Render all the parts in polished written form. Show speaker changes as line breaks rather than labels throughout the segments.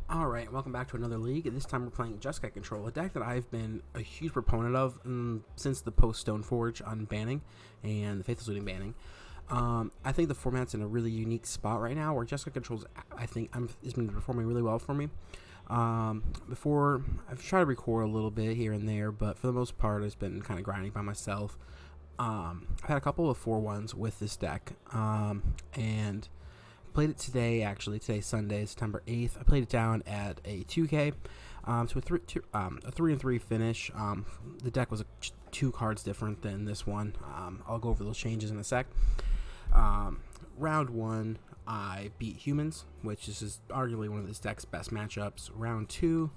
Alright, welcome back to another league. This time we're playing Jeskai Control, a deck that I've been a huge proponent of since the post-Stoneforge unbanning and the Faithless Looting banning. I think the format's in a really unique spot right now where Jeskai Control's, has been performing really well for me. Before, I've tried to record a little bit here and there, but for the most part, I've been kind of grinding by myself. I've had a couple of 4-1s with this deck, and played it today, actually. Today's Sunday, September 8th. I played it down at a 2K, to a 3-3 finish. The deck was 2 cards different than this one. I'll go over those changes in a sec. Round 1, I beat Humans, which is arguably one of this deck's best matchups. Round 2,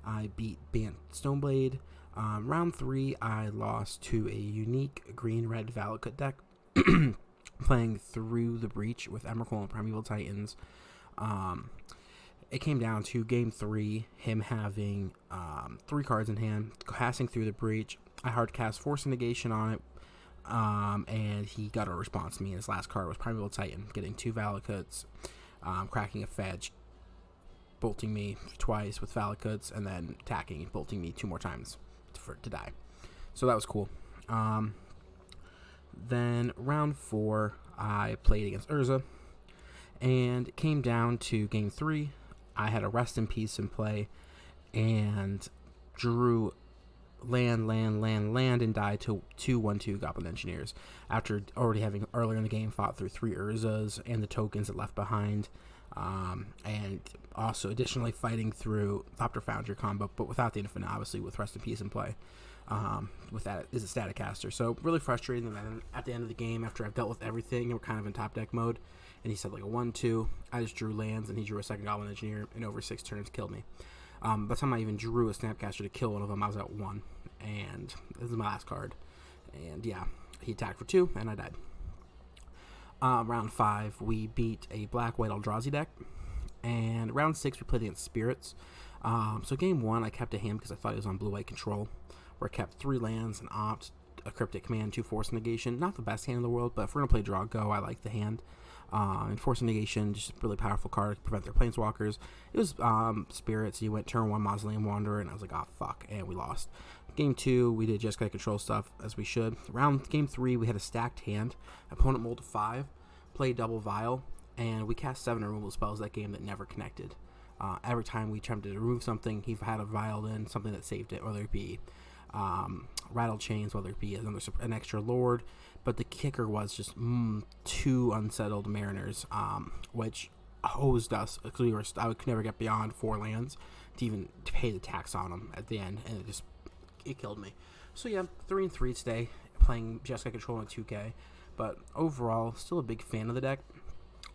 I beat Bant Stoneblade. Round 3, I lost to a unique green-red Valakut deck. Playing Through the Breach with Emrakul and Primeval Titans. It came down to game 3, him having 3 cards in hand, casting Through the Breach. I hard cast Force Negation on it, and he got a response to me. His last card was Primeval Titan, getting 2 Valakuts, cracking a fetch, bolting me twice with Valakuts, and then attacking and bolting me 2 more times to die. So that was cool. Then round 4, I played against Urza, and it came down to game 3. I had a Rest in Peace in play, and drew land, and died to 2/1/2 Goblin Engineers, after already having earlier in the game fought through 3 Urzas and the tokens it left behind, and also additionally fighting through Thopter Foundry combo, but without the Infinite, obviously, with Rest in Peace in play. With that is a static caster, so really frustrating. And then at the end of the game, after I've dealt with everything, and we're kind of in top deck mode, and he said like a 1-2, I just drew lands, and he drew a second Goblin Engineer, and over 6 turns killed me. By the time I even drew a Snapcaster to kill one of them, I was at 1, and this is my last card. And yeah, he attacked for 2, and I died. Round 5, we beat a black-white Eldrazi deck, and round 6, we played against Spirits. So game 1, I kept a hand because I thought he was on blue-white control, where I kept 3 lands, an Opt, a Cryptic Command, 2 Force Negation. Not the best hand in the world, but if we're going to play Draw Go, I like the hand. And Force Negation, just a really powerful card to prevent their Planeswalkers. It was Spirits. He went turn 1 Mausoleum Wanderer, and I was like, oh, fuck, and we lost. Game 2, we did Jeskai Control stuff, as we should. Game 3, we had a stacked hand. Opponent mulled to 5, played Double Vial, and we cast 7 removal spells that game that never connected. Every time we attempted to remove something, he had a Vial in, something that saved it, whether it be Rattle Chains, whether it be an extra Lord. But the kicker was just 2 Unsettled Mariners, which hosed us, because I could never get beyond 4 lands to pay the tax on them at the end, and it killed me. So yeah, 3-3 today, playing Jeskai Control in 2K, but overall, still a big fan of the deck.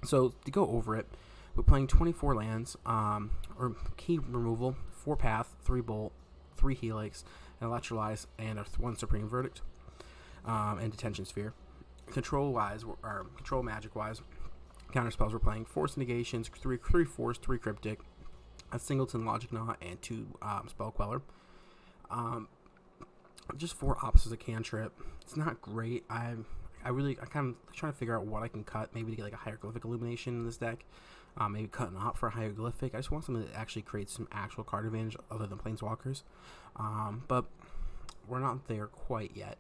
So to go over it, we're playing 24 lands, or key removal, 4 Path, 3 Bolt, 3 Helix, an Electrolyze, and 1 Supreme Verdict, and Detention Sphere. Control magic-wise, counter spells we're playing: Force Negations, 3 Force, 3 Cryptic, a Singleton Logic Knot, and 2 Spell Queller. Just 4 Opposites of Cantrip. It's not great. I'm kind of trying to figure out what I can cut, maybe to get like a Hieroglyphic Illumination in this deck. Maybe cut an Op for a Hieroglyphic. I just want something that actually creates some actual card advantage other than Planeswalkers. But we're not there quite yet.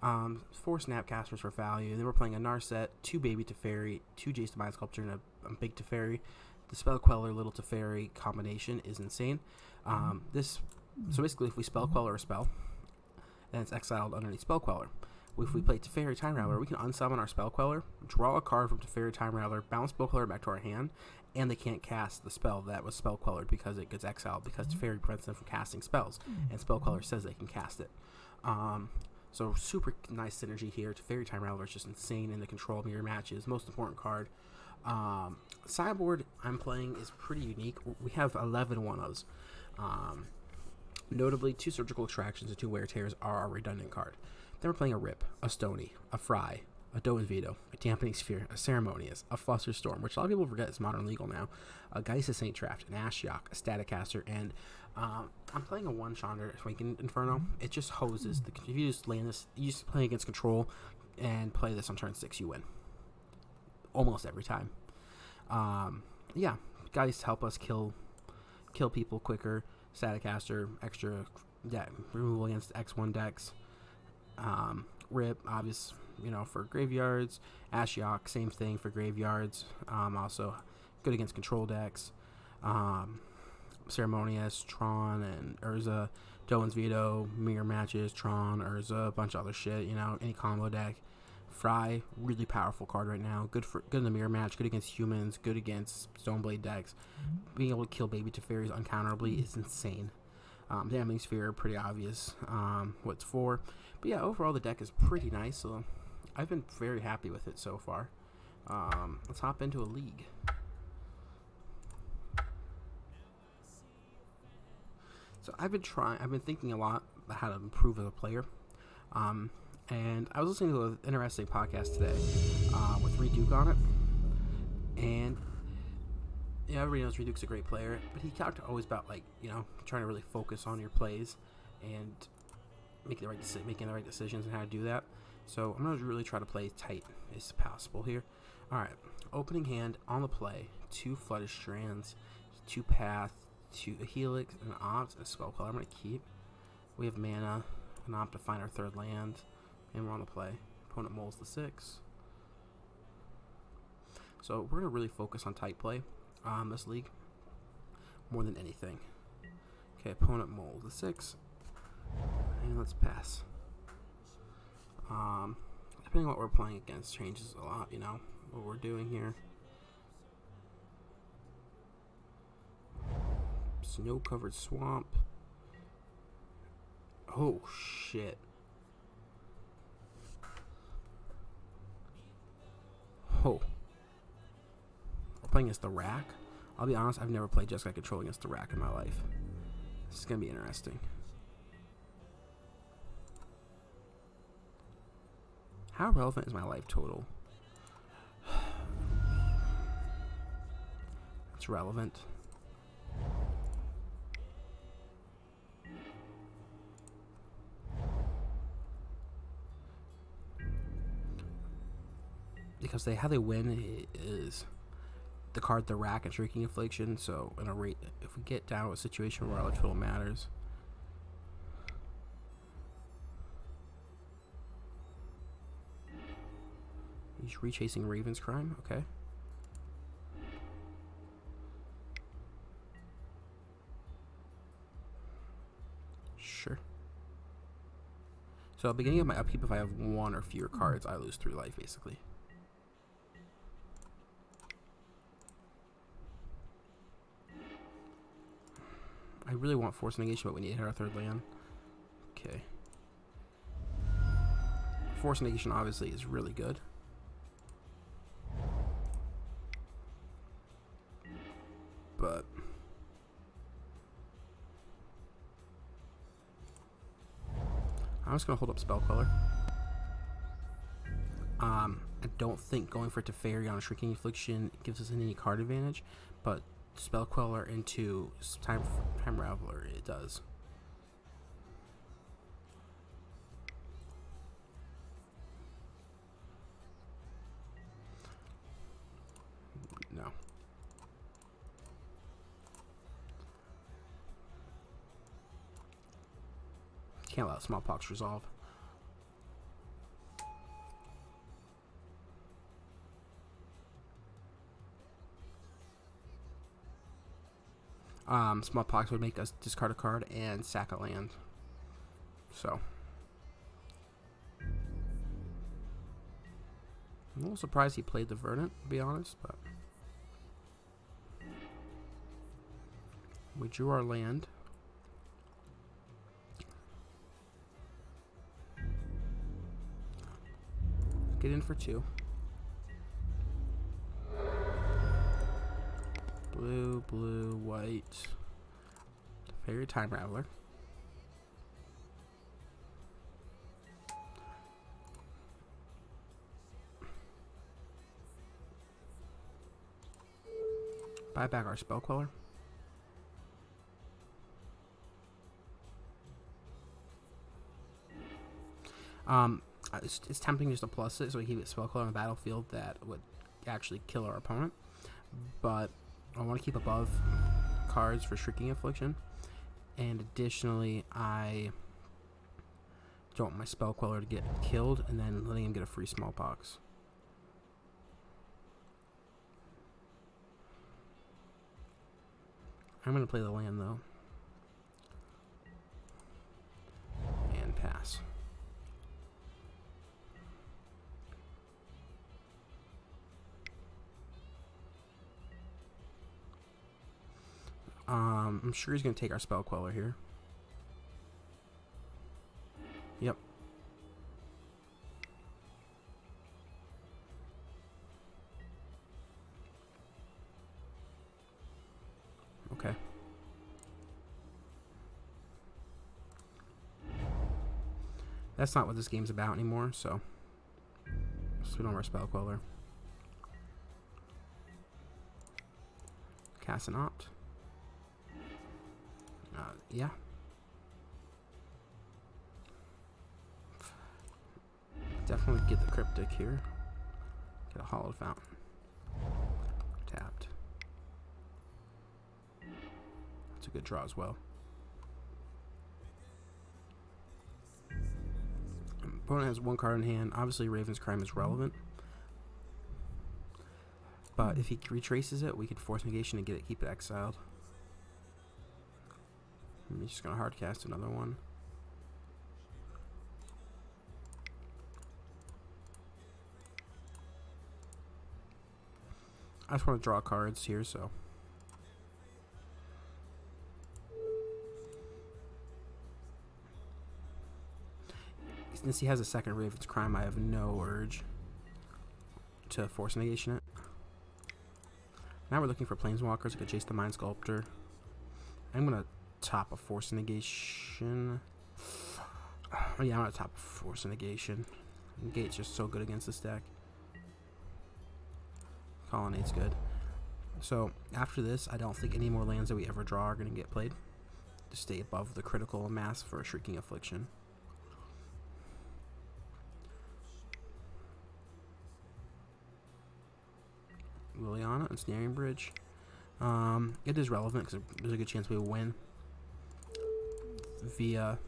4 Snapcasters for value. Then we're playing a Narset, 2 Baby Teferi, 2 Jace Mind Sculptor, and a Big Teferi. The Spell Queller Little Teferi combination is insane. So basically, if we Spell Queller a spell, then it's exiled underneath Spell Queller. If we play Teferi Time Rattler, we can unsummon our Spell Queller, draw a card from Teferi Time Rattler, bounce Spell Queller back to our hand, and they can't cast the spell that was Spell Quellered because it gets exiled, because Teferi prevents them from casting spells, and Spell Queller says they can cast it. So super nice synergy here. Teferi Time Rattler is just insane in the control mirror matches. Most important card. Sideboard I'm playing is pretty unique. We have 11 1-ofs. Notably, 2 Surgical Extractions and 2 Wear Tears are a redundant card. Then we're playing a Rip, a Stony, a Fry, a Doan Veto, a Dampening Sphere, a Ceremonious, a Flusterstorm, which a lot of people forget is modern legal now, a Geist of Saint Traft, an Ashiok, a Static Caster, and I'm playing a 1 Chandra Twinking Inferno. It just hoses. If you just land this, you just play against control and play this on turn 6, you win. Almost every time. Yeah, Geist help us kill kill people quicker, Staticaster, extra removal against X1 decks. Rip, obvious, for graveyards. Ashiok, same thing for graveyards. Also good against control decks. Ceremonious, Tron, and Urza. Doan's Veto, mirror matches, Tron, Urza, a bunch of other shit, any combo deck. Fry, really powerful card right now. Good in the mirror match, good against humans, good against Stoneblade decks. Being able to kill Baby Teferis uncounterably is insane. Damning Sphere, pretty obvious what it's for. But yeah, overall the deck is pretty nice, so I've been very happy with it so far. Let's hop into a league. So I've been thinking a lot about how to improve as a player. And I was listening to an interesting podcast today with Reduke on it. And everybody knows Reduke's a great player, but he talked always about trying to really focus on your plays and making the right decisions and how to do that. So I'm gonna really try to play tight as possible here. All right, opening hand on the play: 2 Flooded Strands, 2 Path, 2 Helix, an Opt, a Spell Color. I'm gonna keep. We have mana, an Opt to find our 3rd land, and we're on the play. Opponent molds the 6. So we're gonna really focus on tight play. This league more than anything. Okay, opponent mold the 6, and let's pass. Depending on what we're playing against changes a lot, what we're doing here. Snow covered swamp. Oh shit. Oh, we're playing against the Rack. I'll be honest, I've never played Jeskai Control against the Rack in my life. This is going to be interesting. How relevant is my life total? It's relevant. Because how they win is the card the Rack and Shrieking Affliction. So if we get down to a situation where our life total matters, he's rechasing Raven's Crime. Okay. Sure. So at the beginning of my upkeep, if I have 1 or fewer cards, I lose 3 life basically. I really want Force Negation, but we need to hit our 3rd land. Okay. Force Negation obviously is really good. But I'm just going to hold up Spell Queller. I don't think going for Teferi on Shrieking Affliction gives us any card advantage, but Spell Queller into Time Raveler, it does. No. Can't allow Smallpox resolve. Smallpox would make us discard a card and sack a land. So I'm a little surprised he played the Verdant, to be honest, but we drew our land. Get in for 2. Blue, blue, white. Fairy Time Raveler. Buy back our Spell Queller. It's tempting just to plus it so we keep it Spell Queller on the battlefield that would actually kill our opponent. But I want to keep above cards for Shrieking Affliction. And additionally, I don't want my Spell Queller to get killed and then letting him get a free Smallpox. I'm going to play the land, though. And pass. I'm sure he's going to take our Spell Queller here. Yep. Okay. That's not what this game's about anymore, so we don't have our Spell Queller. Cast an Opt. Yeah. Definitely get the Cryptic here. Get a Hollowed Fountain. Tapped. That's a good draw as well. Opponent has one card in hand. Obviously, Raven's Crime is relevant. But if he retraces it, we could force negation and keep it exiled. I'm just going to hard cast another one. I just want to draw cards here, so. Since he has a second Raven's Crime, I have no urge to force negation it. Now we're looking for Planeswalkers. I could chase the Mind Sculptor. I'm going to top a force negation. Oh yeah, I'm going to top a force negation. Negate's just so good against this deck. Colonnade's good. So after this, I don't think any more lands that we ever draw are going to get played to stay above the critical mass for a Shrieking Affliction. Liliana and Snaring Bridge. It is relevant because there's a good chance we will win via.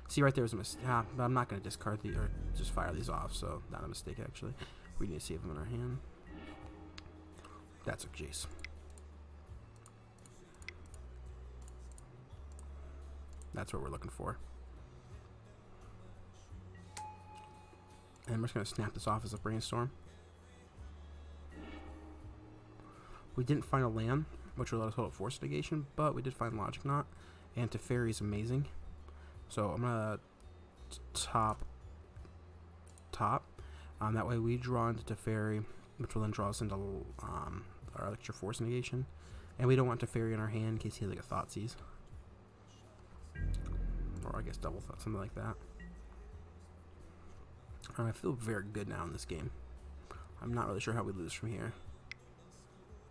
See, right there was a mistake, but I'm not going to discard the or just fire these off. So not a mistake actually. We need to save them in our hand. That's a Jace. That's what we're looking for. And we're just going to snap this off as a Brainstorm. We didn't find a land, which will let us hold up Force Negation, but we did find Logic Knot, and Teferi is amazing. So I'm going to top. That way we draw into Teferi, which will then draw us into our extra Force Negation. And we don't want Teferi in our hand in case he has like a Thoughtseize. Or I guess Double Thought, something like that. I feel very good now in this game. I'm not really sure how we lose from here.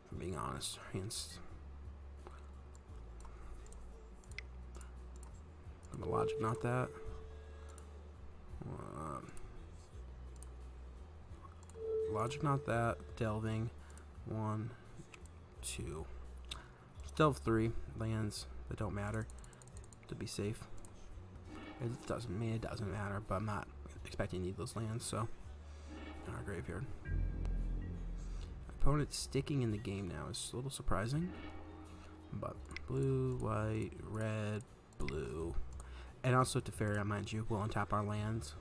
If I'm being honest. Hands. I'm a Logic Knot that. Logic Knot that. Delving. 1, 2. Delve 3 lands that don't matter to be safe. It doesn't matter, but I'm not expecting to need those lands, so in our graveyard. Opponent sticking in the game now is a little surprising, but blue, white, red, blue, and also Teferi, mind you, will untap our lands.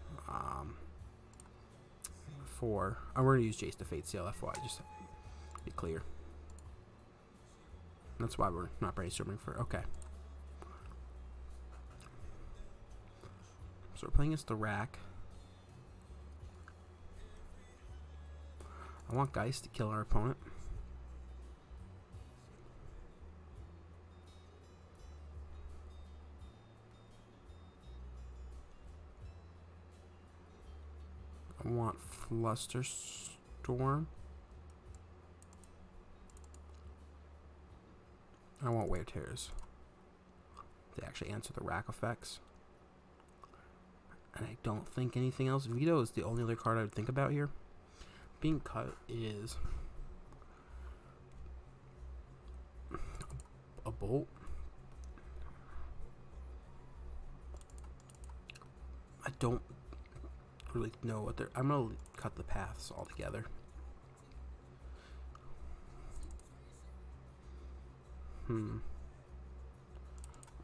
We're going to use Jace to Fate Seal, FY, just to be clear. That's why we're not brainstorming for, okay. So we're playing against the Rack. I want Geist to kill our opponent. I want Flusterstorm. I want Wear Tears. They actually answer the Rack effects. And I don't think anything else. Veto is the only other card I would think about here. Being cut is Bolt. I don't really know what they're... I'm going to cut the paths altogether. I'm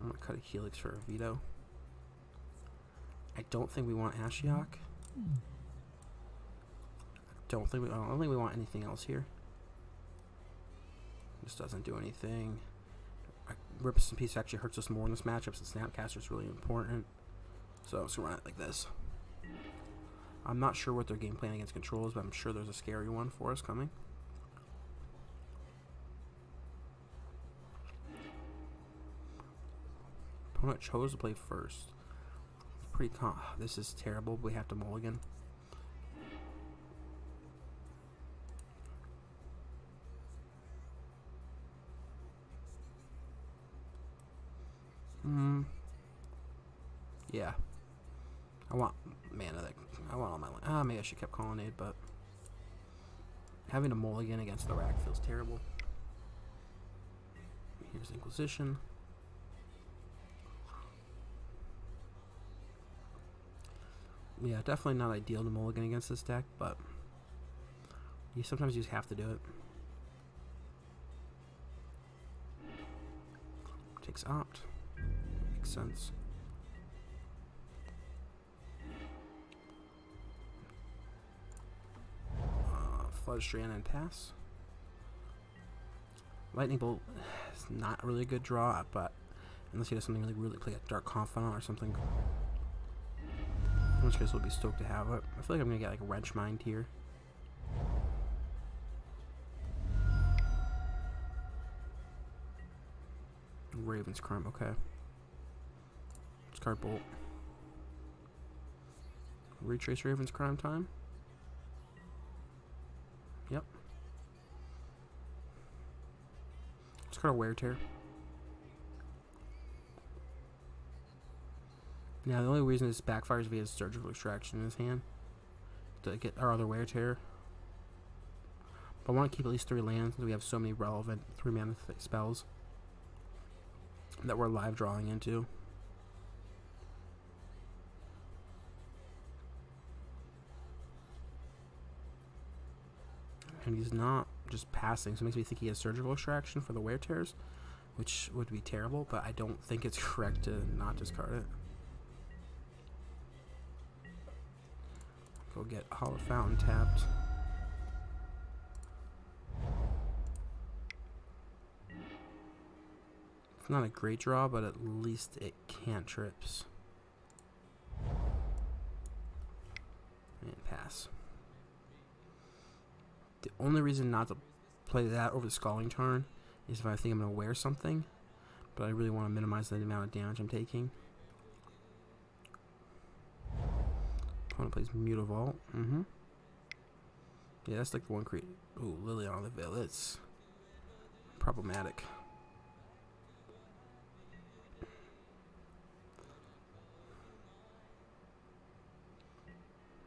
going to cut a Helix for a Veto. I don't think we want Ashiok. I don't think we want anything else here. This doesn't do anything. Rips and Peace actually hurts us more in this matchup since Snapcaster is really important. So I'm just going to run it like this. I'm not sure what their game plan against Control is, but I'm sure there's a scary one for us coming. Opponent chose to play first. It's pretty this is terrible. We have to mulligan. Yeah. I want mana. I want all my land. Maybe I should have kept Colonnade, but having a mulligan against the rack feels terrible. Here's Inquisition. Yeah, definitely not ideal to mulligan against this deck, but sometimes you just have to do it. Takes Opt. Makes sense. Flood Strand and pass. Lightning Bolt is not really a good draw, but unless he does something really like a Dark Confidant or something, in which case we'll be stoked to have it. I feel like I'm gonna get like a Wrench Mind here. Raven's Crime, okay. Discard Bolt. Retrace Raven's Crime time. Yep. Let's go to Wear Tear. Now the only reason this backfires is via Surgical Extraction in his hand to get our other Wear Tear. But I want to keep at least 3 lands because we have so many relevant 3-mana spells that we're live drawing into. And he's not just passing, so it makes me think he has Surgical Extraction for the Wear Tears, which would be terrible, but I don't think it's correct to not discard it. Go get Hollow Fountain tapped. It's not a great draw, but at least it cantrips. And pass. The only reason not to play that over the Scalding Tarn is if I think I'm going to wear something, but I really want to minimize the amount of damage I'm taking. Opponent plays Mutavault. Yeah, that's like the one create. Ooh, Liliana the Veil. It's problematic.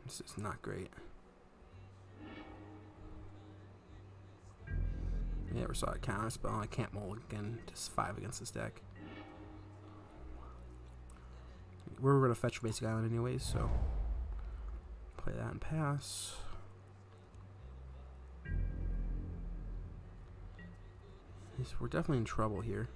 This is not great. Yeah, we saw a counter spell. I can't mulligan just 5 against this deck. We're going to fetch Basic Island anyways, so play that and pass. We're definitely in trouble here.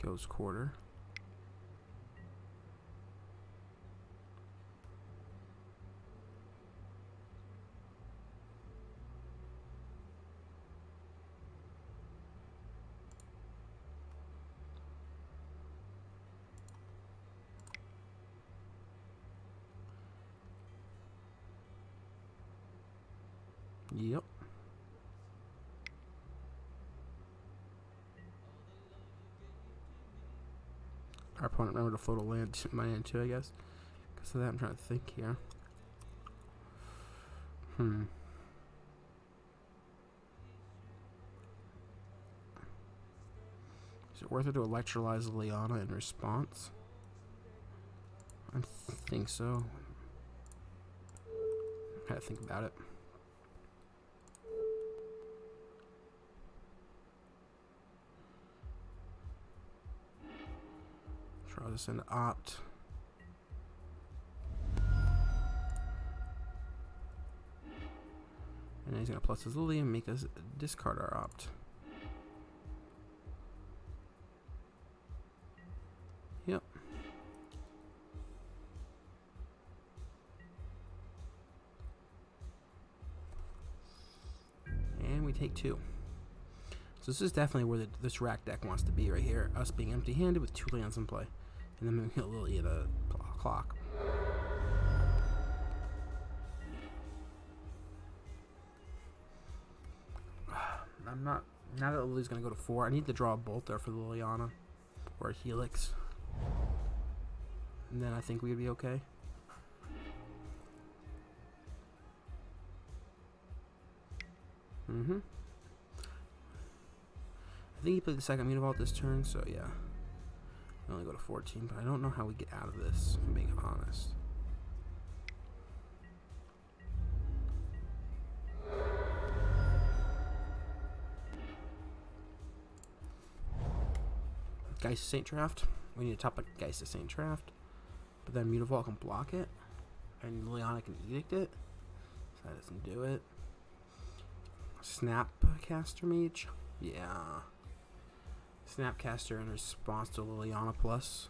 Goes quarter. Yep. Our opponent remembered to float a land to my hand too, I guess. Because of that, I'm trying to think here. Is it worth it to electrolyze Liliana in response? I think so. I had to think about it. Draw this into opt. And then he's going to plus his Lily and make us discard our opt. Yep. And we take 2. So this is definitely where this rack deck wants to be right here. Us being empty-handed with 2 lands in play. And then moving a Lily at a clock. I'm not... Now that Lily's going to go to 4, I need to draw a bolt there for the Liliana. Or a Helix. And then I think we'd be okay. I think he played the second Mutavault this turn, so yeah. We only go to 14, but I don't know how we get out of this, if I'm being honest. Geist Saint Draft. We need to top a Geist Saint Draft. But then Mutavault can block it. And Liliana can Edict it. So that doesn't do it. Snapcaster Mage. Yeah. Snapcaster in response to Liliana Plus.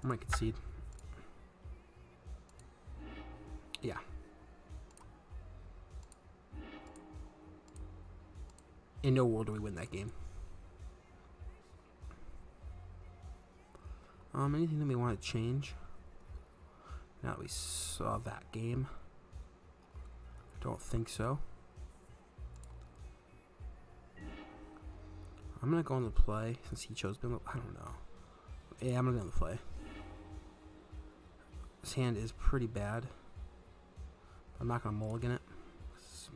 I might concede. Yeah. In no world do we win that game. Anything that we want to change? Now that we saw that game. Don't think so. I'm gonna go on the play since he chose Bimbo. I don't know. Yeah, I'm gonna go on the play. His hand is pretty bad. I'm not gonna mulligan it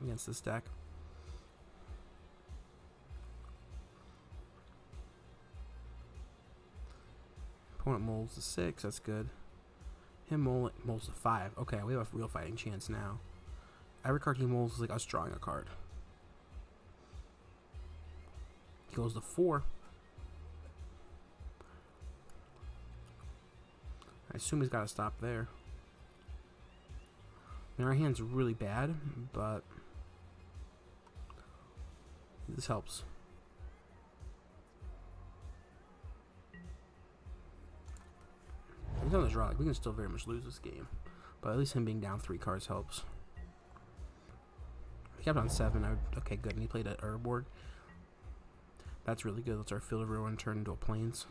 against this deck. Opponent molds the 6, that's good. Him molds the 5. Okay, we have a real fighting chance now. Every card he molds is like us drawing a card. He goes to 4. I assume he's got to stop there. I mean, our hand's really bad, but this helps. He's on the draw. Like, we can still very much lose this game, but at least him being down 3 cards helps. He kept on 7. Okay, good. And he played an Urborg. That's really good. Let's our Field of Ruin turn into a Plains.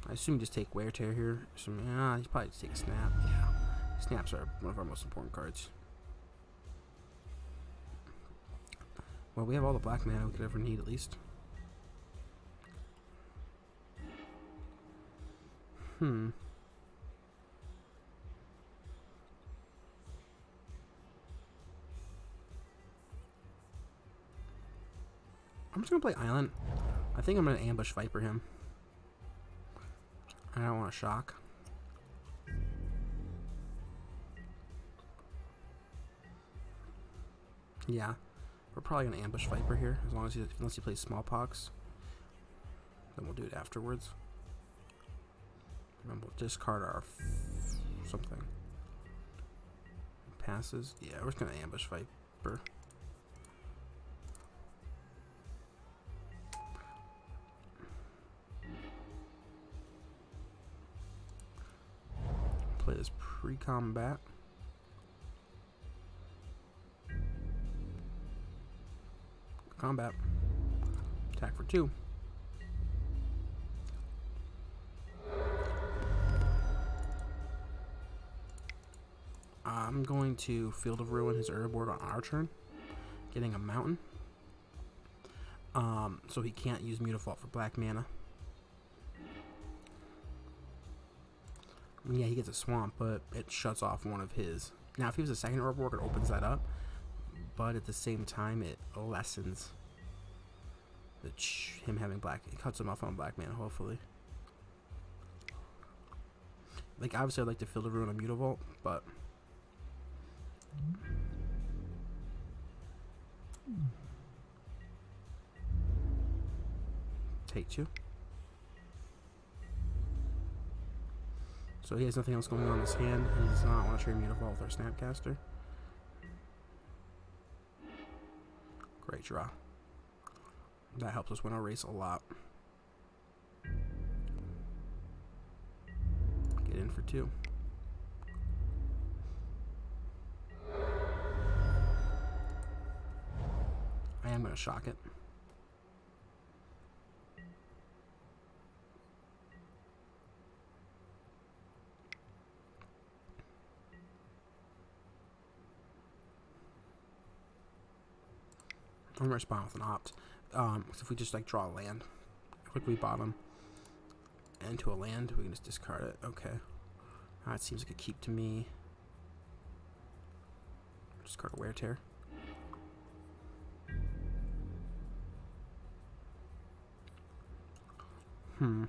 I assume you just take Wear Tear here. So, he's probably just take a Snap. Yeah. Snaps are one of our most important cards. Well, we have all the black mana we could ever need, at least. I'm just going to play Island. I think I'm going to ambush Viper him. I don't want to shock. Yeah. We're probably going to ambush Viper here, as long as unless he plays Smallpox. Then we'll do it afterwards. And then we'll discard our something. Passes. Yeah, we're just going to ambush Viper. Play this pre-combat. Combat. Attack for 2. I'm going to Field of Ruin his Urborg on our turn, getting a mountain. So he can't use Mutavault for black mana. Yeah, he gets a swamp, but it shuts off one of his Now, if he was a second orb work, it opens that up, but at the same time, it lessens him having black. It cuts him off on black mana, hopefully. Like, obviously, I'd like to fill the ruin on Mutavault, but take 2. So he has nothing else going on in his hand, and he does not want to trade Mutavault with our Snapcaster. Great draw. That helps us win our race a lot. Get in for 2. I am going to shock it. I'm going to respond with an opt. Because if we just like draw a land, quickly bottom into a land, we can just discard it. Okay. It seems like a keep to me. Discard a wear tear. I'm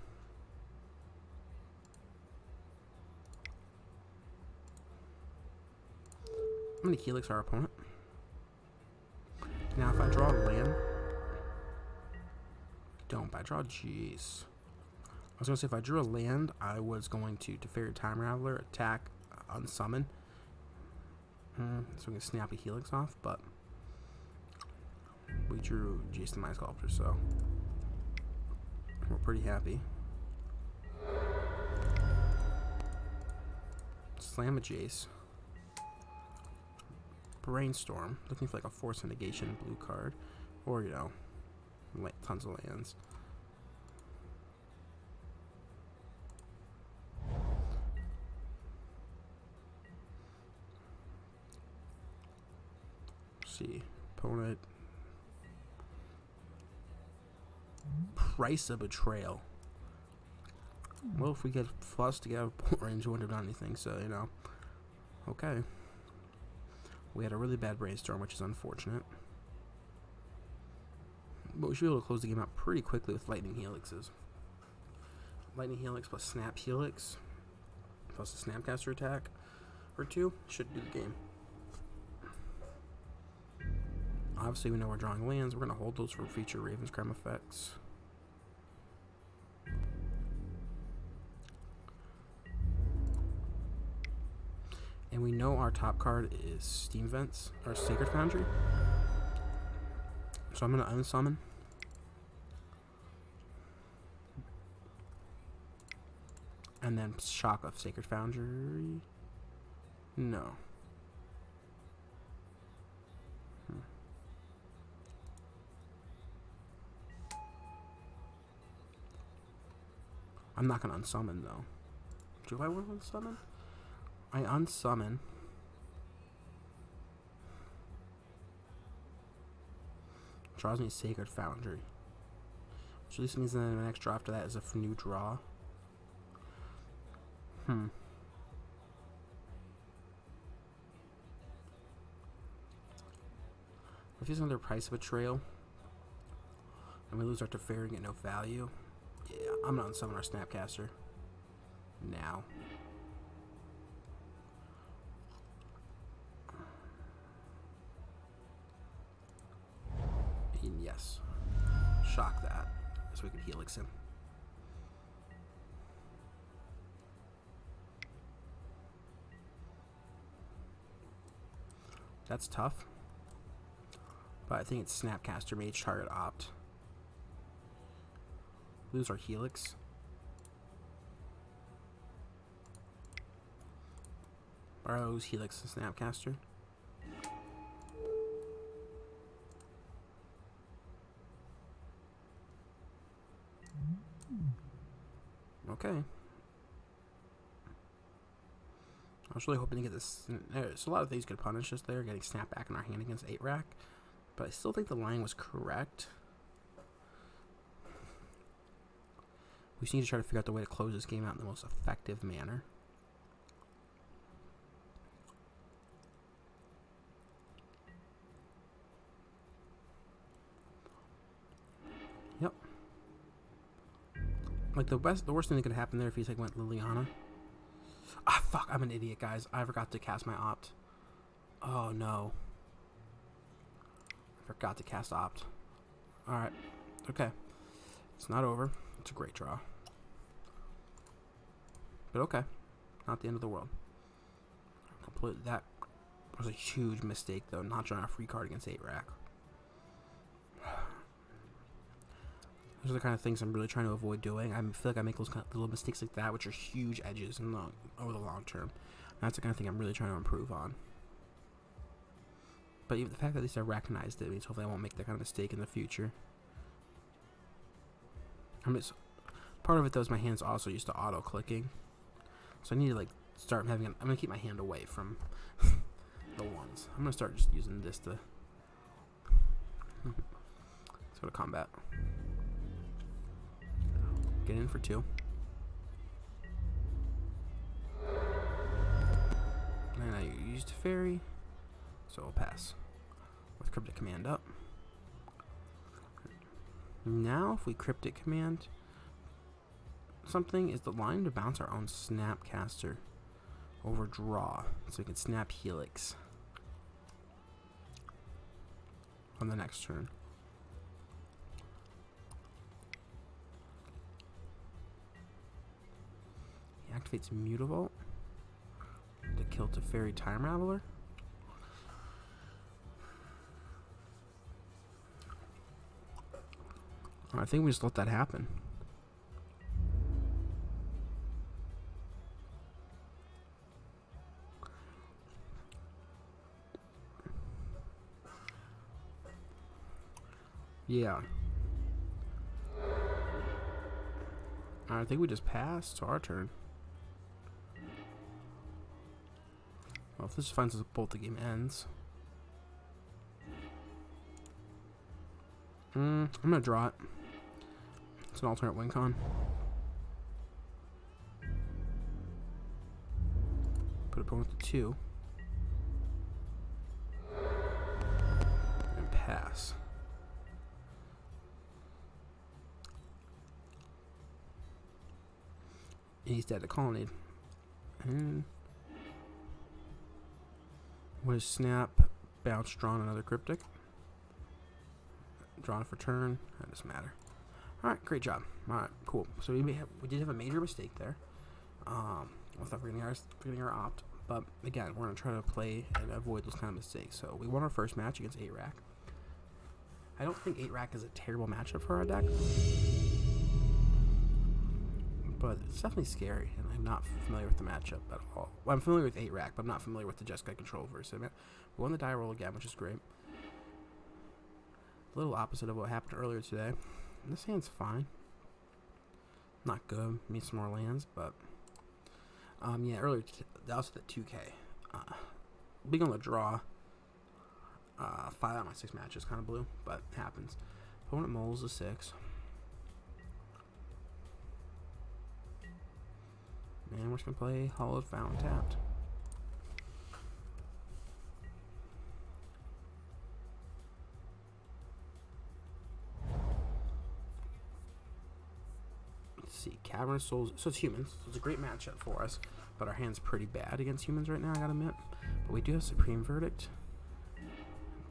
going to Helix our opponent. Now, if I draw a land, don't. I draw, jeez. I was going to say, if I drew a land, I was going to Teferi Time Raveler, attack, unsummon. So we can snap a Helix off, but we drew Jason Mind Sculptor, so we're pretty happy. Slam a Jace. Brainstorm, looking for like a Force of Negation blue card, or you know, like tons of lands. Let's see, opponent. Price of Betrayal. Well, if we get flush to get out of range, we wouldn't have done anything, so you know. Okay. We had a really bad brainstorm, which is unfortunate. But we should be able to close the game out pretty quickly with Lightning Helixes. Lightning Helix plus Snap Helix plus a Snapcaster attack or 2 should do the game. Obviously, we know we're drawing lands. We're going to hold those for future Raven's Crime effects. And we know our top card is Steam Vents, or Sacred Foundry. So I'm going to unsummon. And then shock of Sacred Foundry. No. I'm not going to unsummon, though. Do I want to unsummon? I unsummon. Draws me Sacred Foundry. Which at least means that the next draw after that is a new draw. If he's another Price of Betrayal, and we lose our Teferi and get no value, yeah, I'm gonna unsummon our Snapcaster. Now. And yes. Shock that. So we can Helix him. That's tough. But I think it's Snapcaster Mage target opt. Lose our Helix. Borrows Helix and Snapcaster. Okay. I was really hoping to get this. There's a lot of things could punish us there, getting Snap back in our hand against 8-rack. But I still think the line was correct. We just need to try to figure out the way to close this game out in the most effective manner. Like, the worst thing that could happen there if he like went Liliana. Ah, fuck, I'm an idiot, guys. I forgot to cast my Opt. Oh, no. I forgot to cast Opt. Alright. Okay. It's not over. It's a great draw. But okay. Not the end of the world. That was a huge mistake, though, not drawing a free card against 8-rack. Those are the kind of things I'm really trying to avoid doing. I feel like I make those kind of little mistakes like that, which are huge edges over the long term. That's the kind of thing I'm really trying to improve on. But even the fact that at least I recognized it means hopefully I won't make that kind of mistake in the future. Part of it, though, is my hand's also used to auto-clicking. So I need to, like, start having... I'm going to keep my hand away from the ones. I'm going to start just using this to... Let's go to combat. Get in for 2. And I used fairy, so I'll pass. With cryptic command up. Now, if we cryptic command something, is the line to bounce our own Snapcaster over draw, so we can snap Helix on the next turn. He activates Mutavault to kill Teferi Time Raveler. I think we just let that happen. Yeah. I think we just passed to our turn. Well, if this finds us both, the game ends. I'm gonna draw it. It's an alternate win con. Put opponent to 2. And pass. And he's dead to Colonnade. And with snap, bounce, drawn, another cryptic. Drawn for turn. That doesn't matter. Alright, great job. Alright, cool. So we did have a major mistake there. Without forgetting our opt. But again, we're going to try to play and avoid those kind of mistakes. So we won our first match against 8-rack. I don't think 8-rack is a terrible matchup for our deck. But it's definitely scary, and I'm not familiar with the matchup at all. Well, I'm familiar with 8-rack, but I'm not familiar with the Jeskai Control versus it. We won the die roll again, which is great. A little opposite of what happened earlier today. This hand's fine. Not good. Need some more lands, but... yeah, earlier, that was at 2K. Big on the draw. 5 out of my 6 matches kind of blew, but it happens. Opponent moles a 6. And we're just going to play Hollowed Fountain tapped. Let's see, Cavernous Souls. So it's humans, so it's a great matchup for us. But our hand's pretty bad against humans right now, I gotta admit. But we do have Supreme Verdict,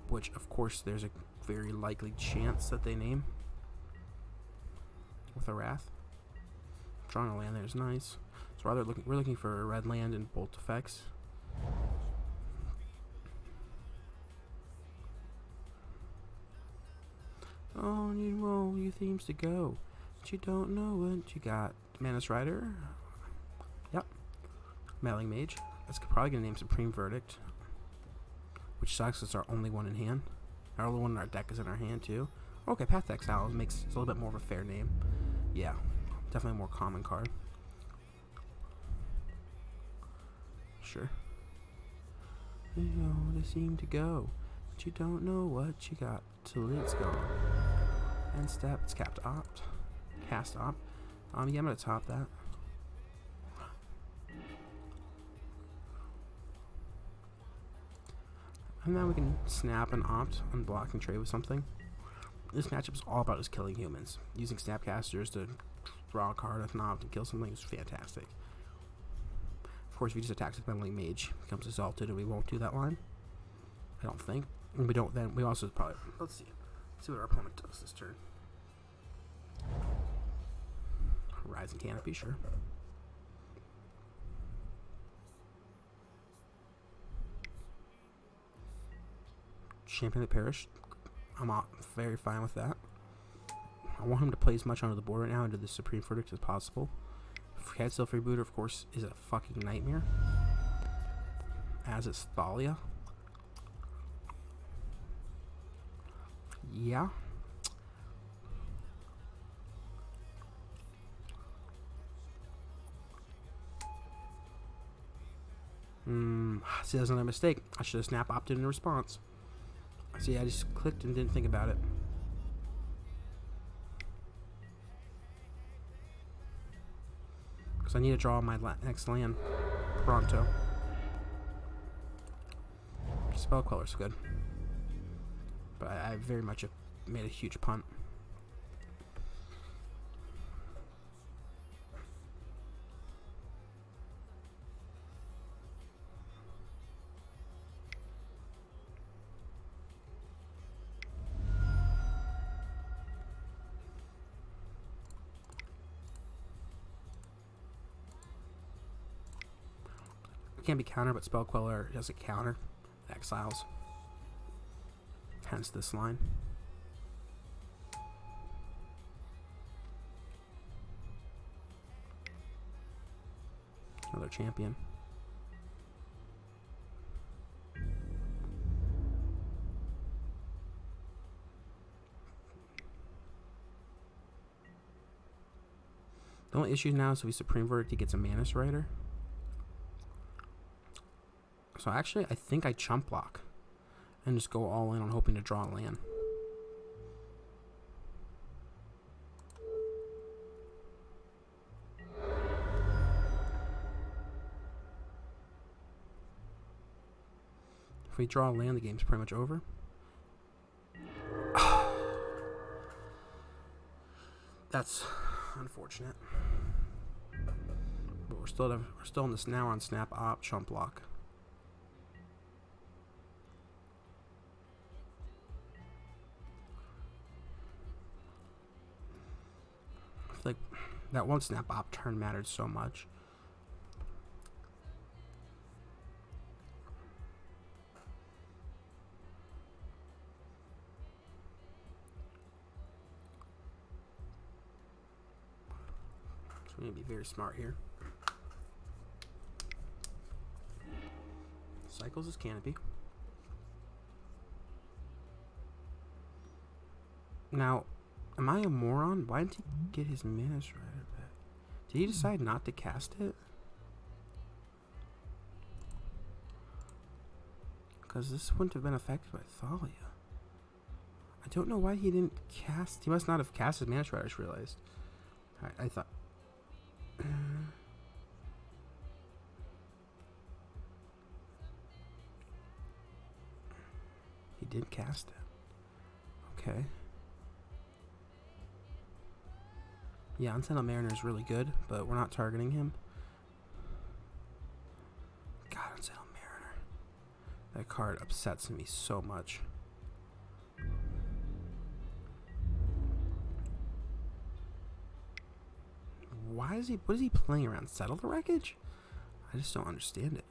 which, of course, there's a very likely chance that they name with a Wrath. Drawing a land there is nice. So we're looking for a red land and bolt effects. On you roll your themes to go, but you don't know what you got. Manus Rider. Yep. Meddling Mage. That's probably gonna name Supreme Verdict, which sucks. It's our only one in hand. Our only one in our deck is in our hand too. Okay, Path Exile makes it a little bit more of a fair name. Yeah, definitely a more common card. Sure. You know they seem to go, but you don't know what you got till it's gone. End step. It's capped opt. Cast opt. Yeah, I'm gonna top that. And now we can snap and opt, unblock and trade with something. This matchup is all about just killing humans, using Snapcasters to draw a card. If not, to kill something is fantastic. Of course, if he just attacks with Meddling Mage, becomes exalted, and we won't do that line. I don't think. And we don't then. We also probably. Let's see. Let's see what our opponent does this turn. Rising Canopy, sure. Champion of the Parish. I'm very fine with that. I want him to play as much onto the board right now into the Supreme Verdict as possible. Headsteel Freebooter, of course, is a fucking nightmare. As is Thalia. Yeah. See, that's another mistake. I should have snap opted in response. See, I just clicked and didn't think about it. Because I need to draw my next land pronto. Spell Queller's good. But I very much have made a huge punt. Can't be countered, but Spell Queller doesn't counter. Exiles. Hence this line. Another champion. The only issue now is if we Supreme Verdict, he gets a Manus Rider. So actually, I think I chump block and just go all in on hoping to draw a land. If we draw a land, the game's pretty much over. That's unfortunate. But we're still in this now on snap op chump block. Like that one snap op turn mattered so much. So we need to be very smart here. Cycles his Canopy. Now, am I a moron? Why didn't he get his Manus Rider back? Did he decide not to cast it? Because this wouldn't have been affected by Thalia. I don't know why he didn't cast. He must not have cast his Manus Rider, I just realized. I thought. He did cast it. Okay. Yeah, Unsettled Mariner is really good, but we're not targeting him. God, Unsettled Mariner. That card upsets me so much. Why is he... What is he playing around? Settle the Wreckage? I just don't understand it.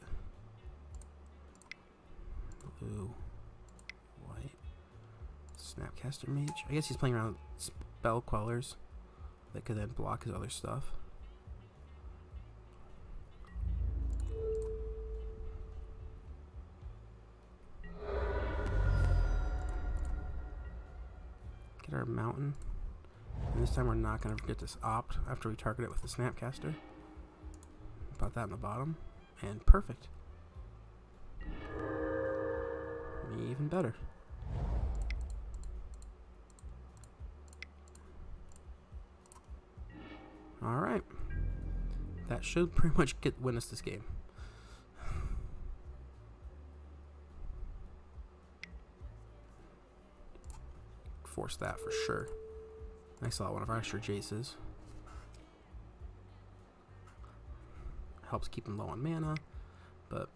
Blue. White. Snapcaster Mage. I guess he's playing around with Spell Quellers that could then block his other stuff. Get our mountain. And this time we're not going to forget this opt after we target it with the Snapcaster. Put that in the bottom. And perfect. Even better. Alright. That should pretty much win us this game. Force that for sure. I saw one of our extra Jaces. helps keep him low on mana, but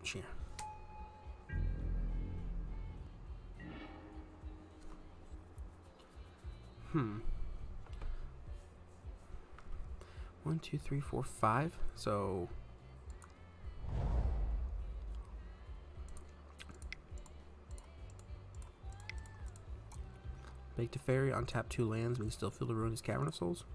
sure. One, 2, 3, 4, 5. So Make to Fairy, untap 2 lands, but still feel the ruin his Cavern of Souls.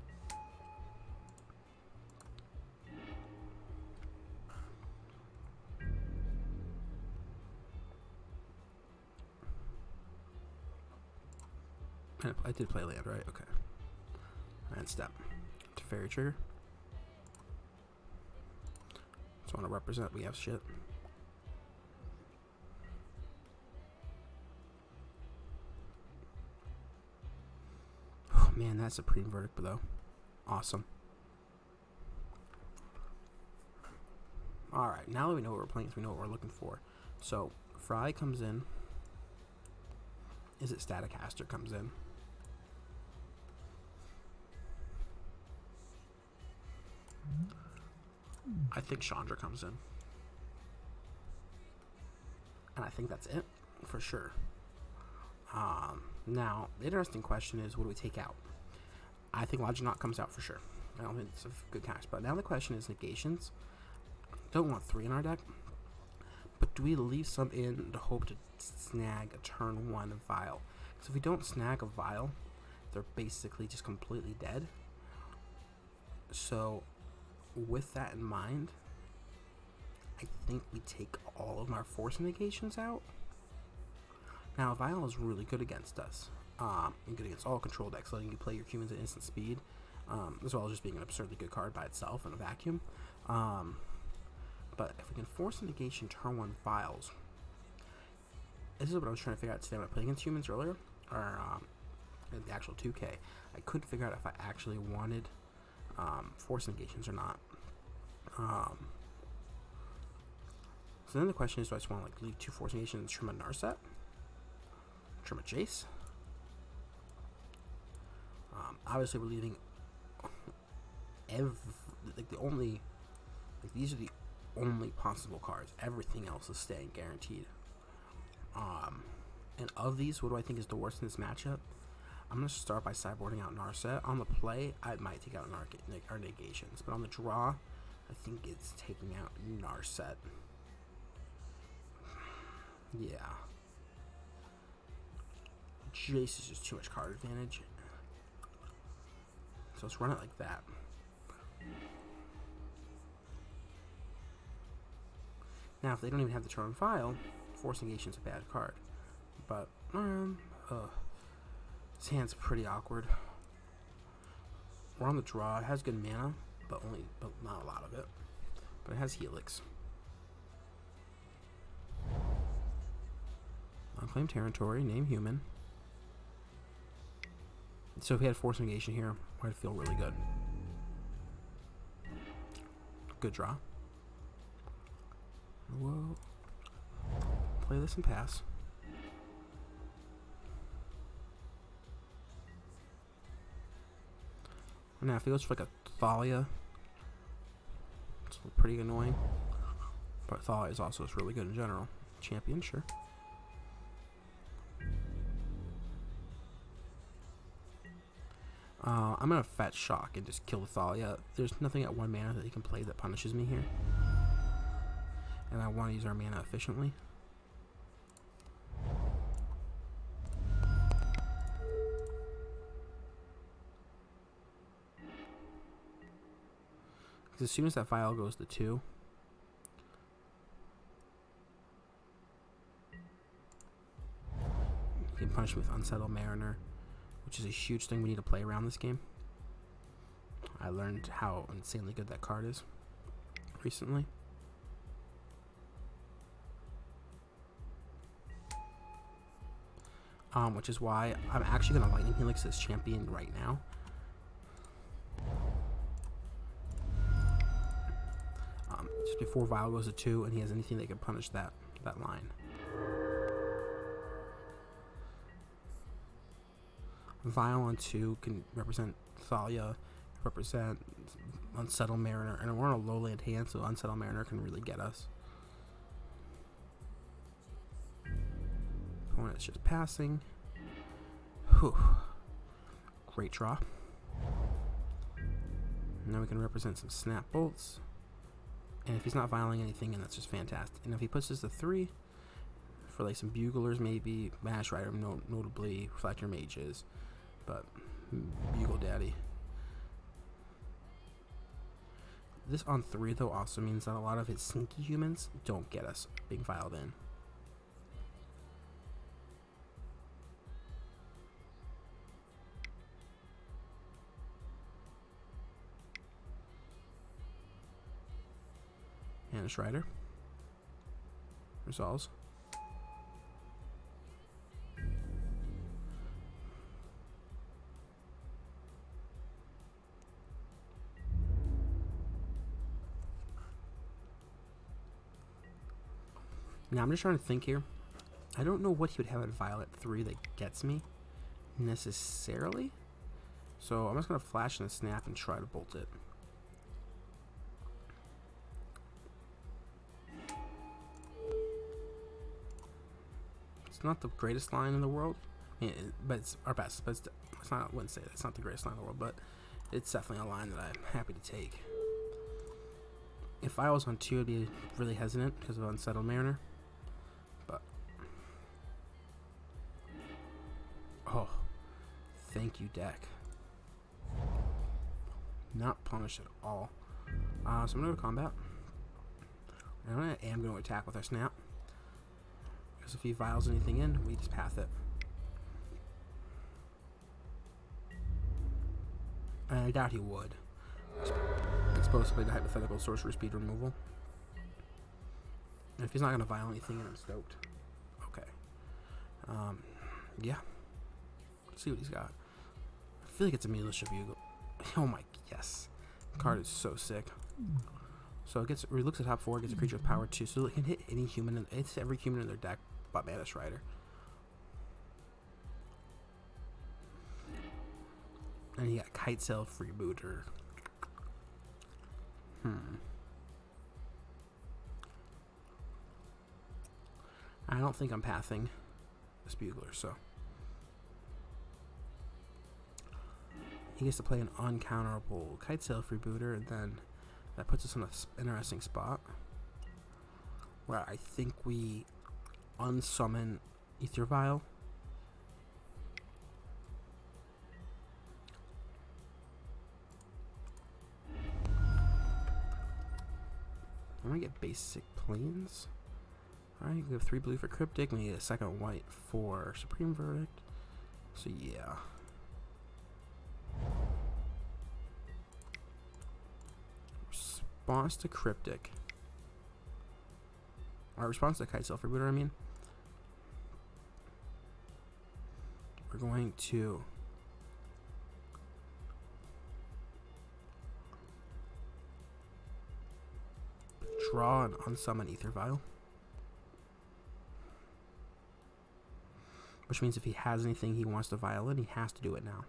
I did play land, right? Okay. And step. To Fairy trigger. Just want to represent we have shit. Oh man, that Supreme Verdict though. Awesome. Alright, now that we know what we're playing, so we know what we're looking for. So, Fry comes in. Is it Staticaster comes in? I think Chandra comes in. And I think that's it, for sure. Now, the interesting question is, what do we take out? I think Loginaut comes out for sure. I don't think it's a good cast. But now the question is negations. Don't want 3 in our deck. But do we leave some in to hope to snag a turn 1 Vial? Because if we don't snag a Vial, they're basically just completely dead. So, with that in mind, I think we take all of our force negations out. Now, Vial is really good against us. And good against all control decks, letting you play your humans at instant speed, as well as just being an absurdly good card by itself in a vacuum. But if we can force a negation turn 1 Vials, this is what I was trying to figure out today when I played against humans earlier, or in the actual 2K. I couldn't figure out if I actually wanted force negations or not. So then the question is, do I just want to like leave 2 force negations and trim a Narset? Trim a Jace? Obviously we're leaving these are the only possible cards. Everything else is staying guaranteed. And of these, what do I think is the worst in this matchup? I'm going to start by sideboarding out Narset. On the play, I might take out our negations. But on the draw, I think it's taking out Narset. Yeah. Jace is just too much card advantage. So let's run it like that. Now, if they don't even have the turn Vial, force negation's a bad card. But, this hand's pretty awkward. We're on the draw. It has good mana, but not a lot of it. But it has Helix. Unclaimed territory, name human. So if we had force negation here, I'd feel really good. Good draw. Whoa. Play this and pass. Now if it goes for like a Thalia, it's pretty annoying. But Thalia is also really good in general. Champion, sure. I'm going to Fetch Shock and just kill the Thalia. There's nothing at 1 mana that he can play that punishes me here. And I want to use our mana efficiently. Because as soon as that Vial goes to 2, he can punish me with Unsettled Mariner, which is a huge thing we need to play around this game. I learned how insanely good that card is recently. Which is why I'm actually going to Lightning Helix this champion right now. Just before Vial goes to 2 and he has anything that can punish that line. Vial on 2 can represent Thalia, represent Unsettled Mariner, and we're on a lowland hand, so Unsettled Mariner can really get us. Opponent's just passing. Whew. Great draw. Now we can represent some Snap Bolts. And if he's not violating anything, then that's just fantastic. And if he puts this to 3, for like some Buglers maybe, Mash Rider, notably Reflector Mages, but Bugle Daddy. This on 3 though also means that a lot of his sneaky humans don't get us being filed in. Banish Rider. Resolves. Now I'm just trying to think here. I don't know what he would have at Violet 3 that gets me necessarily. So I'm just going to flash and snap and try to bolt it. It's not the greatest line in the world. I mean, but it's our best. But it's not, I wouldn't say that's not the greatest line in the world, but it's definitely a line that I'm happy to take. If I was on 2, I'd be really hesitant because of Unsettled Mariner. But oh, thank you, deck. Not punished at all. So I'm gonna go to combat. And I am going to attack with our snap. Because if he vials anything in, we just path it. And I doubt he would. Exposed to play the hypothetical sorcerer speed removal. And if he's not going to vial anything in, I'm stoked. Okay. Yeah. Let's see what he's got. I feel like it's a Militia Bugle. Oh my, yes. The card is so sick. So it gets, he looks at top 4, gets a creature with power 2, so it can hit any human, it's every human in their deck but Banish Rider. And he got Kite Sail Freebooter. I don't think I'm pathing this Bugler, so he gets to play an uncounterable Kite Sail Freebooter, and then that puts us in an interesting spot where I think we unsummon Ether Vial. I'm gonna get basic planes. Alright, we have 3 blue for Cryptic, we need a 2nd white for Supreme Verdict. So yeah. Response to Cryptic. Our response to Kite Sail Freebooter, I mean. We're going to draw and unsummon Ether Vial. Which means if he has anything he wants to vial in, he has to do it now.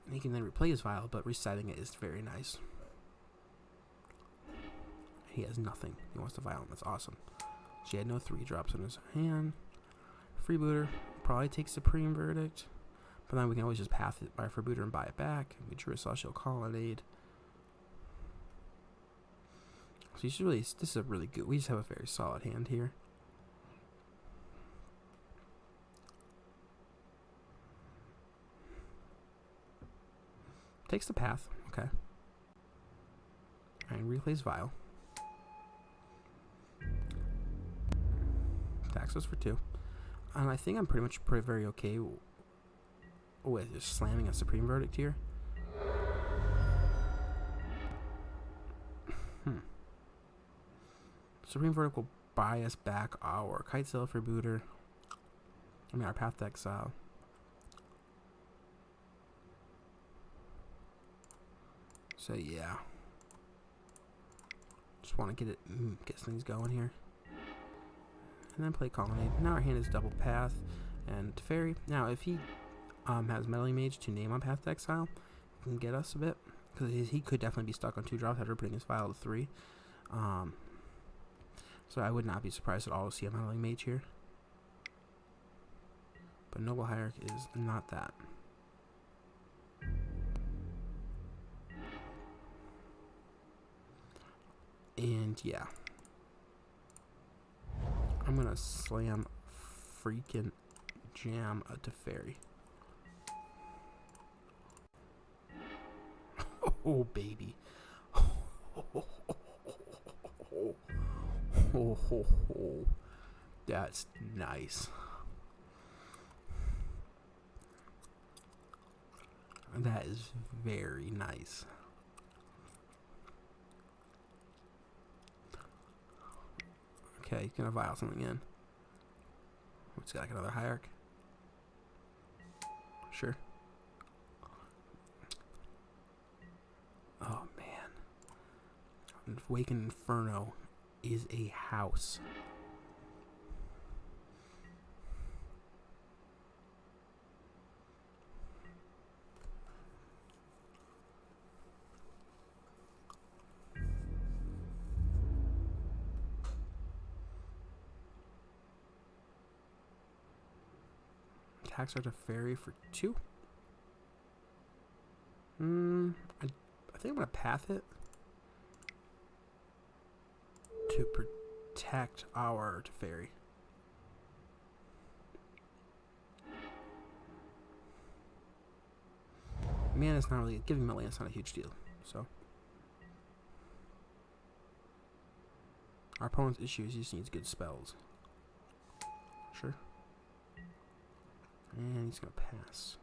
And he can then replay his vial, but resetting it is very nice. He has nothing he wants to vial in. That's awesome. So he had no 3-drops in his hand. Freebooter probably takes Supreme Verdict. But then we can always just path it by Freebooter and buy it back. We drew a Celestial Colonnade. So you should really, this is a really good, we just have a very solid hand here. Takes the path, okay. And replays Vial. Attacks us for 2. And I think I'm pretty much very okay with just slamming a Supreme Verdict here. Supreme Verdict will buy us back our Kite Sail Freebooter. I mean, our Path to Exile. So yeah. Just want to get things going here. And then play Colonnade. Now our hand is double path and Fairy. Now if he has Meddling Mage to name on Path to Exile. Can get us a bit, because he could definitely be stuck on 2 drops after putting his file to 3. So I would not be surprised at all to see a Meddling Mage here. But Noble Hierarch is not that. And yeah, I'm gonna slam freaking jam a Teferi. Oh baby. Oh, that's nice. That is very nice. Okay, he's gonna vial something in. It's got like another Hierarch. Sure. Oh man. Awakened Inferno is a house. Tax our Teferi for 2. I think I'm gonna path it to protect our Teferi. Man, it's not really giving my land's not a huge deal. So our opponent's issue is he just needs good spells. Sure. And he's gonna pass.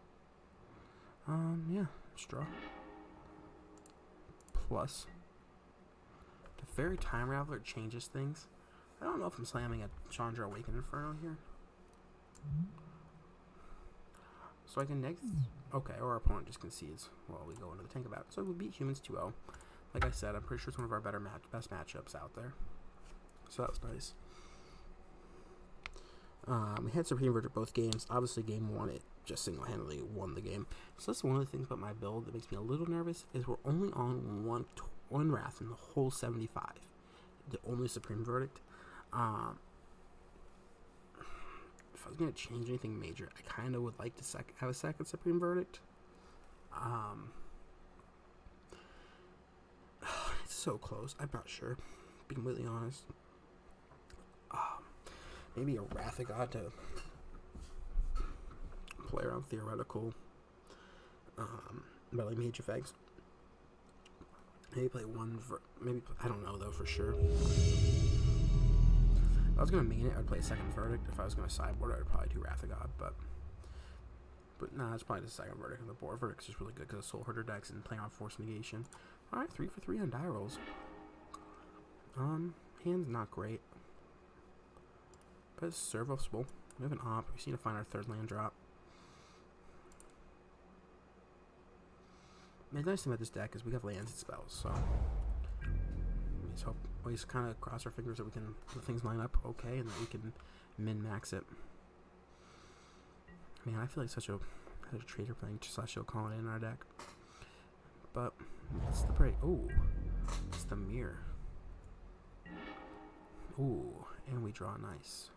Yeah, let's draw. Plus, Teferi Time Raveler changes things. I don't know if I'm slamming a Chandra Awakened Inferno here. So I can okay, or our opponent just concedes while we go into the tank of battle. So we beat humans 2-0. Like I said, I'm pretty sure it's one of our best matchups out there. So that was nice. We had Supreme Verdict both games. Obviously, game 1, it just single-handedly won the game. So that's one of the things about my build that makes me a little nervous is we're only on one Wrath in the whole 75. The only Supreme Verdict. If I was going to change anything major, I kind of would like to have a second Supreme Verdict. It's so close. I'm not sure. To be completely honest. Maybe a Wrath of God to play around theoretical Meddling Mage effects. Maybe play one maybe I don't know though for sure. If I was gonna main it, I'd play a second Verdict. If I was gonna sideboard, I'd probably do Wrath of God, but nah, it's probably the second Verdict on the board. Verdict's just really good because of Soul Herder decks and playing on Force Negation. Alright, 3 for 3 on die rolls. Hand's not great. But it's serviceable. We have an op. We just need to find our 3rd land drop. The nice thing about this deck is we have lands and spells, so we just kind of cross our fingers that we can let things line up okay and that we can min-max it. Man, I feel like such a traitor playing Celestial Colony in our deck. But it's the break. Ooh, it's the mirror. Ooh, and we draw nice.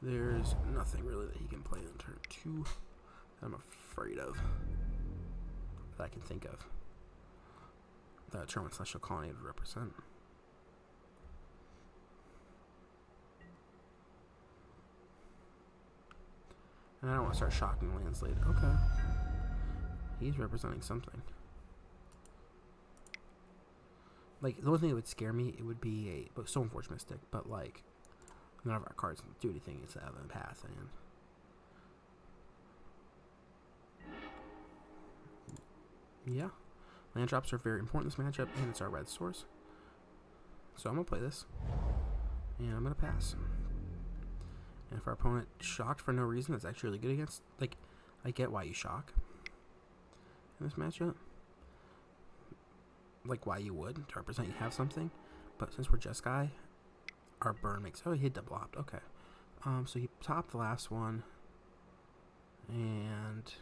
There's nothing really that he can play in turn 2 that I'm afraid of. That I can think of. That turn 1 Celestial Colony would represent. And I don't want to start shocking lands later. Okay. He's representing something. Like, the only thing that would scare me, it would be a Stoneforge Mystic, but like, none of our cards do anything instead of the path, and yeah, land drops are very important in this matchup, and it's our red source. So I'm gonna play this, and I'm gonna pass. And if our opponent shocked for no reason, that's actually really good against. Like, I get why you shock in this matchup. Like why you would to represent you have something, but since we're Jeskai, our burn makes. Oh, he hit double opt. Okay, so he topped the last one. And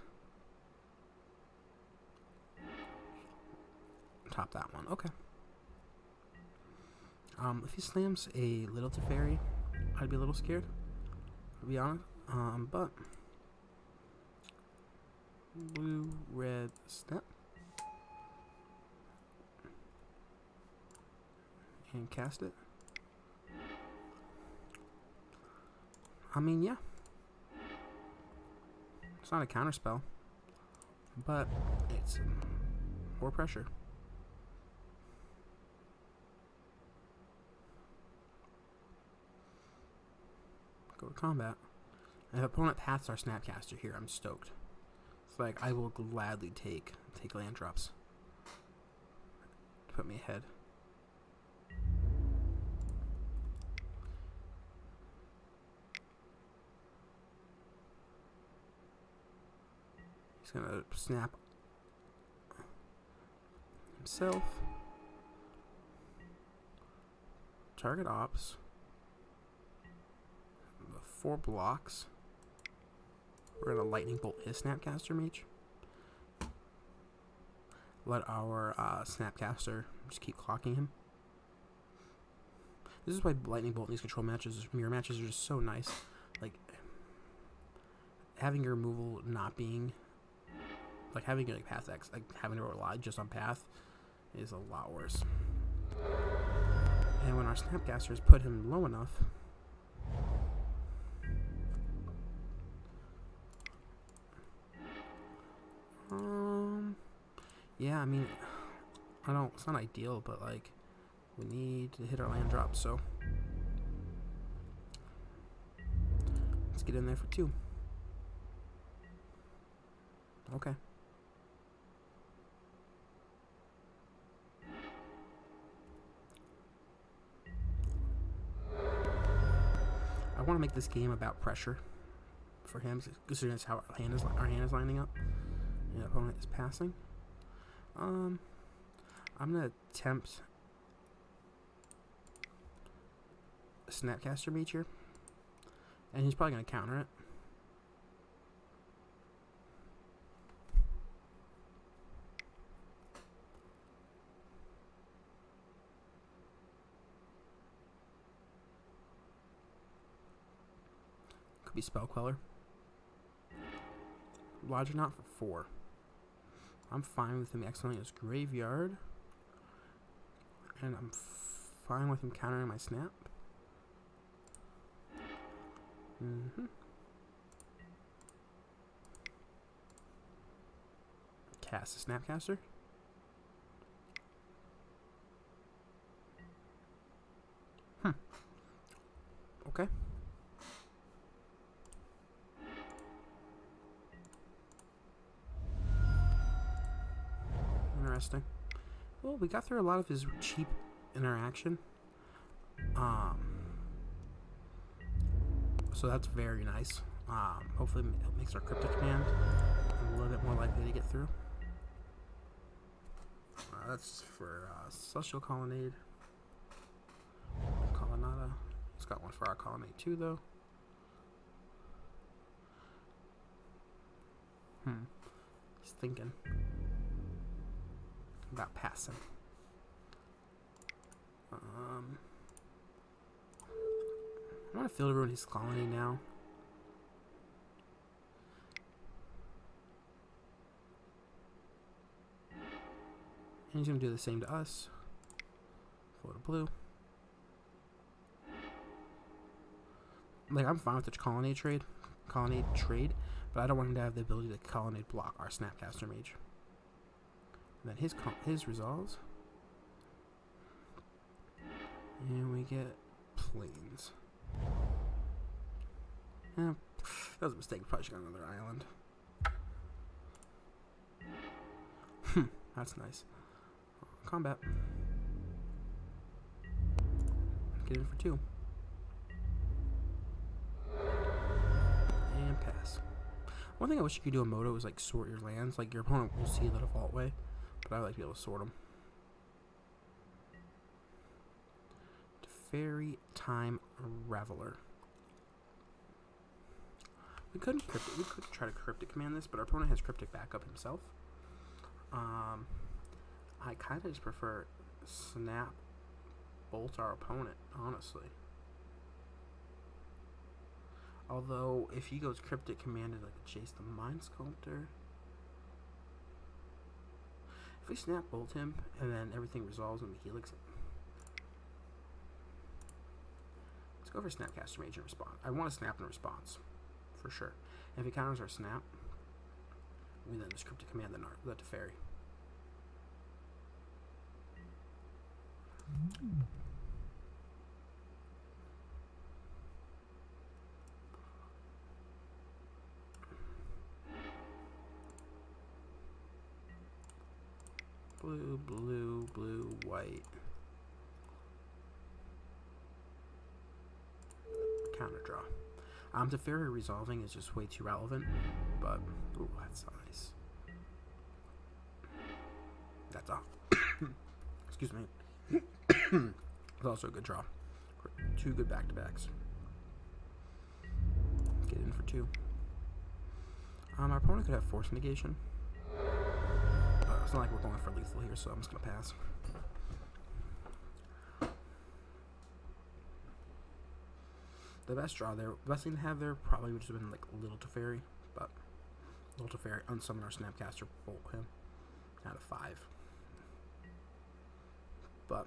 top that one. Okay. If he slams a little Teferi, I'd be a little scared, to be honest. But blue, red, snap. And cast it. I mean, yeah. It's not a counter spell, but it's more pressure. Go to combat. If opponent paths our Snapcaster here, I'm stoked. It's like I will gladly take land drops to put me ahead. He's gonna snap himself. Target ops. 4 blocks. We're gonna lightning bolt his Snapcaster Mage. Let our Snapcaster just keep clocking him. This is why lightning bolt in these control matches, mirror matches, are just so nice. Like having your removal not being like having your path X, like having to rely just on path, is a lot worse. And when our Snapcasters put him low enough, yeah, I mean, it's not ideal, but like, we need to hit our land drop, so let's get in there for 2. Okay. I want to make this game about pressure for him, considering that's how our hand is lining up. And the opponent is passing. I'm gonna attempt a Snapcaster Mage here, and he's probably gonna counter it. Could be Spell Queller. Logic Knot for 4. I'm fine with him exiling his graveyard. And I'm fine with him countering my snap. Cast the Snapcaster. Okay. Interesting. Well, we got through a lot of his cheap interaction. So that's very nice. Hopefully it makes our Cryptic Command a little bit more likely to get through. That's for Celestial Colonnade. Colonnada. It's got one for our Colonnade too, though. He's thinking about passing. I want to Field Ruin his colony now. And he's going to do the same to us. Float a blue. Like, I'm fine with the colonnade trade, but I don't want him to have the ability to colonnade block our Snapcaster Mage. And then his resolves. And we get plains. Yeah, that was a mistake. Probably should have got another island. That's nice. Combat. Get in for 2. And pass. One thing I wish you could do in Moto is like sort your lands. Like your opponent will see the default way, but I like to be able to sort them. Fairy Time Reveler. We could try to cryptic command this, but our opponent has cryptic backup himself. I kind of just prefer snap bolt our opponent, honestly. Although, if he goes cryptic commanded, like chase the Mind Sculptor. If we snap bolt him, and then everything resolves and we helix it. Let's go for Snapcaster Mage in response. I want to snap in response, for sure. And if he counters our snap, we then just cryptic command the Teferi. Blue, blue, blue, white. Counter draw. Teferi resolving is just way too relevant, but ooh, that's nice. That's off. Excuse me. It's also a good draw. 2 good back-to-backs. Get in for 2. Our opponent could have force negation. It's not like we're going for lethal here, so I'm just going to pass. The best draw there, best thing to have there probably would have been like Little Teferi, but Little Teferi, unsummon our Snapcaster, bolt him out of 5. But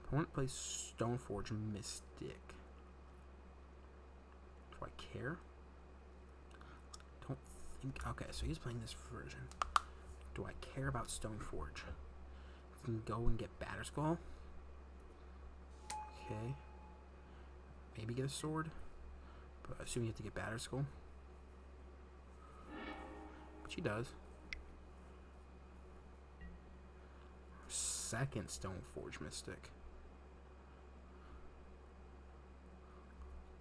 opponent plays Stoneforge Mystic. Do I care? Don't think. Okay, so he's playing this version. Do I care about Stoneforge? Can go and get Batterskull. Okay. Maybe get a sword, but I assume you have to get Batterskull. Which he does. Second Stoneforge Mystic.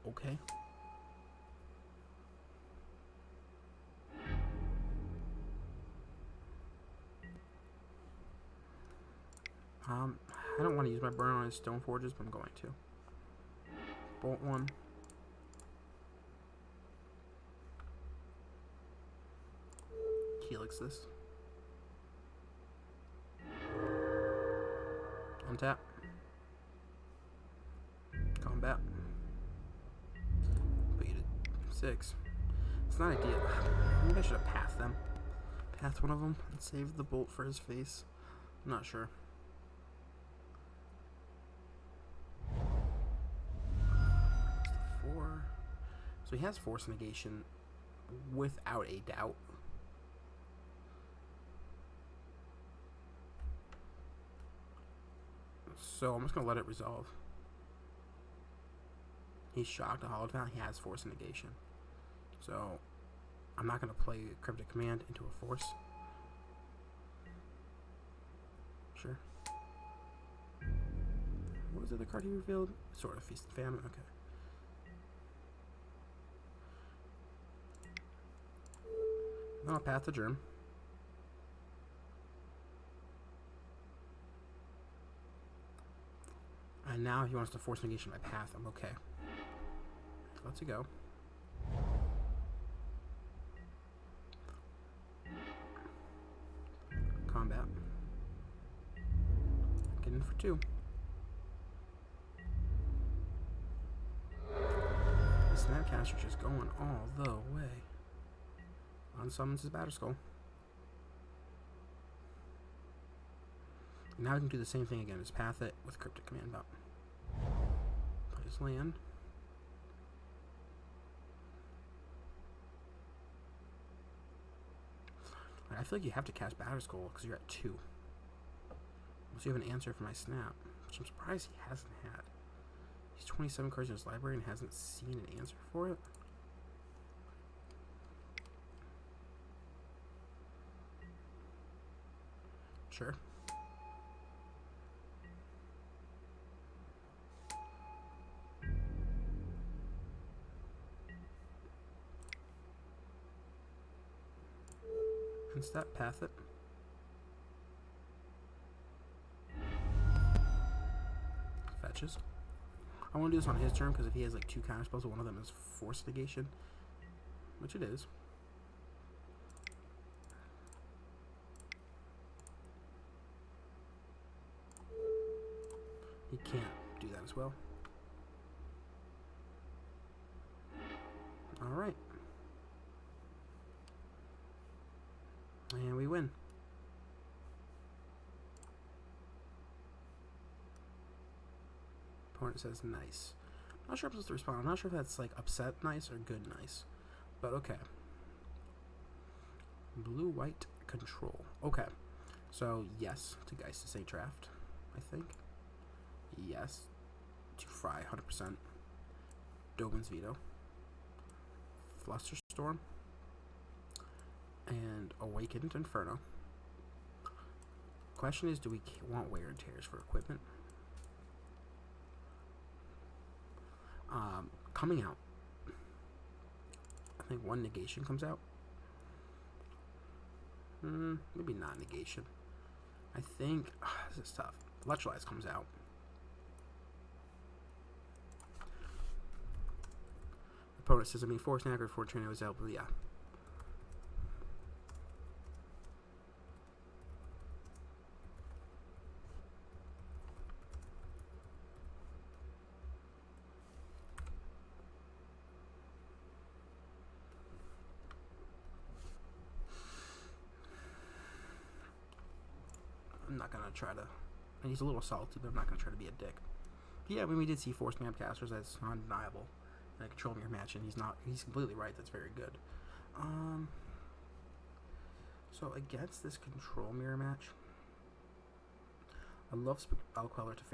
Okay. I don't want to use my burn on his Stoneforges, but I'm going to. Bolt 1. Helix this. Untap. Combat. Beat it. 6. It's not ideal. Maybe I should have pathed them. Pathed one of them and saved the bolt for his face. I'm not sure. So he has force negation without a doubt. So I'm just going to let it resolve. He's shocked a Hollow Town. He has force negation. So I'm not going to play Cryptic Command into a force. Sure. What was the other card he revealed? Sort of Feast and Famine. Okay. Then I'll path the germ. And now if he wants to force negation my path, I'm okay. Let's go. Combat. Get in for 2. The Snapcaster just going all the way. Unsummons his Batterskull. Now we can do the same thing again, just path it with Cryptic Command up. Play his land. I feel like you have to cast Batterskull because you're at 2. Unless you have an answer for my snap, which I'm surprised he hasn't had. He's 27 cards in his library and hasn't seen an answer for it. Sure. Instead, path it. Fetches. I want to do this on his turn because if he has like 2 counter spells, one of them is Force Negation, which it is. He can't do that as well. Alright. And we win. Opponent says nice. I'm not sure if it's the respond. I'm not sure if that's like upset nice or good nice. But okay. Blue-white control. Okay. So yes to Geist to Saint Draft, I think. Yes to Fry 100%. Dovin's Veto. Flusterstorm. And Awakened Inferno. Question is, do we want Wear and Tears for equipment? Coming out. I think 1 negation comes out. Maybe not negation. I think this is tough. Electrolyze comes out. Opponent says, I mean, Force Snagger for Tornado's out, but yeah. I'm not gonna try to. And he's a little salty, but I'm not gonna try to be a dick. But yeah, I mean, we did see Force Mapcasters. That's undeniable. In a control mirror match, and he's completely right. That's very good. So against this control mirror match, I love Spell Queller to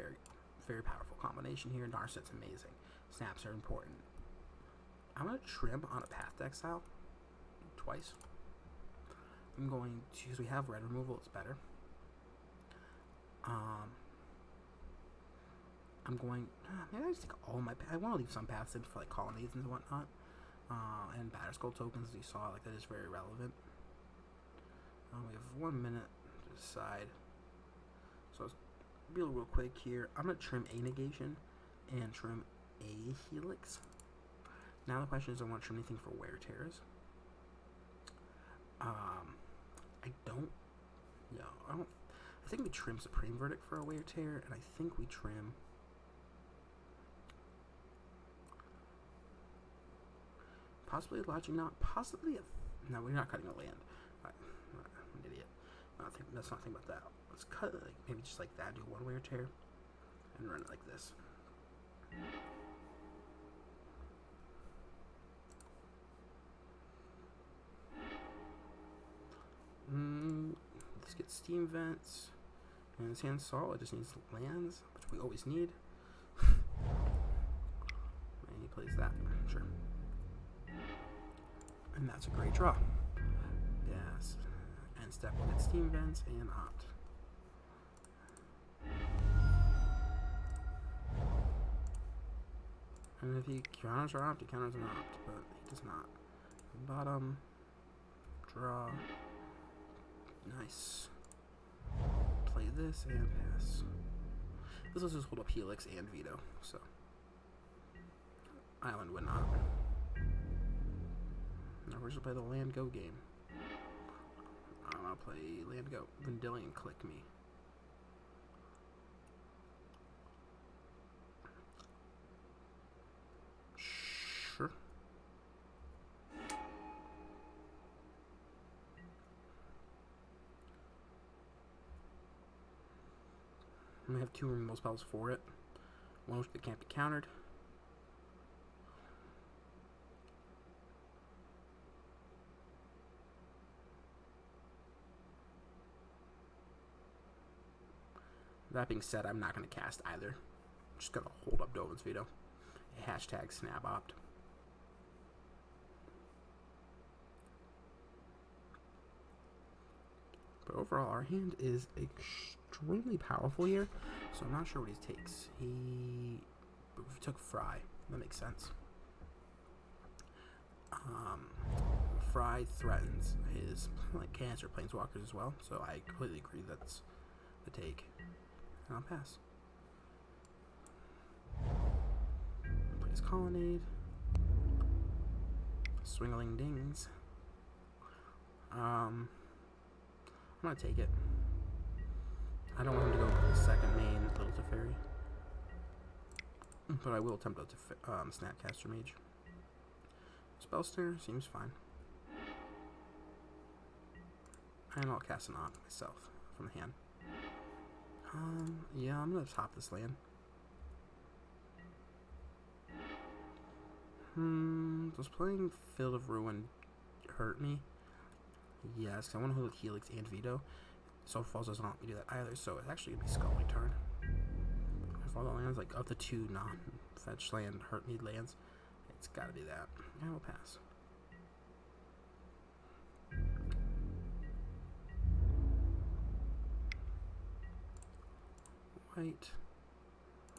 very powerful combination here. Narset's amazing. Snaps are important. I'm gonna trim on a Path to Exile twice. I'm going to, because we have red removal, it's better. I'm going, maybe I just take all my, I want to leave some paths in for like colonnades and whatnot, and Batterskull tokens, as you saw, like that is very relevant. We have 1 minute to decide, so let's be real quick here. I'm going to trim a negation and trim a helix. Now the question is, I want to trim anything for Wear Tears. I think we trim Supreme Verdict for a Wear Tear, and I think we trim possibly a Lodging Knot, possibly a, no, we're not cutting a land. I'm an idiot. Let's not think about that. Let's cut like maybe just like that, do 1 Wear Tear, and run it like this. Let's get Steam Vents. And his hand's solid, just needs lands, which we always need. And he plays that, sure. And that's a great draw. Yes. And step will get Steam Vents and Opt. And if he counters or Opt, he counters an Opt, but he does not. Bottom. Draw. Nice. Play this and pass. This was just hold up Helix and Veto, so Island would not. Now we're just gonna play the Land Go game. I'm gonna play Land Go. Vendilion Click me. Sure. I'm gonna have 2 removal spells for it. One that can't be countered. That being said, I'm not going to cast either. I'm just going to hold up Dovin's Veto. Hashtag snap opt. But overall, our hand is extremely powerful here, so I'm not sure what he takes. He took Fry. That makes sense. Fry threatens his cancer planeswalkers as well, so I completely agree that's the take. And I'll pass. Jeskai Colonnade. Swingling Dings. I'm gonna take it. I don't want him to go for the second main Little Teferi, but I will attempt to Snapcaster Mage. Spell Snare seems fine. And I'll cast an Op myself from the hand. Yeah, I'm gonna top this land. Does playing Field of Ruin hurt me? Yes, 'cause I want to hold Helix and Veto. So Falls doesn't let me do that either, so it's actually gonna be Scully turn. If all the lands, like up to 2 non-fetch land hurt me lands, it's gotta be that. I will pass. White,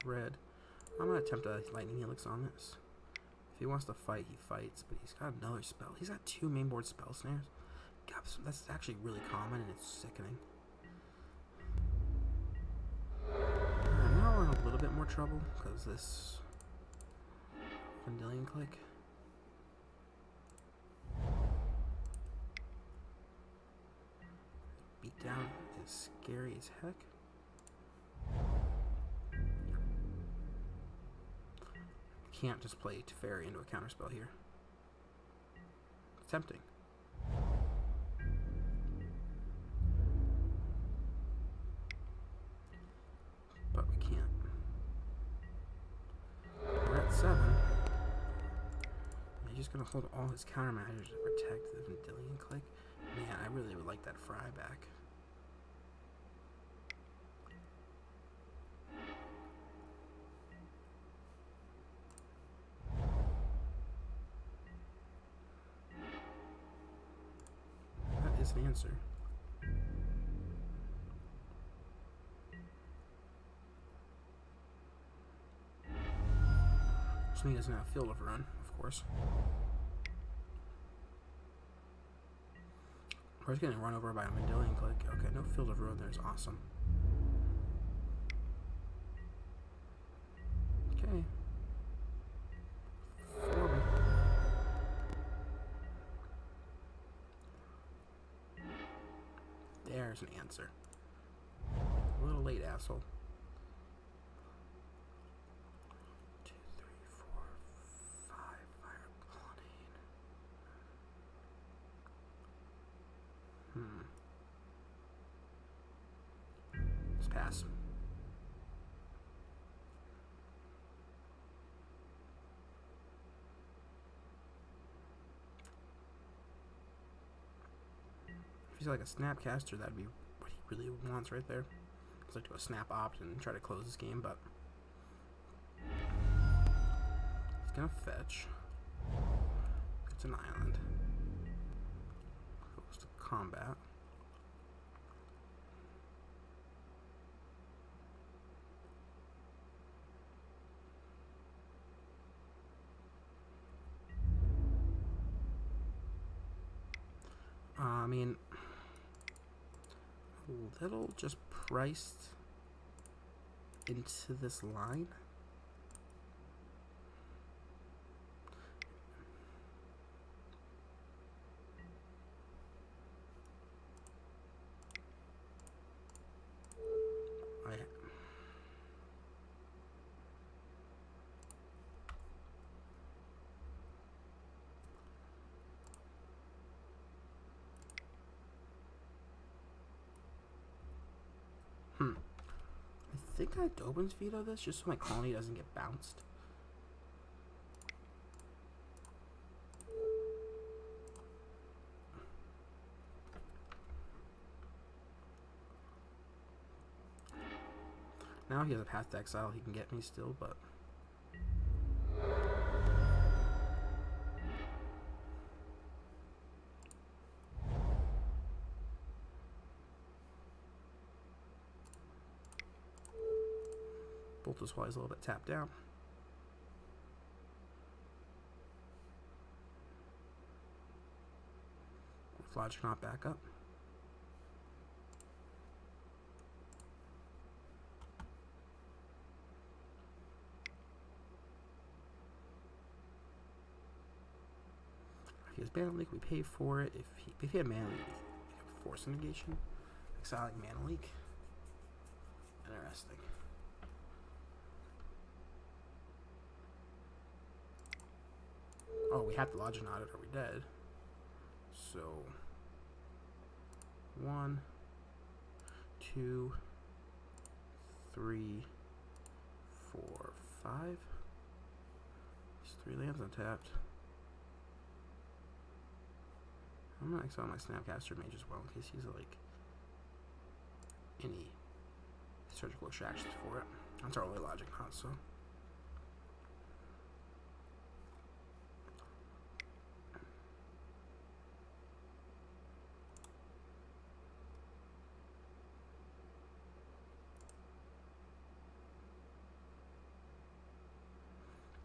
red. I'm gonna attempt a Lightning Helix on this. If he wants to fight, he fights, but he's got another spell. He's got 2 mainboard spell snares. God, that's actually really common and it's sickening. Now we're in a little bit more trouble because this Vendilion Click. Beatdown is scary as heck. Can't just play Teferi into a counterspell here. It's tempting. But we can't. We're at 7. He's just gonna hold all his countermeasures to protect the Vendilion Click. Man, I really would like that Fry back. Is an answer. So he doesn't have Field of Ruin, of course. We're just getting run over by a Vendilion Click. Okay, no Field of Ruin there's awesome. Okay. There's an answer. A little late, asshole. 2, 3, 4, 5. Fire Colonnade. Let's pass. If he's like a Snapcaster, that'd be what he really wants right there. He's like to go Snap Opt and try to close this game, but he's gonna fetch. It's an island. Goes to combat. I mean, a little just priced into this line. I think I Doben's veto this just so my colony doesn't get bounced. Now he has a path to exile, he can get me still, but Bolt is why he's a little bit tapped down. With Logic not back up. he has Mana Leak, we pay for it. If he had Mana Leak, Force Negation. Exilic Mana Leak. Interesting. Oh, we have to Logic Knot it or we're dead. So 1, 2, 3, 4, 5. There's 3 lands untapped. I'm gonna exile my Snapcaster Mage as well in case he's like any surgical extractions for it. That's our only Logic Knot, so.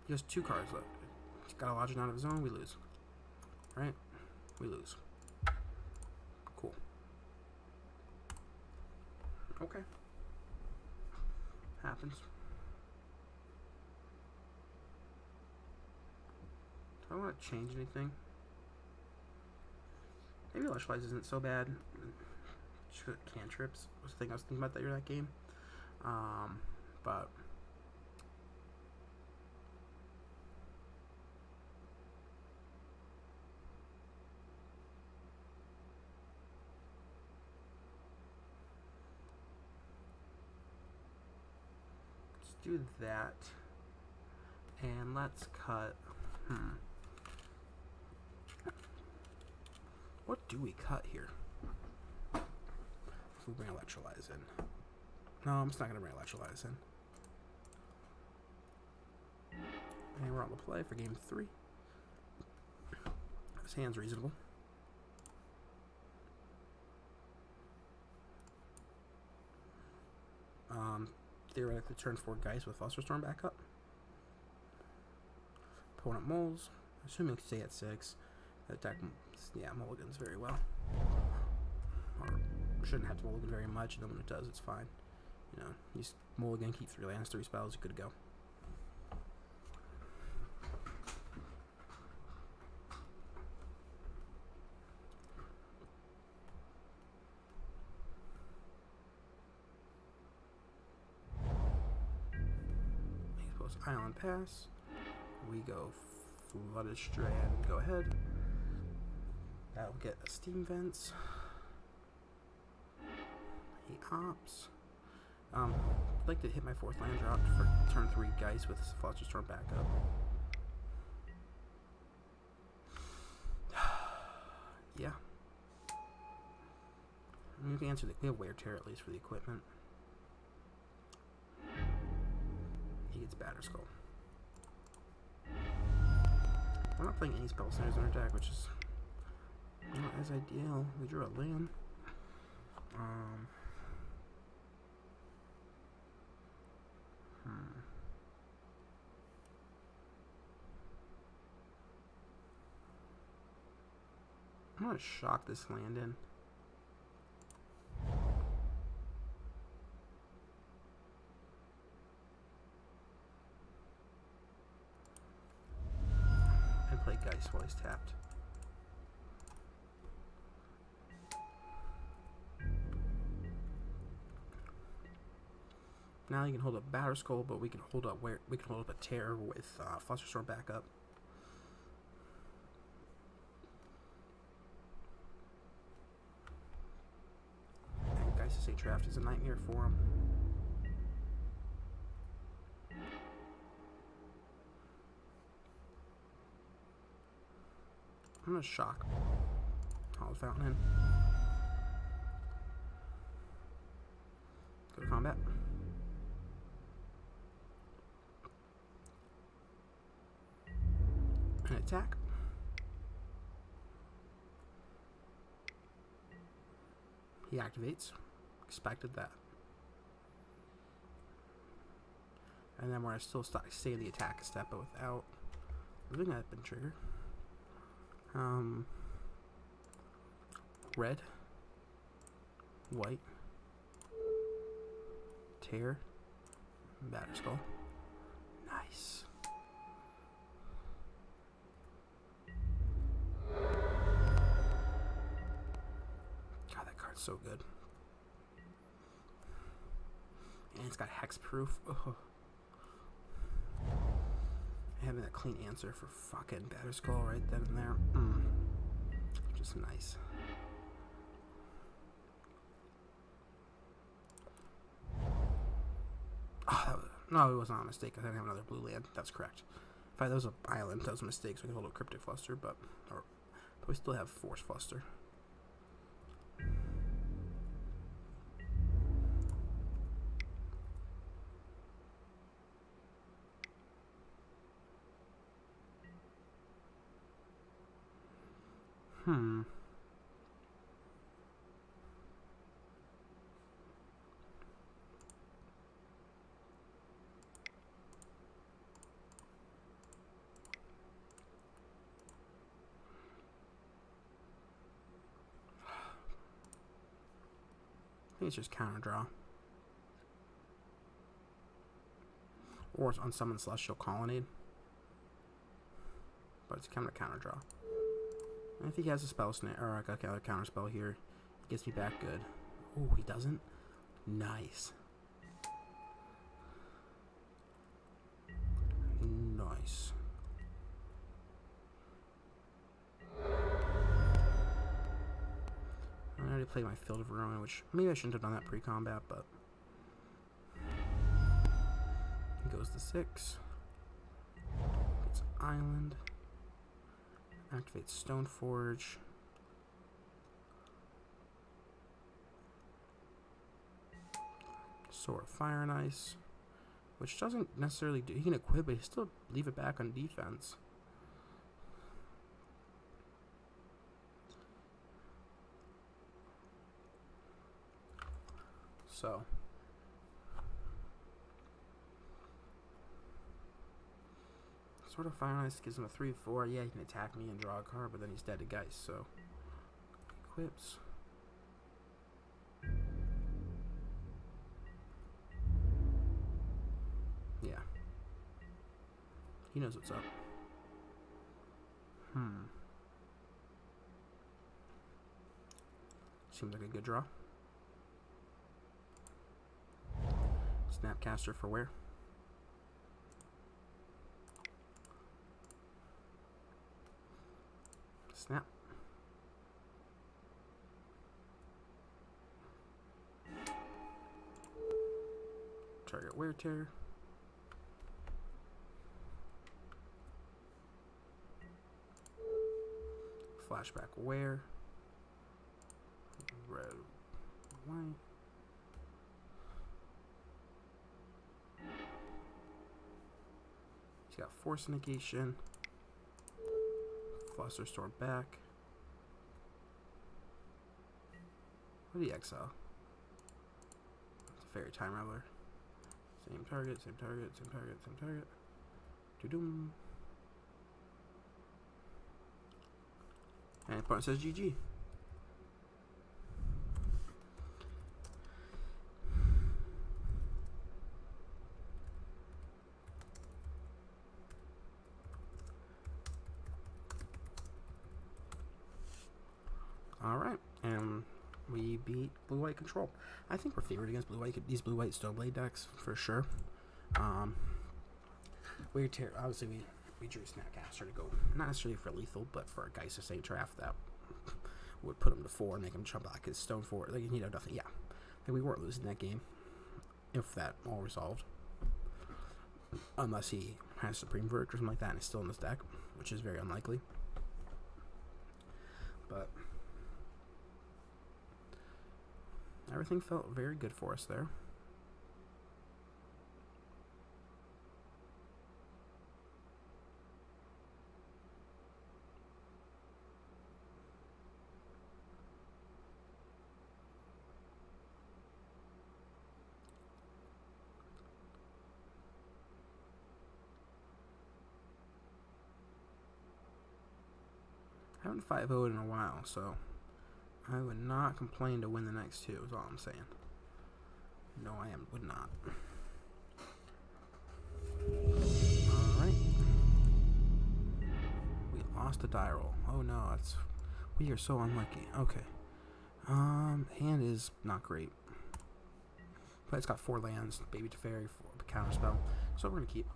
He has 2 cards left. He's got a Logic Knot of his own, we lose. Right? We lose. Cool. Okay. Happens. Do I want to change anything? Maybe Electrolyze isn't so bad. Cantrips was the thing I was thinking about that year that game. But do that, and let's cut. What do we cut here? If we bring Electrolyze in. No, I'm just not gonna bring Electrolyze in. And we're on the play for game 3. His hand's reasonable. Theoretically turn 4 Geist with Flusterstorm back up. Opponent mulls, assuming stay at 6. That deck, yeah, mulligans very well. Or shouldn't have to mulligan very much, and then when it does, it's fine. You know, you just mulligan, keep 3 lands, 3 spells, you're good to go. Island pass. We go Flooded Strand. Go ahead. That'll get a Steam Vents. He opts. I'd like to hit my 4th land drop for turn 3 Geist with Flusterstorm back up. Yeah. We can answer we have Wear Tear at least for the equipment. He gets Batterskull. We're not playing any spell snares in our deck, which is not as ideal. We drew a land. I'm gonna shock this land in. Play Geist while he's tapped. Now you can hold up Batterskull, but we can hold up a Tear with Flusterstorm back up. And Geist to say Draft is a nightmare for him. I'm gonna shock Hallowed Fountain in. Go to combat. And attack. He activates. Expected that. And then we're gonna still stay the attack step, but without living that been triggered. Red, white, Tear, Batterskull. Nice. so good. And it's got hexproof. Oh. Having a clean answer for fucking Batterskull right then and there. Just nice. Oh, no, it was not a mistake. I didn't have another blue land. That's correct. In fact, that was an island. That was a mistake, so I could hold a Cryptic Fluster, but we still have Force Fluster. I think it's just counter draw. Or it's on summon Celestial Colonnade. But it's kind of a counter draw. And if he has a spell snare or like a counter spell here, he gets me back good. Oh, he doesn't? Nice. Nice. I already played my Field of Ruin, which maybe I shouldn't have done that pre-combat, but he goes to 6. It's Island. Activates Stoneforge. Sword of Fire and Ice, which doesn't necessarily do. He can equip it, he still leave it back on defense. So Sword of Fire and Ice gives him a 3/4. Yeah, he can attack me and draw a card, but then he's dead to Geist, so equips. Yeah. He knows what's up. Seems like a good draw. Snapcaster for where? Snap. Target Wear Tear. Flashback Wear. Red, white. He's got Force Negation. Fluster Store back. What do you exile? It's a Fairy Time Raveler. Same target, same target, same target, same target. Doo-doom. And opponent says GG. Alright, and we beat Blue-White Control. I think we're favored against these Blue-White Stoneblade decks, for sure. Weird Tear, obviously we drew Snapcaster to go, not necessarily for lethal, but for a Geist of Saint Draft that would put him to 4, make him jump like his Stone 4, like, you know, nothing, yeah. And we weren't losing that game, if that all resolved. Unless he has Supreme Verdict or something like that and is still in this deck, which is very unlikely. But everything felt very good for us there. I haven't 5-0'd in a while, so I would not complain to win the next 2, is all I'm saying. No, would not. Alright. We lost a die roll. Oh no, we are so unlucky. Okay. Hand is not great. But it's got 4 lands, Baby Teferi, 4 counterspell. So we're gonna keep.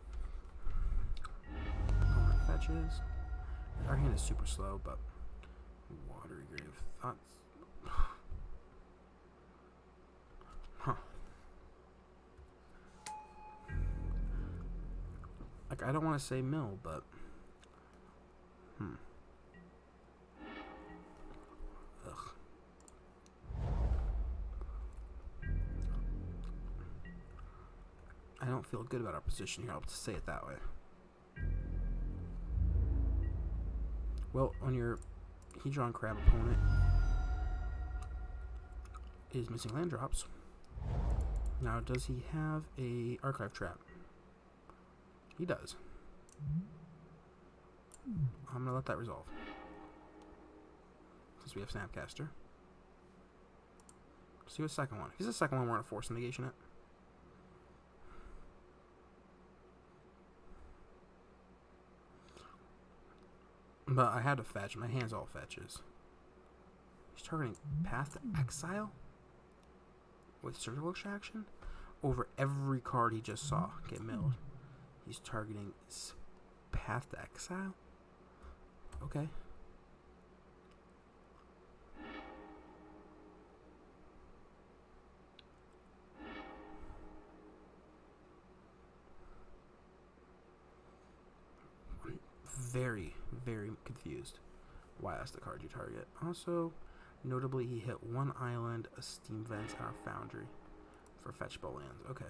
Opponent fetches. Our hand is super slow, but Watery Grave. Thoughts. Huh. Like, I don't want to say mill, but ugh. I don't feel good about our position here, I'll just say it that way. Well, on your Hedron Crab opponent is missing land drops. Now, does he have a Archive Trap? He does. I'm gonna let that resolve. Since we have Snapcaster. See what second one. If he's the second one, we're gonna force a negation it. But I had to fetch. My hand's all fetches. He's targeting Path to Exile with Surgical Extraction over every card he just saw get milled. He's targeting Path to Exile. Okay. Very, very confused why that's the card you target. Also, notably, he hit 1 island, a Steam Vent, and our Foundry for fetchable lands. Okay.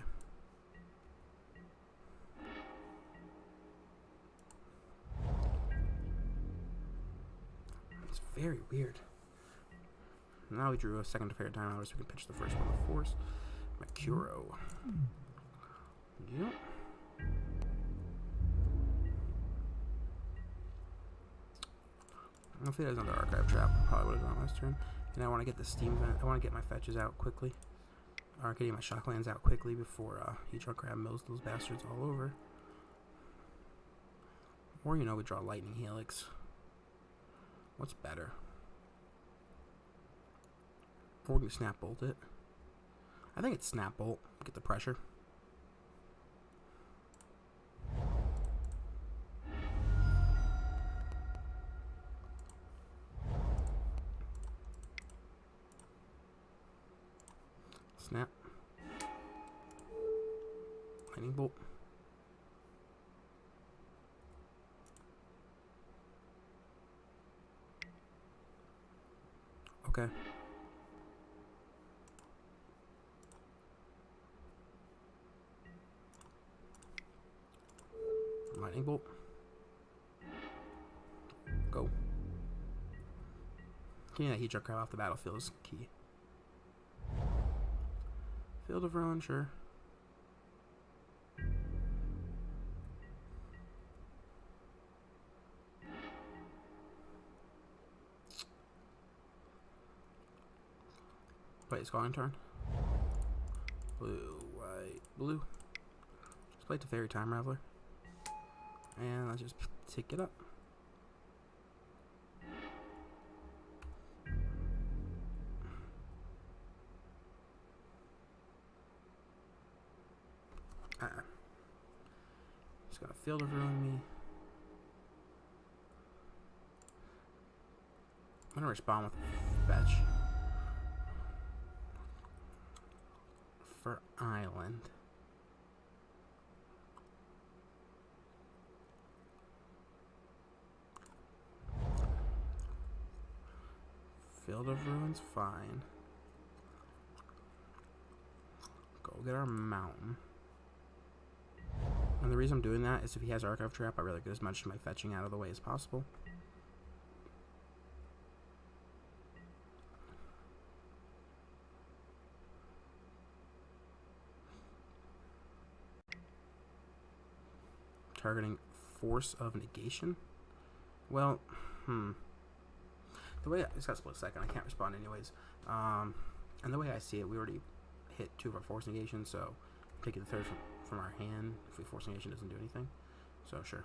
It's very weird. Now we drew a second Teferi Time Hour, so we can pitch the first one with Force. Makuro. Yep. If he has another Archive Trap, I probably would have gone last turn. And I want to get the Steam Vent. I want to get my fetches out quickly. Or getting my Shocklands out quickly before Hedron Crab mills those bastards all over. Or, you know, we draw Lightning Helix. What's better? Or we can Snap Bolt it. I think it's Snap Bolt. Get the pressure. Snap. Lightning Bolt. Okay. Lightning Bolt. Go. Getting that Hedron Crab off the battlefield is key. Field of Ruin, sure. Wait, it's calling turn. Blue, white, blue. Just play Teferi Time Raveler. And let's just take it up. Just got a Field of Ruin me. I'm gonna respond with fetch for island. Field of Ruin's fine. Go get our mountain. And the reason I'm doing that is if he has Archive Trap, I really get as much of my fetching out of the way as possible. Targeting Force of Negation. Well, the way it's got split second, I can't respond anyways. And the way I see it, we already hit 2 of our Force Negation, so I'm taking the third from our hand if the Force Negation doesn't do anything. So sure.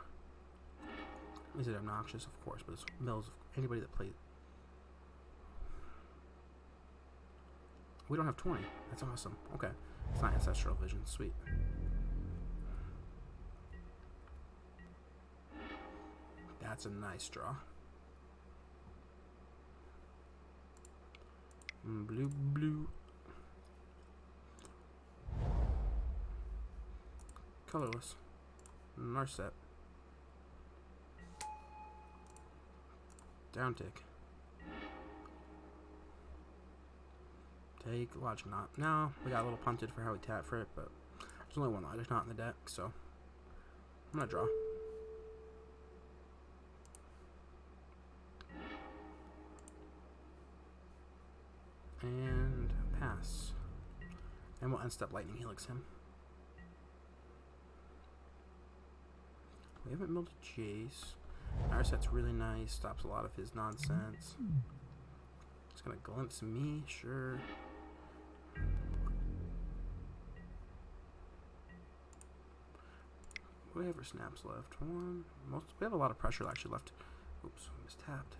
Is it obnoxious? Of course, but it's mills. Anybody that plays. We don't have 20. That's awesome. Okay. It's not Ancestral Vision. Sweet. That's a nice draw. Blue, blue. Colorless. Narset. Down tick. Take Logic Knot. No, we got a little punted for how we tap for it, but there's only one Logic Knot in the deck, so I'm gonna draw. And pass. And we'll end step Lightning Helix him. We haven't milled a Jace. Our set's really nice, stops a lot of his nonsense. It's gonna glimpse me, sure. What do we have for snaps left? One. We have a lot of pressure actually left. Oops, mistapped.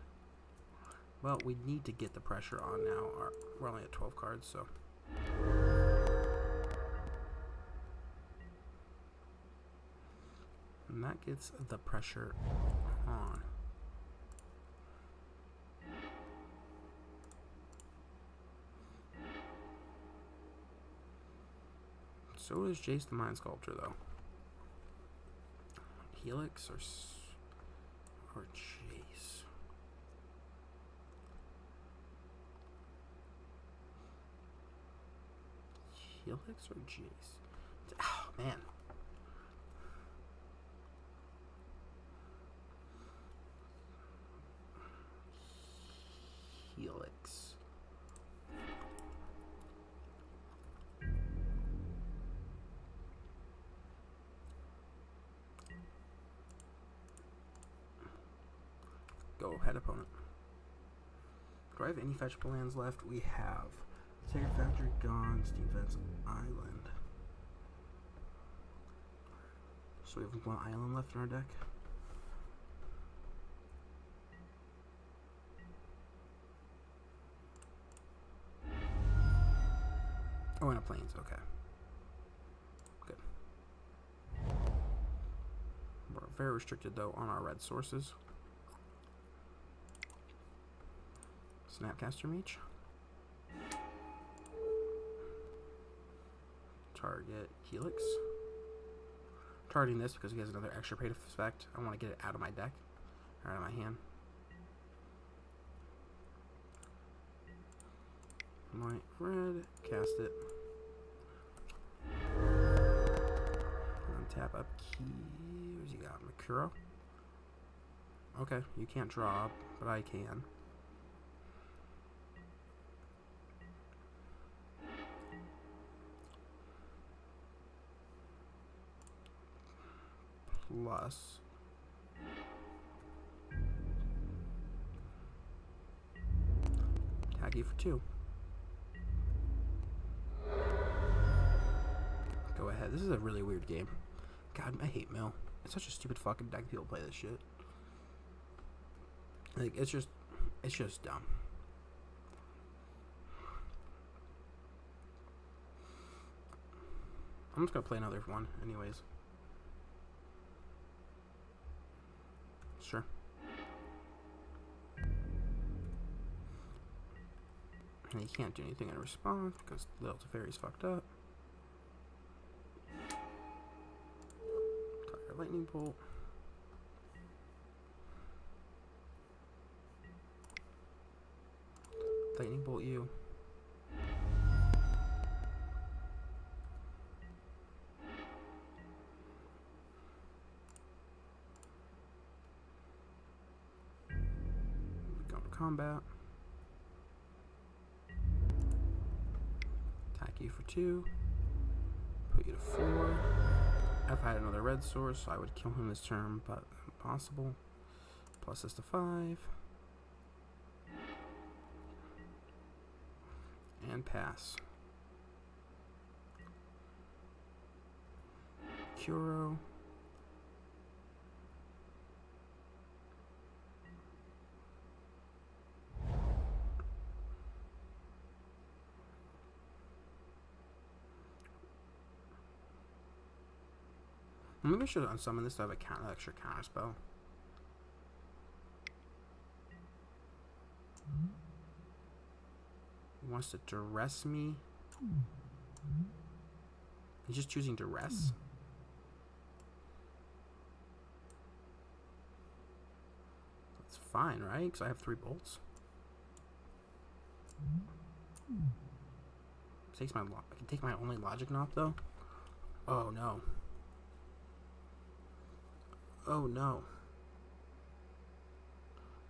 Well, we need to get the pressure on now. We're only at 12 cards, so. And that gets the pressure on. So is Jace the Mind Sculptor, though. Helix or Jace? Helix or Jace? Oh, man. Helix. Go ahead, opponent. Do I have any fetchable lands left? We have Sacred Factory gone, Steam Vents Island. So we have one island left in our deck. Oh, and a Plains, okay. Good. We're very restricted, though, on our red sources. Snapcaster Mage. Target Helix. Targeting this because he has another extra paid effect. I want to get it out of my deck, or out of my hand. White, red, cast it. Untap up key. Where's he got? Makuro? Okay, you can't draw, but I can. Plus tag you for 2. Go ahead. This is a really weird game. God, I hate Mill. It's such a stupid fucking deck. People play this shit. Like, it's just dumb. I'm just gonna play another one, anyways. Sure. And he can't do anything in response because Little Teferi's fucked up. Target Lightning Bolt. Lightning Bolt you. Go to combat. Attack you for 2. Put you to 4. If I had another red source, I would kill him this turn, but impossible. Plus this to 5. And pass. Kuro. Maybe I should unsummon this to have a extra counter spell. He wants to duress me. He's just choosing duress. That's fine, right? Because I have 3 bolts. I can take my only logic knot though. Oh no. Oh no.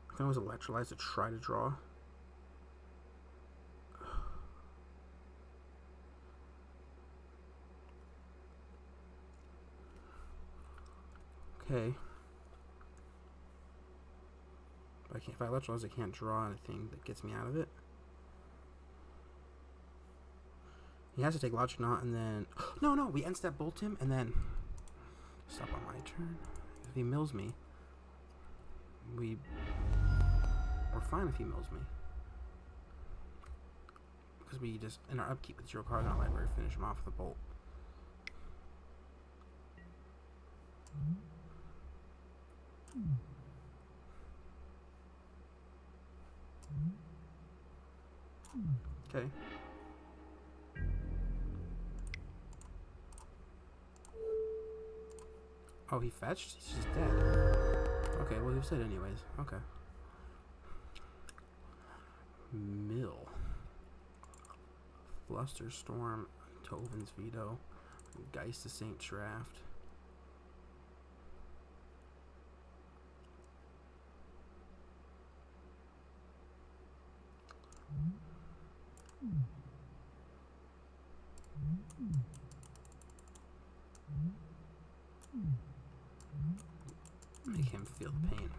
I can always electrolyze to try to draw. Okay. But if I electrolyze, I can't draw anything that gets me out of it. He has to take logic knot and then... No, we end step bolt him and then... Stop on my turn. If he mills me... We're fine if he mills me. Because we just, in our upkeep with 0 cards in our library, finish him off with a bolt. Okay. Oh, he fetched? He's just dead. Okay, well, he said anyways. Okay. Mill. Flusterstorm. Tovin's Veto. Geist to Saint Draft. Make him feel the pain.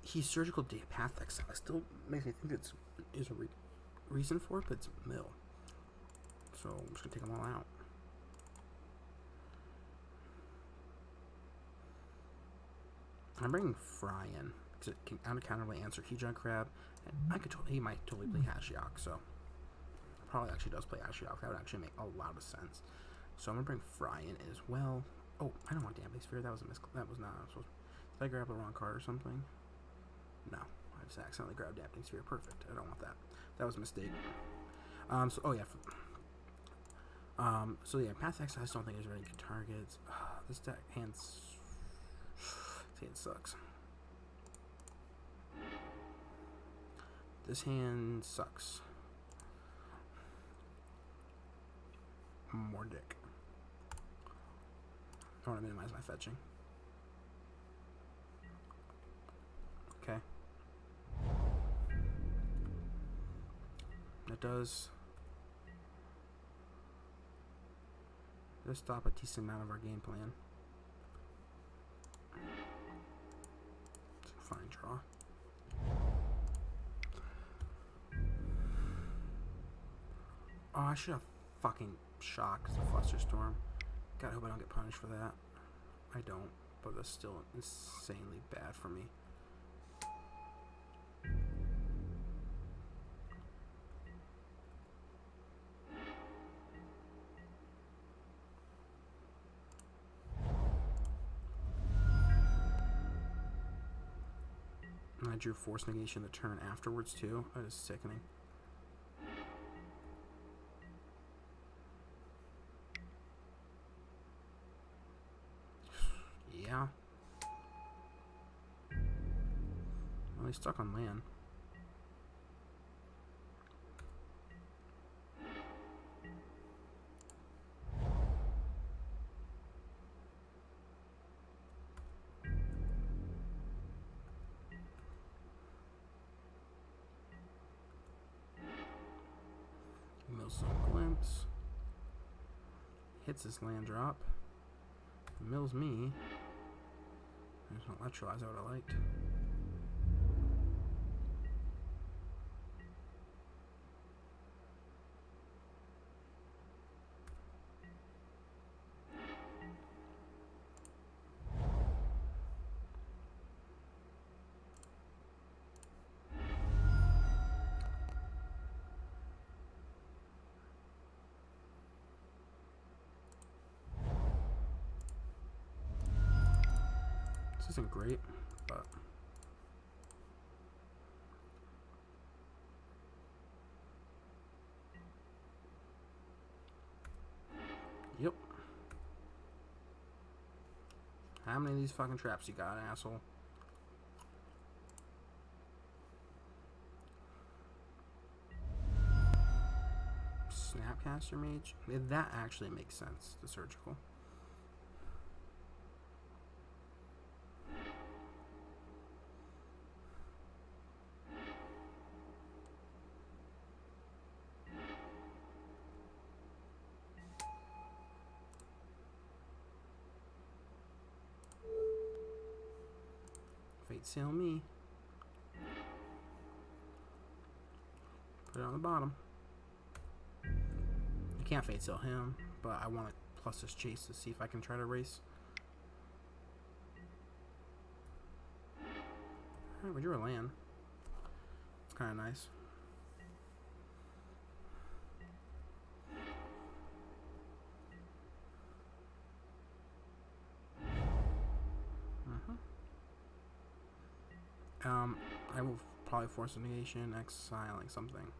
He's surgical path exile. Still makes me think there's a reason for it, but it's mill. So I'm just gonna take them all out. I'm bringing Fry in because it can unaccountably answer Keyjug Crab, and he might totally play Ashiok, so probably actually does play Ashiok. That would actually make a lot of sense. So I'm gonna bring Fry in as well. Oh, I don't want Damping Sphere. That was a that was not supposed. Did I grab the wrong card or something? No, I just accidentally grabbed Damping Sphere. Perfect. I don't want that. That was a mistake. So yeah, Path X I just don't think there's really good targets. This hand sucks. This hand sucks. More dick. I want to minimize my fetching. Okay. That does stop a decent amount of our game plan. It's a fine draw. Oh, I should have fucking shocked the Flusterstorm. God, I hope I don't get punished for that. I don't, but that's still insanely bad for me. And I drew Force Negation the turn afterwards too. That is sickening. Yeah. Well, he's stuck on land. Mills some Glimpse. Hits his land drop. Mills me. There's no electrolyze I would have liked. This isn't great, but yep. How many of these fucking traps you got, asshole? Snapcaster Mage? That actually makes sense, the surgical. Fate Sail me. Put it on the bottom. I can't Fate Sail him, but I want to plus this chase to see if I can try to race. Alright, we drew a land. It's kind of nice. I will probably force a negation, exiling something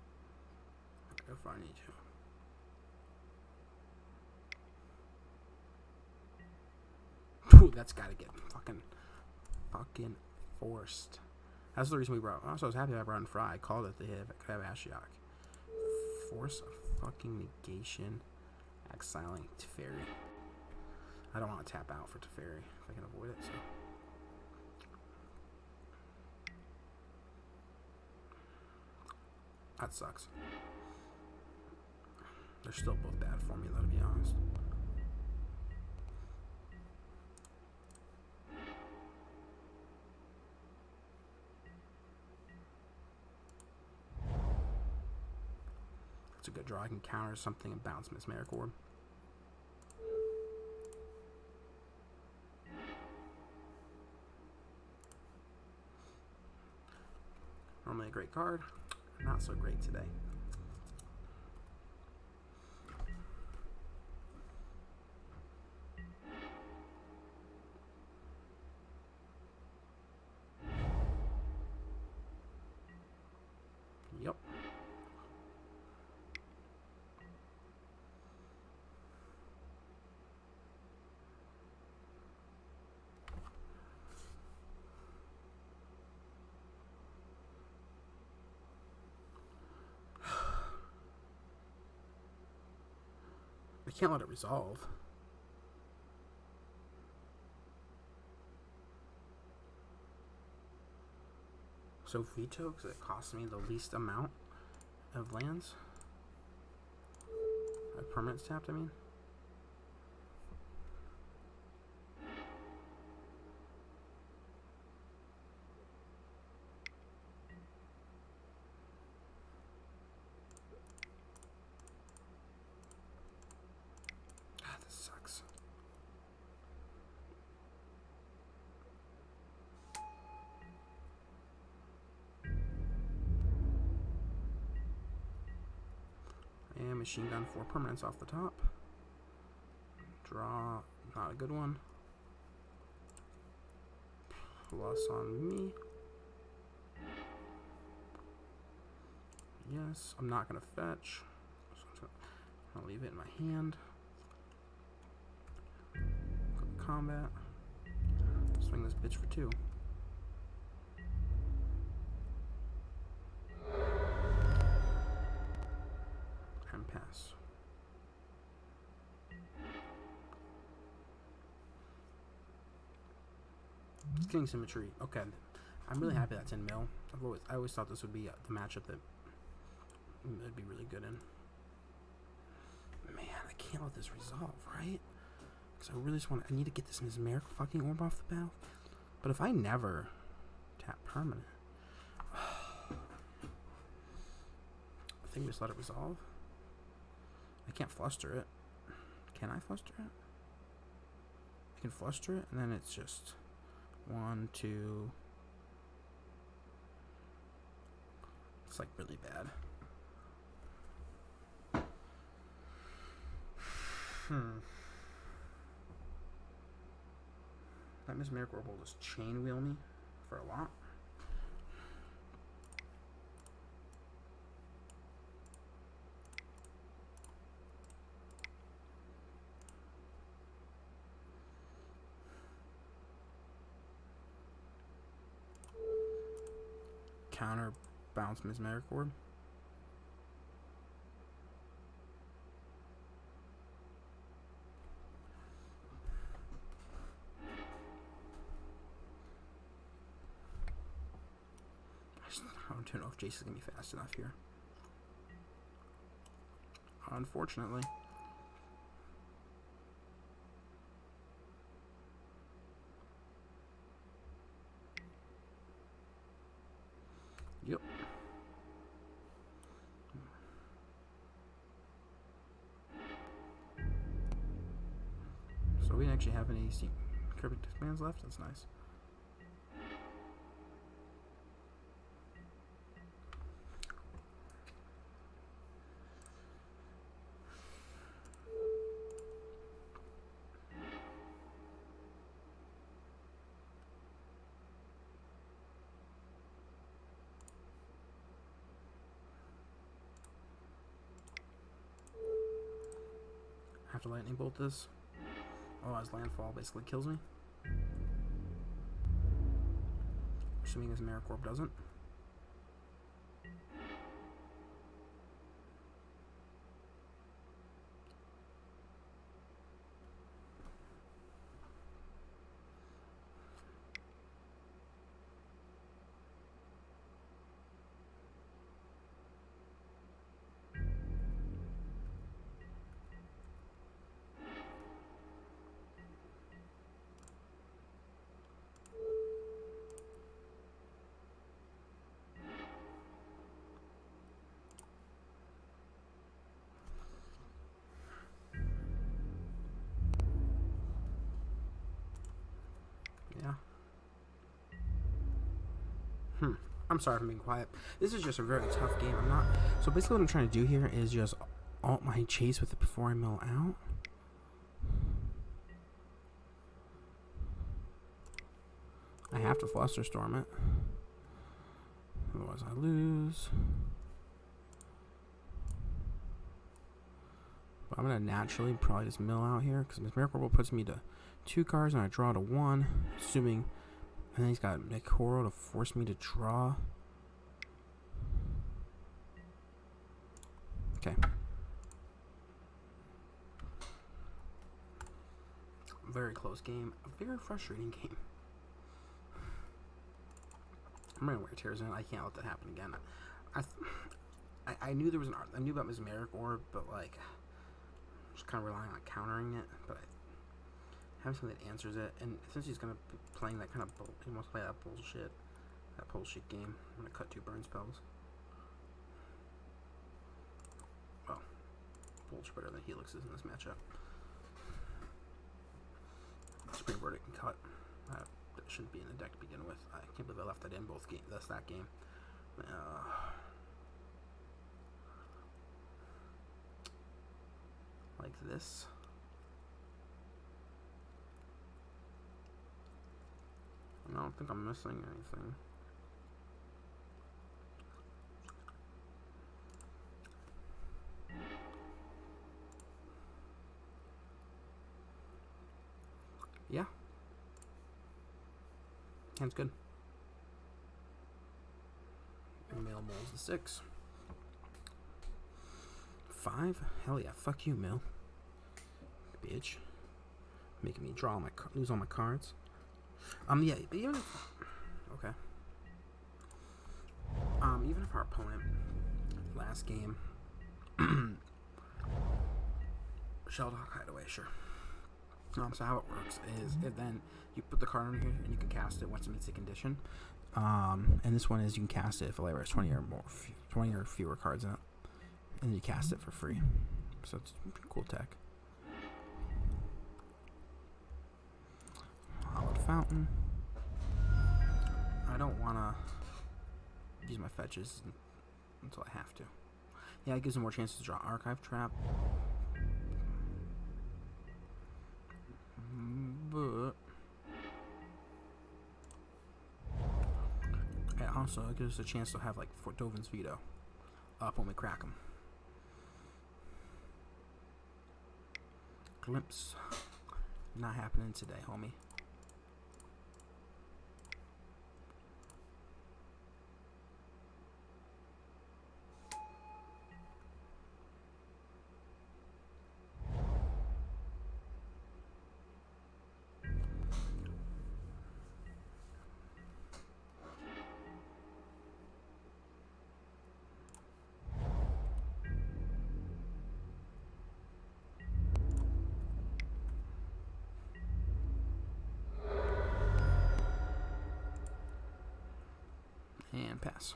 if I need to. Ooh, that's gotta get fucking forced. That's the reason we brought. Also, I was happy I brought in Fry. I called it the have Ashiok. Force a fucking negation, exiling Teferi. I don't want to tap out for Teferi if I can avoid it. So. That sucks. They're still both bad for me, though, to be honest. That's a good draw. I can counter something and bounce Miss Maricord. Normally a great card. Not so great today. Yep. I can't let it resolve. So veto, because it costs me the least amount of lands. Permanents tapped, I mean. And machine gun 4 permanents off the top. Draw, not a good one. Plus on me. Yes, I'm not gonna fetch. So I'll leave it in my hand. Quick combat. Swing this bitch for 2. Pass. It's getting symmetry. Okay, I'm really happy that's in mill. I always thought this would be the matchup that it'd be really good in. Man, I can't let this resolve, right? Because I really just want. I need to get this mesmeric fucking orb off the battle. But if I never tap permanent, I think we just let it resolve. I can't fluster it. Can I fluster it? I can fluster it, and then it's just 1, 2. It's like really bad. That Mesmeric Orb will just chain wheel me for a lot. Counter bounce Mesmeric Orb. I don't know if Jace is going to be fast enough here. Unfortunately. Yep. So we didn't actually have any cryptic commands left. That's nice. Have to lightning bolt this. Oh, his landfall basically kills me. Assuming his Mesmeric Orb doesn't. Yeah. I'm sorry for being quiet. This is just a very tough game. I'm not. So basically, what I'm trying to do here is just alt my chase with it before I mill out. I have to Flusterstorm it. Otherwise, I lose. But I'm going to naturally probably just mill out here because Mesmeric Orb puts me to 2 cards and I draw to 1, assuming. And then he's got Nikoro to force me to draw. Okay. Very close game. A very frustrating game. I'm gonna wear tears in. I can't let that happen again. I knew there was I knew about Mesmeric Orb, but like, just kind of relying on countering it. But having something that answers it, and since he's gonna be playing that kind of he wants to play that bullshit game. I'm gonna cut 2 burn spells. Well, bullshit better than Helixes in this matchup. Springboard it can cut. That shouldn't be in the deck to begin with. I can't believe I left that in both games. That's that game. Like this. I don't think I'm missing anything. Yeah. Hand's good. Mill molds the 6. 5? Hell yeah, fuck you, Mill. Bitch. Making me draw lose all my cards. Yeah, even if, okay. Even if our opponent last game Sheldog Hideaway, sure. So how it works is then you put the card on here and you can cast it once it meets the condition. And this one is you can cast it if a layer has 20 or fewer cards in it, and then you cast it for free. So it's cool tech. Hallowed Fountain. I don't want to use my fetches until I have to. Yeah, it gives them more chances to draw Archive Trap. But Also, it gives us a chance to have like Fort Dovin's Veto up when we crack him. Glimpse. Not happening today, homie. And pass.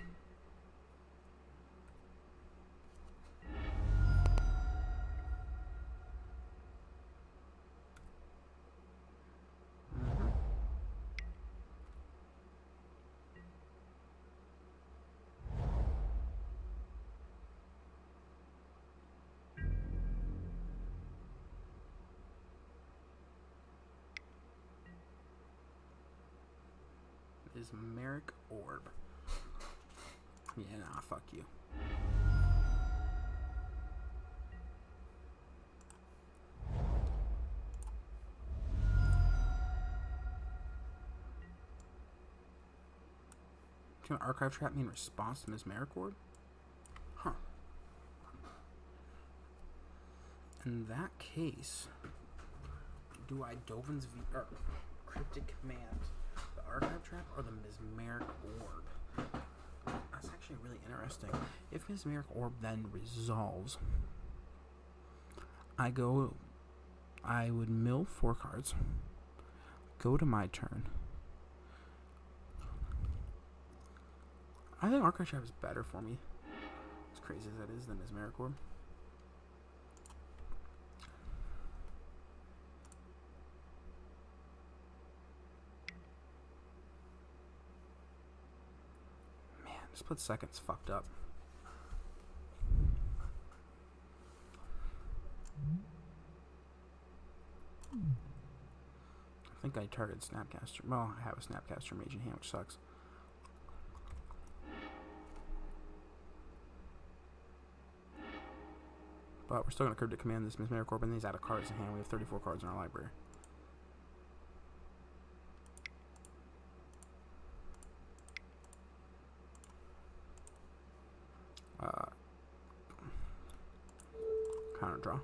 Is Merrick Orb. Yeah, nah, fuck you. Can an Archive Trap mean response to Ms. Merrick Orb? Huh. In that case, do I Dovin's or Cryptic Command the Archive Trap or the Mesmeric Orb? That's actually really interesting. If Mesmeric Orb then resolves, I would mill 4 cards, go to my turn. I think Archive Trap is better for me, as crazy as that is, than Mesmeric Orb. Split second's fucked up. I think I targeted Snapcaster. Well, I have a Snapcaster Mage in hand, which sucks. But we're still going to Cryptic Command this Mesmeric Orb, and these out of cards in hand. We have 34 cards in our library. Counter draw.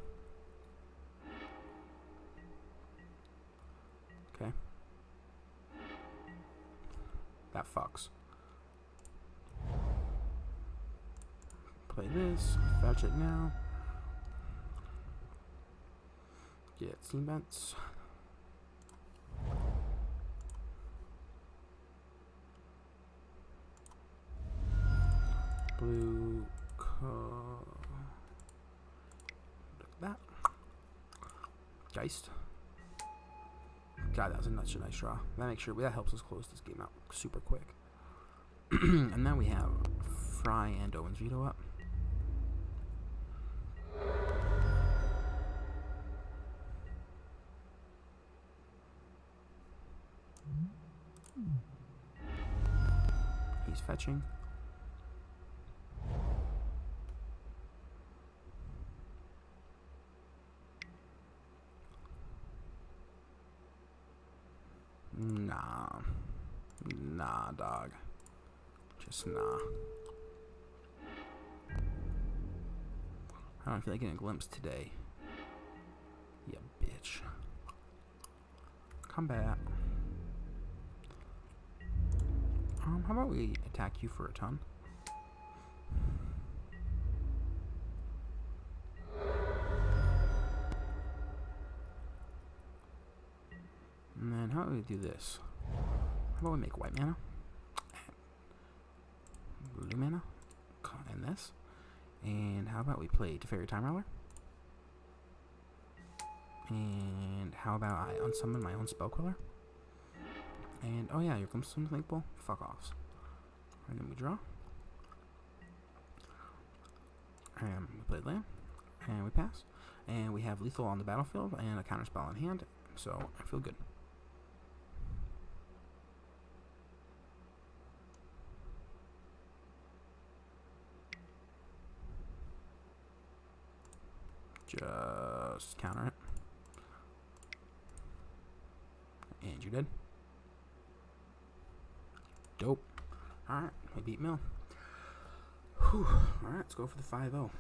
Okay. That fucks. Play this. Fetch it now. Get Steam Vents. Blue. That. Geist. God, that was a nice draw. That helps us close this game out super quick. And then we have Fry and Dovin's Veto up. He's fetching. Nah, dog. Just nah. I don't feel like getting a glimpse today. Yeah, bitch. Come back. How about we attack you for a ton? And then how about we do this? How about we make white mana, blue mana, and this? And how about we play Teferi Time Rattler? And how about I unsummon my own Spellquiller? And oh yeah, your Glimpse of Unthinkable? Fuck off. And then we draw. And we play land. And we pass. And we have lethal on the battlefield and a counterspell in hand. So I feel good. Just counter it. And you did. Dope. Alright, we beat Mill. Whew. Alright, let's go for the 5-0.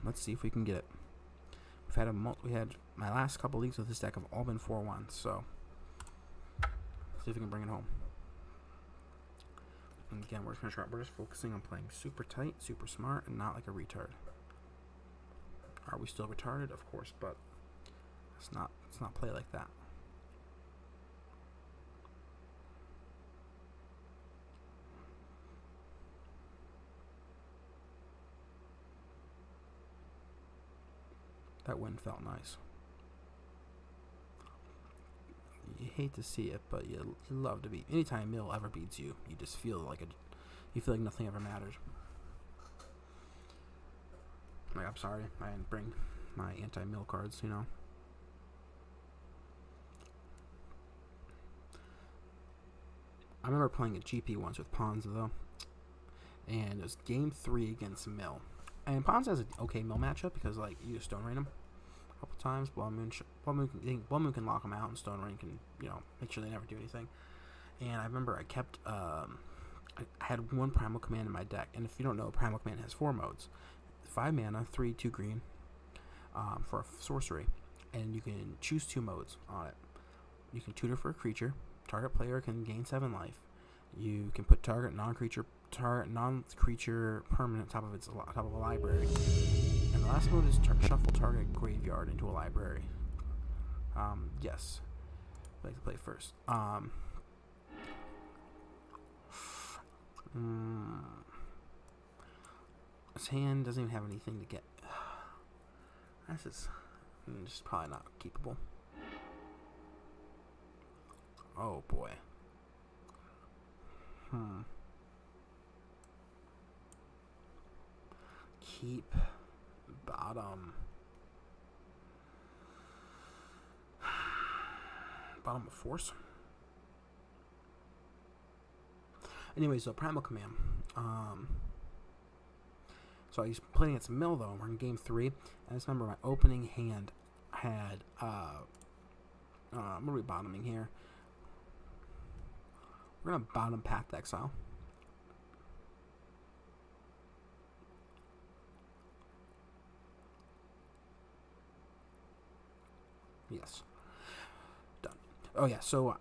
Let's see if we can get it. We had my last couple leagues with this deck have all been 4-1, so see if we can bring it home. And again, we're just focusing on playing super tight, super smart, and not like a retard. Are we still retarded? Of course, but let's not play like that. That win felt nice. You hate to see it, but you love to beat. Anytime Mill ever beats you, you just feel like nothing ever matters. Like, I'm sorry, I didn't bring my anti-Mill cards, you know. I remember playing a GP once with Ponza though, and it was game 3 against Mill. And Ponza has an okay Mill matchup because, like, you just Stone Rain him a couple times. Blood Moon can lock him out, and Stone Rain can, you know, make sure they never do anything. And I remember I kept, I had one Primal Command in my deck. And if you don't know, Primal Command has 4 modes. 5 mana, 3, 2 green, for a sorcery. And you can choose 2 modes on it. You can tutor for a creature. Target player can gain 7 life. You can put target non-creature permanent top of a library. And the last mode is shuffle target graveyard into a library. Yes. I'd like to play first. His hand doesn't even have anything to get. This is just probably not keepable. Oh boy. Keep bottom of force. Anyway, so Primal Command. So I was playing against Mill though. We're in game 3. I just remember my opening hand had what are we bottoming here? We're gonna bottom Path to Exile. Yes. Done. Oh yeah. So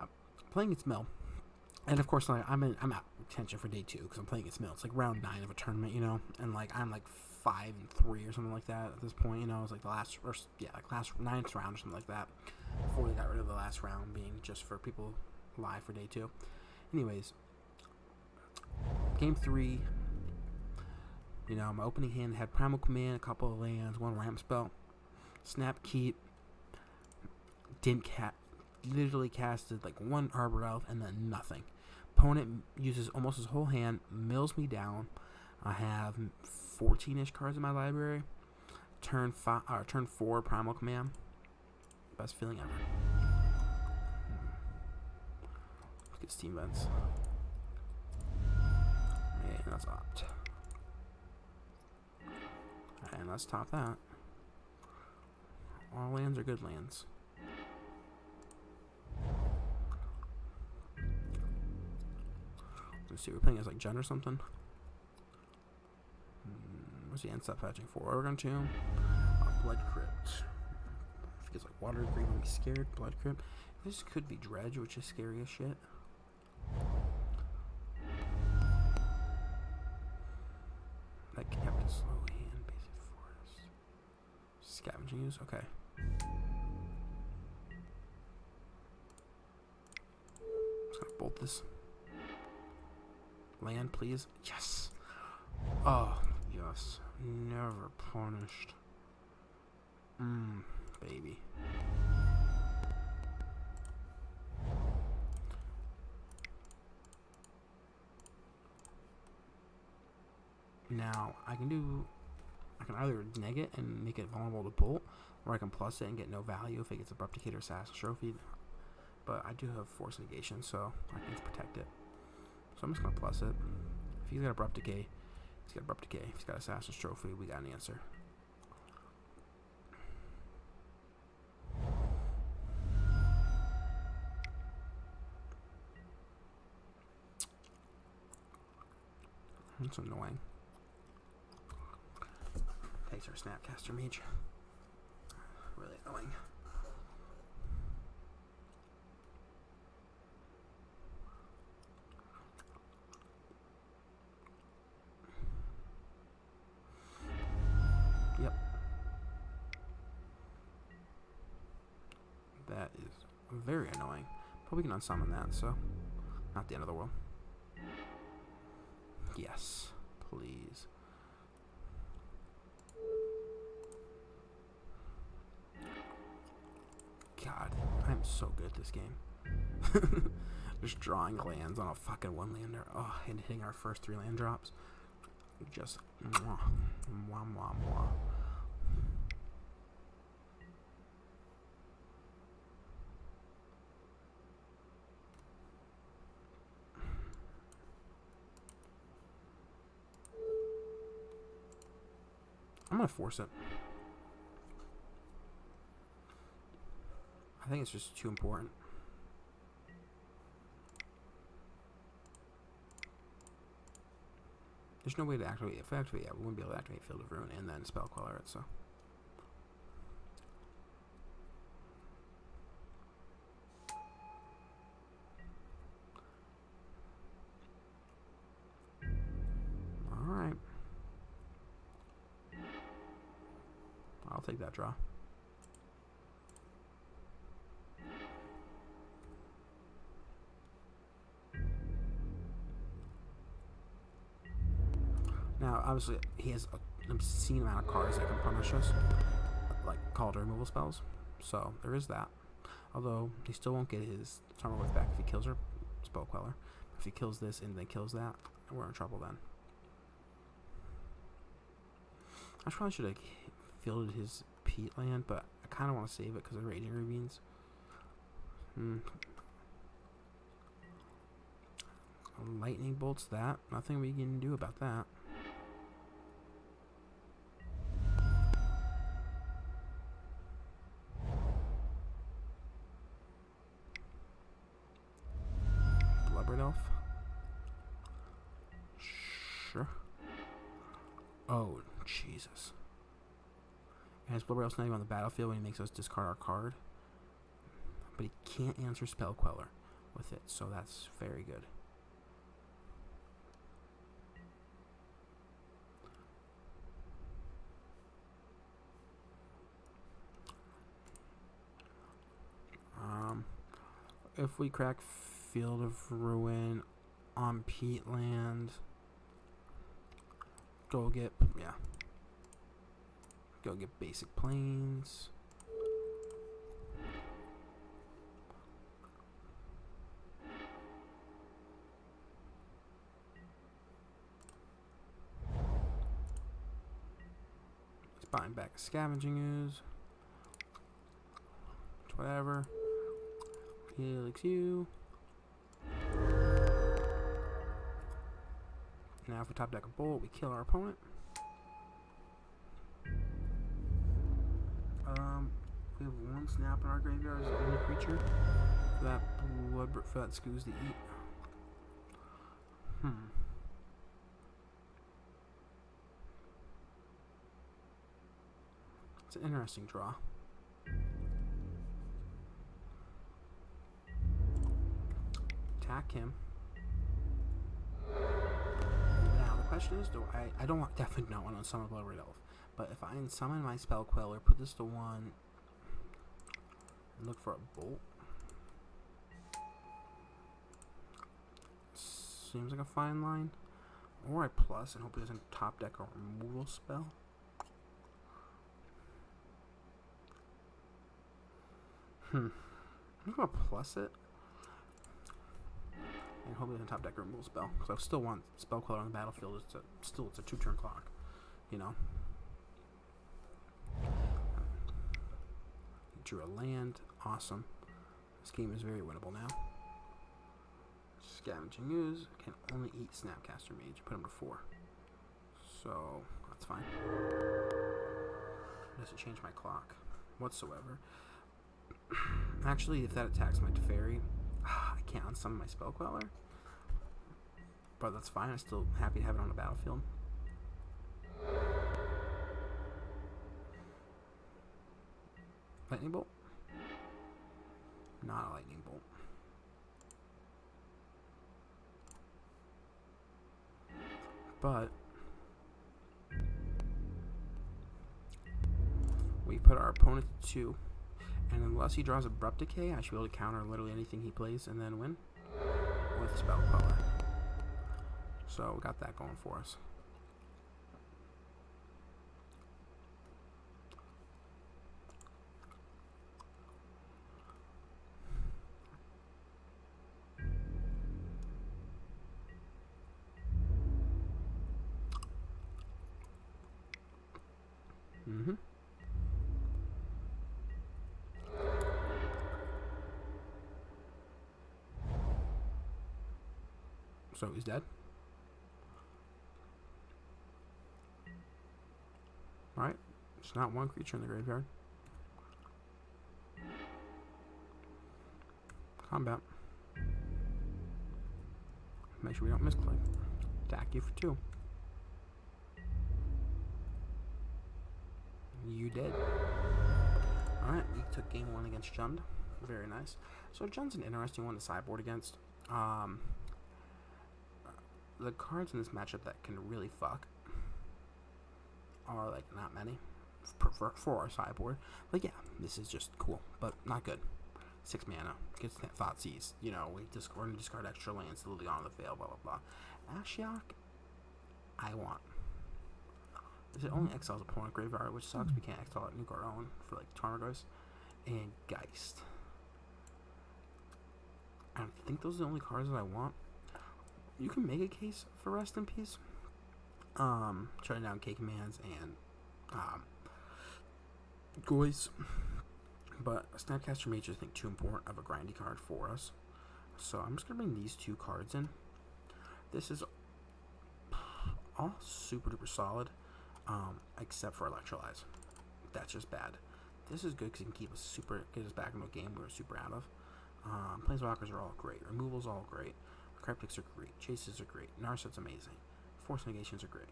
playing against Mill, and of course I'm out tension for day 2 because I'm playing against Mill. It's like round 9 of a tournament, you know, and like I'm like 5-3 or something like that at this point. You know, it's like the last 9th round or something like that. Before they got rid of the last round being just for people live for day 2. Anyways, game 3. You know, my opening hand had Primal Command, a couple of lands, 1 ramp spell, Snap Keep. Literally casted like 1 Arbor Elf and then nothing. Opponent uses almost his whole hand, mills me down. I have 14-ish cards in my library. Turn 4 Primal Command. Best feeling ever. Look at Steam Vents. And that's opt. And let's top that. All lands are good lands. Let's see, we're playing as like Jen or something. What's the end stop fetching for? Oregon Tomb. Blood Crypt. If it's like Water Green, I'll be scared. Blood Crypt. This could be Dredge, which is scary as shit. That kept a slow hand, basic forest. Scavenging use, okay. Just gonna bolt this. Land, please. Yes. Oh, yes. Never punished. Baby. Now, I can either neg it and make it vulnerable to bolt, or I can plus it and get no value if it gets Abrupt Decay or Assassin's Trophy. But I do have Force Negation, so I can protect it. So I'm just going to plus it. If he's got Abrupt Decay, he's got Abrupt Decay. If he's got Assassin's Trophy, we got an answer. That's annoying. Takes our Snapcaster Mage. Really annoying. Yep. That is very annoying. But we can unsummon that, so not the end of the world. Yes, please. God, I'm so good at this game. Just drawing lands on a fucking one lander. Oh, and hitting our first 3 land drops. Just mwah, mwah, mwah, mwah. I'm gonna force it. I think it's just too important. There's no way to activate. If I activate, yeah, we wouldn't be able to activate Field of Ruin and then Spell Queller it, so. Alright. I'll take that draw. Now, obviously, he has an obscene amount of cards that can punish us, like called removal spells. So, there is that. Although, he still won't get his Charmer Worth back if he kills her Spell Queller. If he kills this and then kills that, we're in trouble then. I probably should have fielded his Peat land, but I kind of want to save it because of Raging Ravines. Lightning bolts that. Nothing we can do about that. Blubbered Elf. Sure. Oh, Jesus. And his Blubber Elf's not even on the battlefield when he makes us discard our card. But he can't answer Spell Queller with it, so that's very good. If we crack Field of Ruin on Peat land, go get basic planes. Let's buying back a Scavenging Ooze. Whatever. Helix you. Now if we top deck a Bolt, we kill our opponent. We have 1 snap in our graveyard as the only creature for that Scooz to eat. It's an interesting draw. Attack him. Now the question is, I definitely don't want to summon Blubbered Elf, but if I summon my Spell Queller, put this to 1, and look for a Bolt. Seems like a fine line. Or I plus and hope it doesn't top deck a removal spell. I'm gonna plus it. And hopefully it doesn't top deck a removal spell. Because I still want Spell Queller on the battlefield. It's a 2-turn clock. You know? Drew a land. Awesome. This game is very winnable now. Scavenging Ooze can only eat Snapcaster Mage. Put him to 4. So, that's fine. It doesn't change my clock whatsoever. Actually, if that attacks my Teferi, I can't unsummon my Spell Queller. but that's fine. I'm still happy to have it on the battlefield. Lightning bolt? Not a lightning bolt. But we put our opponent to 2, and unless he draws Abrupt Decay, I should be able to counter literally anything he plays and then win with Spell Queller. So we got that going for us. So he's dead. Alright. It's not one creature in the graveyard. Combat. Make sure we don't misclick. Attack you for 2. You did. Alright, we took game 1 against Jund. Very nice. So Jund's an interesting one to sideboard against. The cards in this matchup that can really fuck are like not many for our sideboard. Like, yeah, this is just cool, but not good. 6 mana, gets Thoughtseize. You know, we're going to discard extra lands, literally on the fail, blah blah blah. Ashiok, I want. Is it only exiles opponent graveyard, which sucks. We can't exile it, nuke our own for like Tarmogoyf and Geist. I think those are the only cards that I want. You can make a case for Rest in Peace. Shutting down K commands and Goys. But Snapcaster Mage is, I think, too important of a grindy card for us. So I'm just going to bring these 2 cards in. This is all super duper solid, except for Electrolyze. That's just bad. This is good because it can keep us get us back into a game we were super out of. Planeswalkers are all great. Removals all great. Cryptics are great. Chases are great. Narset's amazing. Force Negations are great.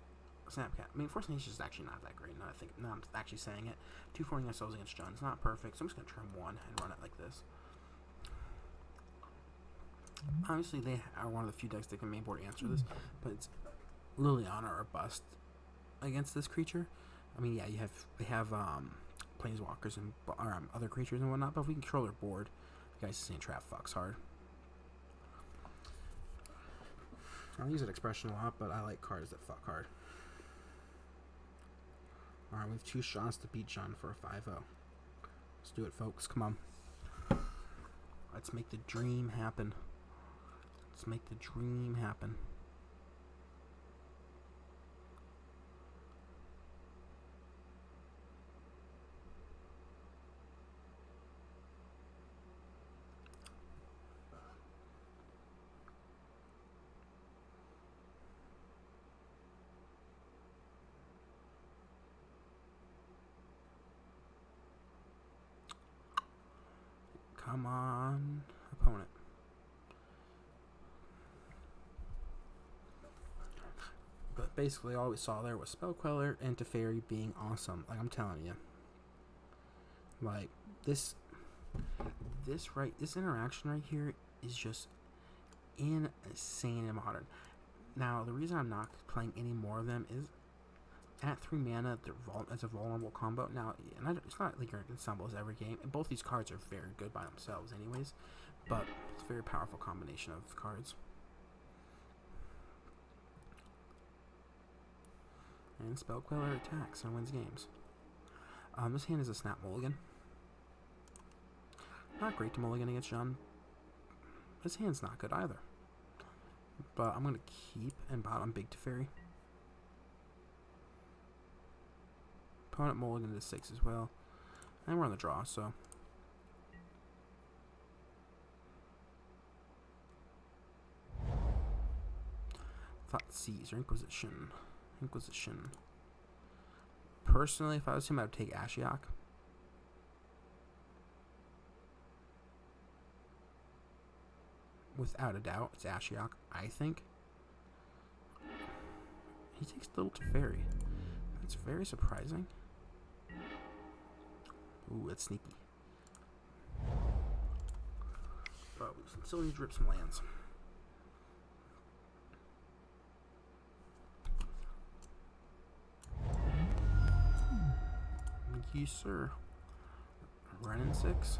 Snapcat. I mean, Force Negations is actually not that great. Now I'm actually saying it. 2-4 ourselves against Jund. It's not perfect, so I'm just going to turn 1 and run it like this. Obviously, they are one of the few decks that can mainboard answer this, but it's Liliana or bust against this creature. I mean, yeah, they have Planeswalkers and other creatures and whatnot, but if we can control their board, you guys see Trap fucks hard. I don't use that expression a lot, but I like cards that fuck hard. Alright, we have 2 shots to beat Jund for a 5-0. Let's do it, folks. Come on. Let's make the dream happen. Let's make the dream happen. Come on, opponent. But basically all we saw there was Spell Queller and Teferi being awesome. Like, I'm telling you. Like, this interaction right here is just insane and modern. Now, the reason I'm not playing any more of them is at 3 mana, it's a vulnerable combo. Now, and it's not like you're going to stumble as every game. And both these cards are very good by themselves anyways. But it's a very powerful combination of cards. And Spell Queller attacks and wins games. This hand is a Snap Mulligan. Not great to mulligan against Jund. This hand's not good either. But I'm going to keep and bottom Big Teferi. Opponent mulligan to 6 as well. And we're on the draw, so. Thoughtseize or Inquisition. Inquisition. Personally, if I was him, I would take Ashiok. Without a doubt, it's Ashiok, I think. He takes little to fairy. That's very surprising. Ooh, that's sneaky. But we still need to rip some lands. Yes, sir. Renin 6?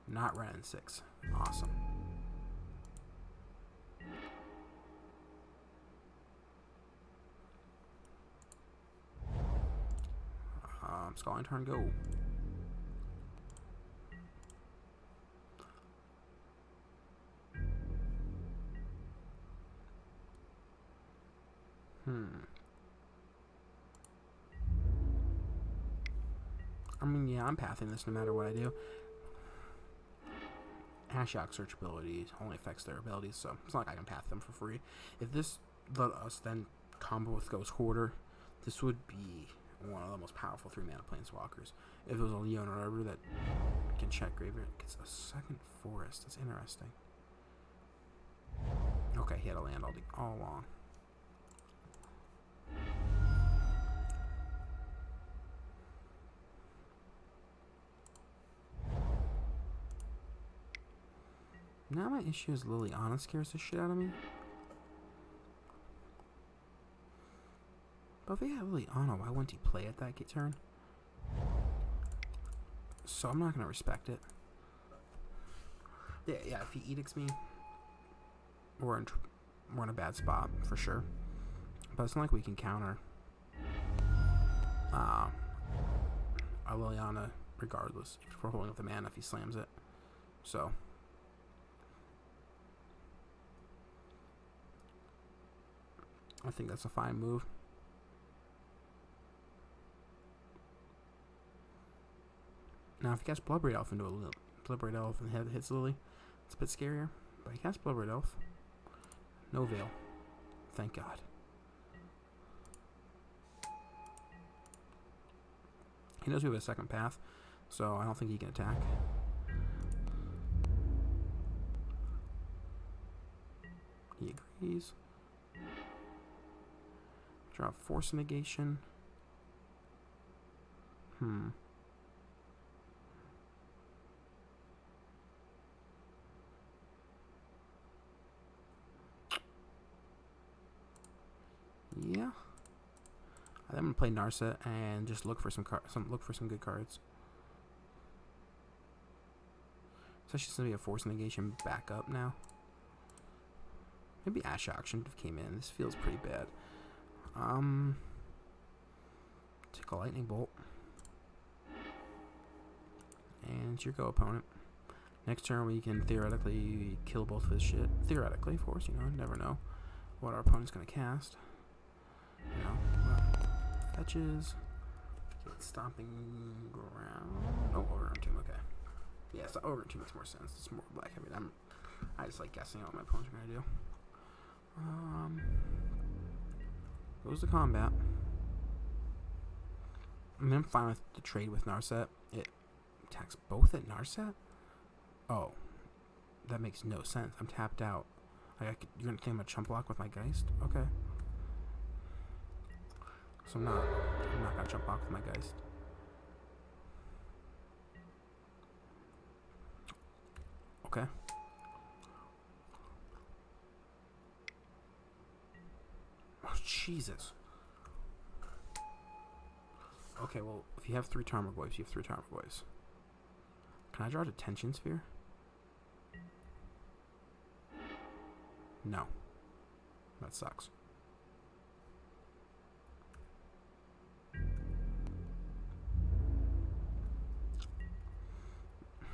Not Renin 6. Awesome. Scalding Tarn, go. I mean, yeah, I'm pathing this no matter what I do. Ashiok search ability only affects their abilities, so it's not like I can path them for free. If this let us then combo with Ghost Hoarder, this would be one of the most powerful 3-mana planeswalkers. If it was a Leon or Arbor that can check graveyard, it gets a second forest. That's interesting. Okay, he had a land all along. Now my issue is Liliana scares the shit out of me. But if he had Liliana, why wouldn't he play at that turn? So I'm not going to respect it. Yeah, if he edicts me, we're in a bad spot, for sure. But it's not like we can counter a Liliana regardless. If we're holding up the mana if he slams it. So I think that's a fine move. Now, if he casts Bloodbraid Elf into a Bloodbraid Elf and hits Lily, it's a bit scarier. But he casts Bloodbraid Elf. No Veil. Thank God. He knows we have a second path, so I don't think he can attack. He agrees. Draw Force Negation. Yeah. I'm gonna play Narset and just look for some good cards. It's actually gonna be a Force Negation backup now. Maybe Ashiok shouldn't have came in. This feels pretty bad. Take a Lightning Bolt. And it's your go, opponent. Next turn we can theoretically kill both of his shit. Theoretically, of course, you know, never know what our opponent's gonna cast. You know, fetches. Get Stomping Ground. Oh, Ogre Tomb, okay. Yeah, so Ogre Tomb makes more sense. It's more black heavy. I just like guessing what my opponents are gonna do. Goes to combat. I mean, I'm fine with the trade with Narset. It attacks both at Narset? Oh. That makes no sense. I'm tapped out. You're going to think I'm going to chump block with my Geist? Okay. So I'm not going to chump block with my Geist. Okay. Oh, Jesus. Okay, well, if you have 3 Tarmogoyfs, you have 3 Tarmogoyfs. Can I draw Detention Sphere? No. That sucks.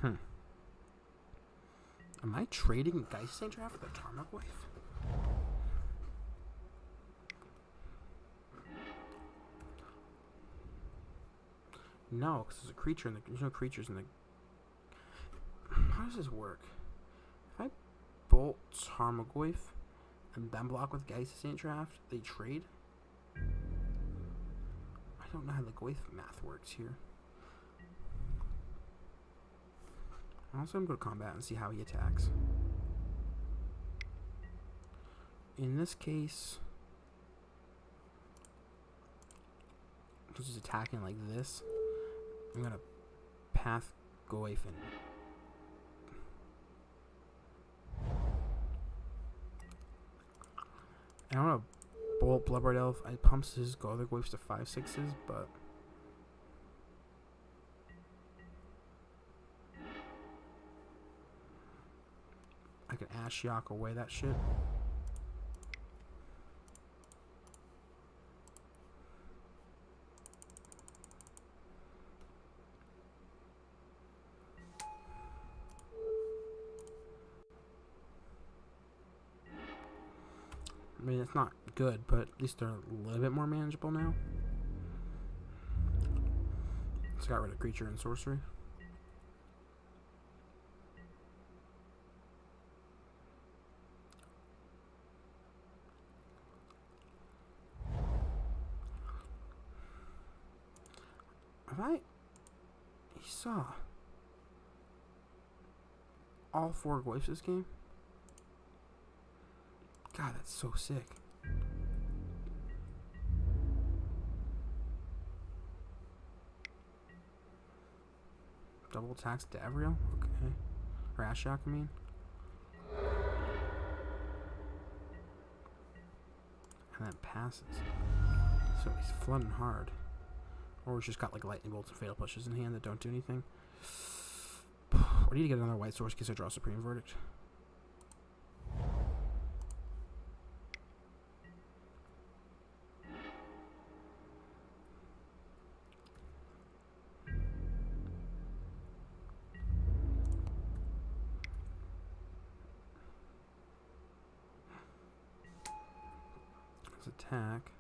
Am I trading Geist Saint Draft with a Tarmogoyf? No, because there's a creature in there's no creatures in the... How does this work? If I bolt Tarmogoyf and then block with Geist Saint Draft, they trade? I don't know how the Goyf math works here. Also, I'm going to combat and see how he attacks. in this case, just attacking like this, I'm gonna path Goifen. I don't know. Bolt Bloodbraid Elf. I pumps his other Goifs to 5/6s, but I can Ashiok away that shit. I mean, it's not good, but at least they're a little bit more manageable now. Just got rid of creature and sorcery. He saw all 4 Goifs this game? God, that's so sick. Double attacks to Davriel? Okay. Or Ashiok, I mean. And then passes. So he's flooding hard. Or he's just got like lightning bolts and fatal pushes in hand that don't do anything. I need to get another white source because I draw Supreme Verdict. Let's attack.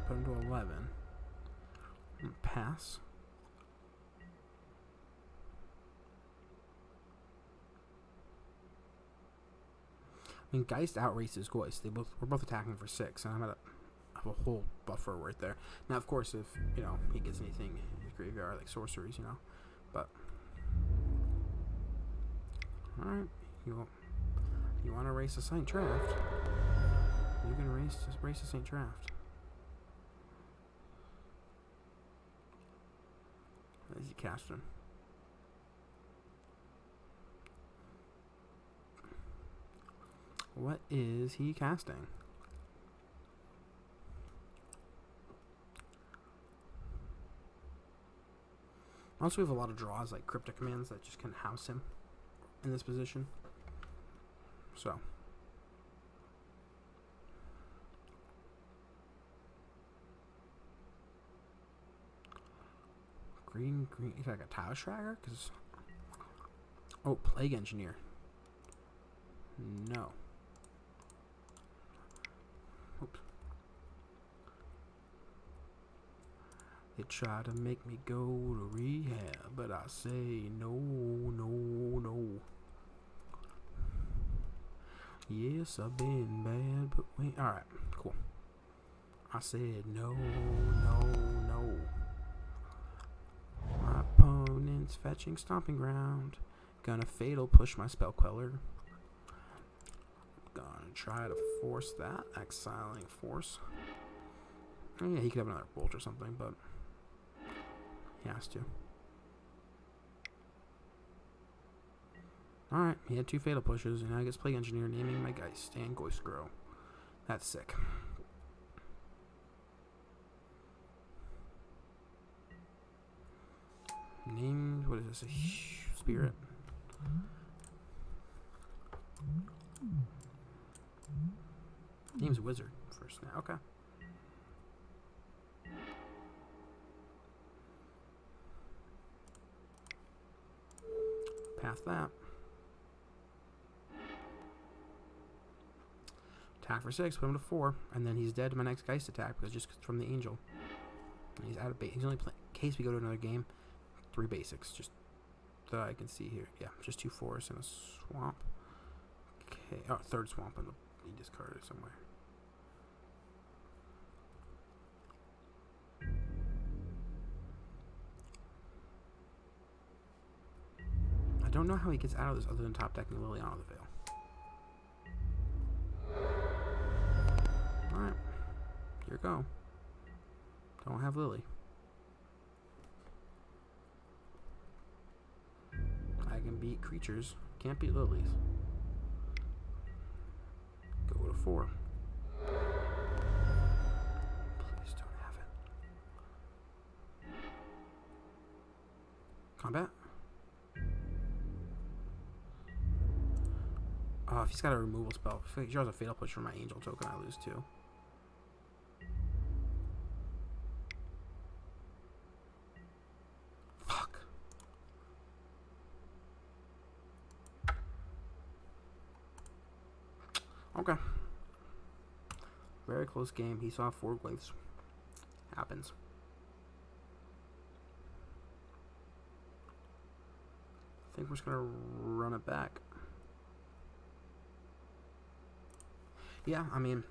Put him to 11. And pass. I mean, Geist outraces Goist. We're both attacking for 6, and I'm gonna have a whole buffer right there. Now, of course, if he gets anything in his graveyard like sorceries, but all right, you want to race a Saint Draft? You can race a Saint Draft. As you cast him. What is he casting? Also, we have a lot of draws, like cryptic commands that just can house him in this position. So. Green. Is that like a Tile Shredder? Because. Oh, Plague Engineer. No. Oops. They try to make me go to rehab, but I say no, no, no. Yes, I've been bad, but wait. Alright, cool. I said no, no, no. My opponent's fetching Stomping Ground. Gonna Fatal Push my Spell Queller. Gonna try to force that. Exiling Force. Oh, yeah, he could have another Bolt or something, but he has to. Alright, he had 2 Fatal Pushes, and now he gets Plague Engineer, naming my Geist and Goist Grow. That's sick. Named, what is this? A Spirit. Name's Wizard first now. Okay. Path that. Attack for 6, put him to 4, and then he's dead to my next Geist attack because just from the Angel. And he's out of base. He's only playing. In case we go to another game, 3 basics, just that I can see here. Yeah, just 2 forests and a swamp. Okay, oh, 3rd swamp and he discarded somewhere. I don't don't know how he gets out of this other than top decking Liliana the Veil. Alright. Here we go. Don't have Lily. I can beat creatures. Can't beat lilies. Go to 4. Please don't have it. Combat. If he's got a removal spell, if he draws a Fatal Push from my Angel token, I lose 2. Fuck. Okay. Very close game. He saw 4 waves. Happens. I think we're just gonna run it back. Yeah, I mean,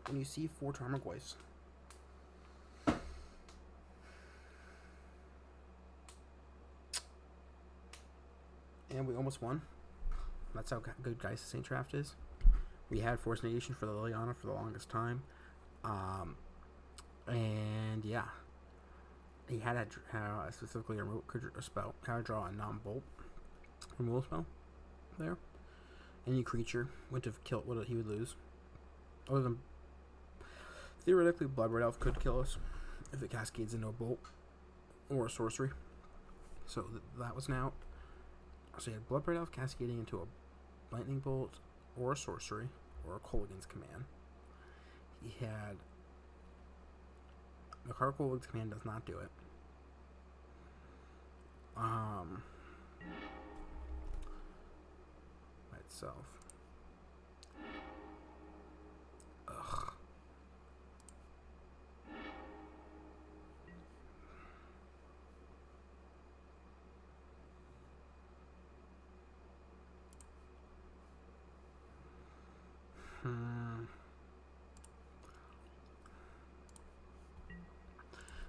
when you see 4 Tarmogoyfs, and we almost won. That's how good Geist Saint Draft is. We had Force Negation for the Liliana for the longest time. And yeah, he had specifically a spell, how to draw a non-bolt removal spell there. Any creature would have killed what he would lose. Other than theoretically, Bloodbraid Elf could kill us if it cascades into a bolt or a sorcery. So that was now. So you had Bloodbraid Elf cascading into a lightning bolt or a sorcery or a Kolaghan's Command. He had the card Kolaghan's Command does not do it. By itself. Ugh.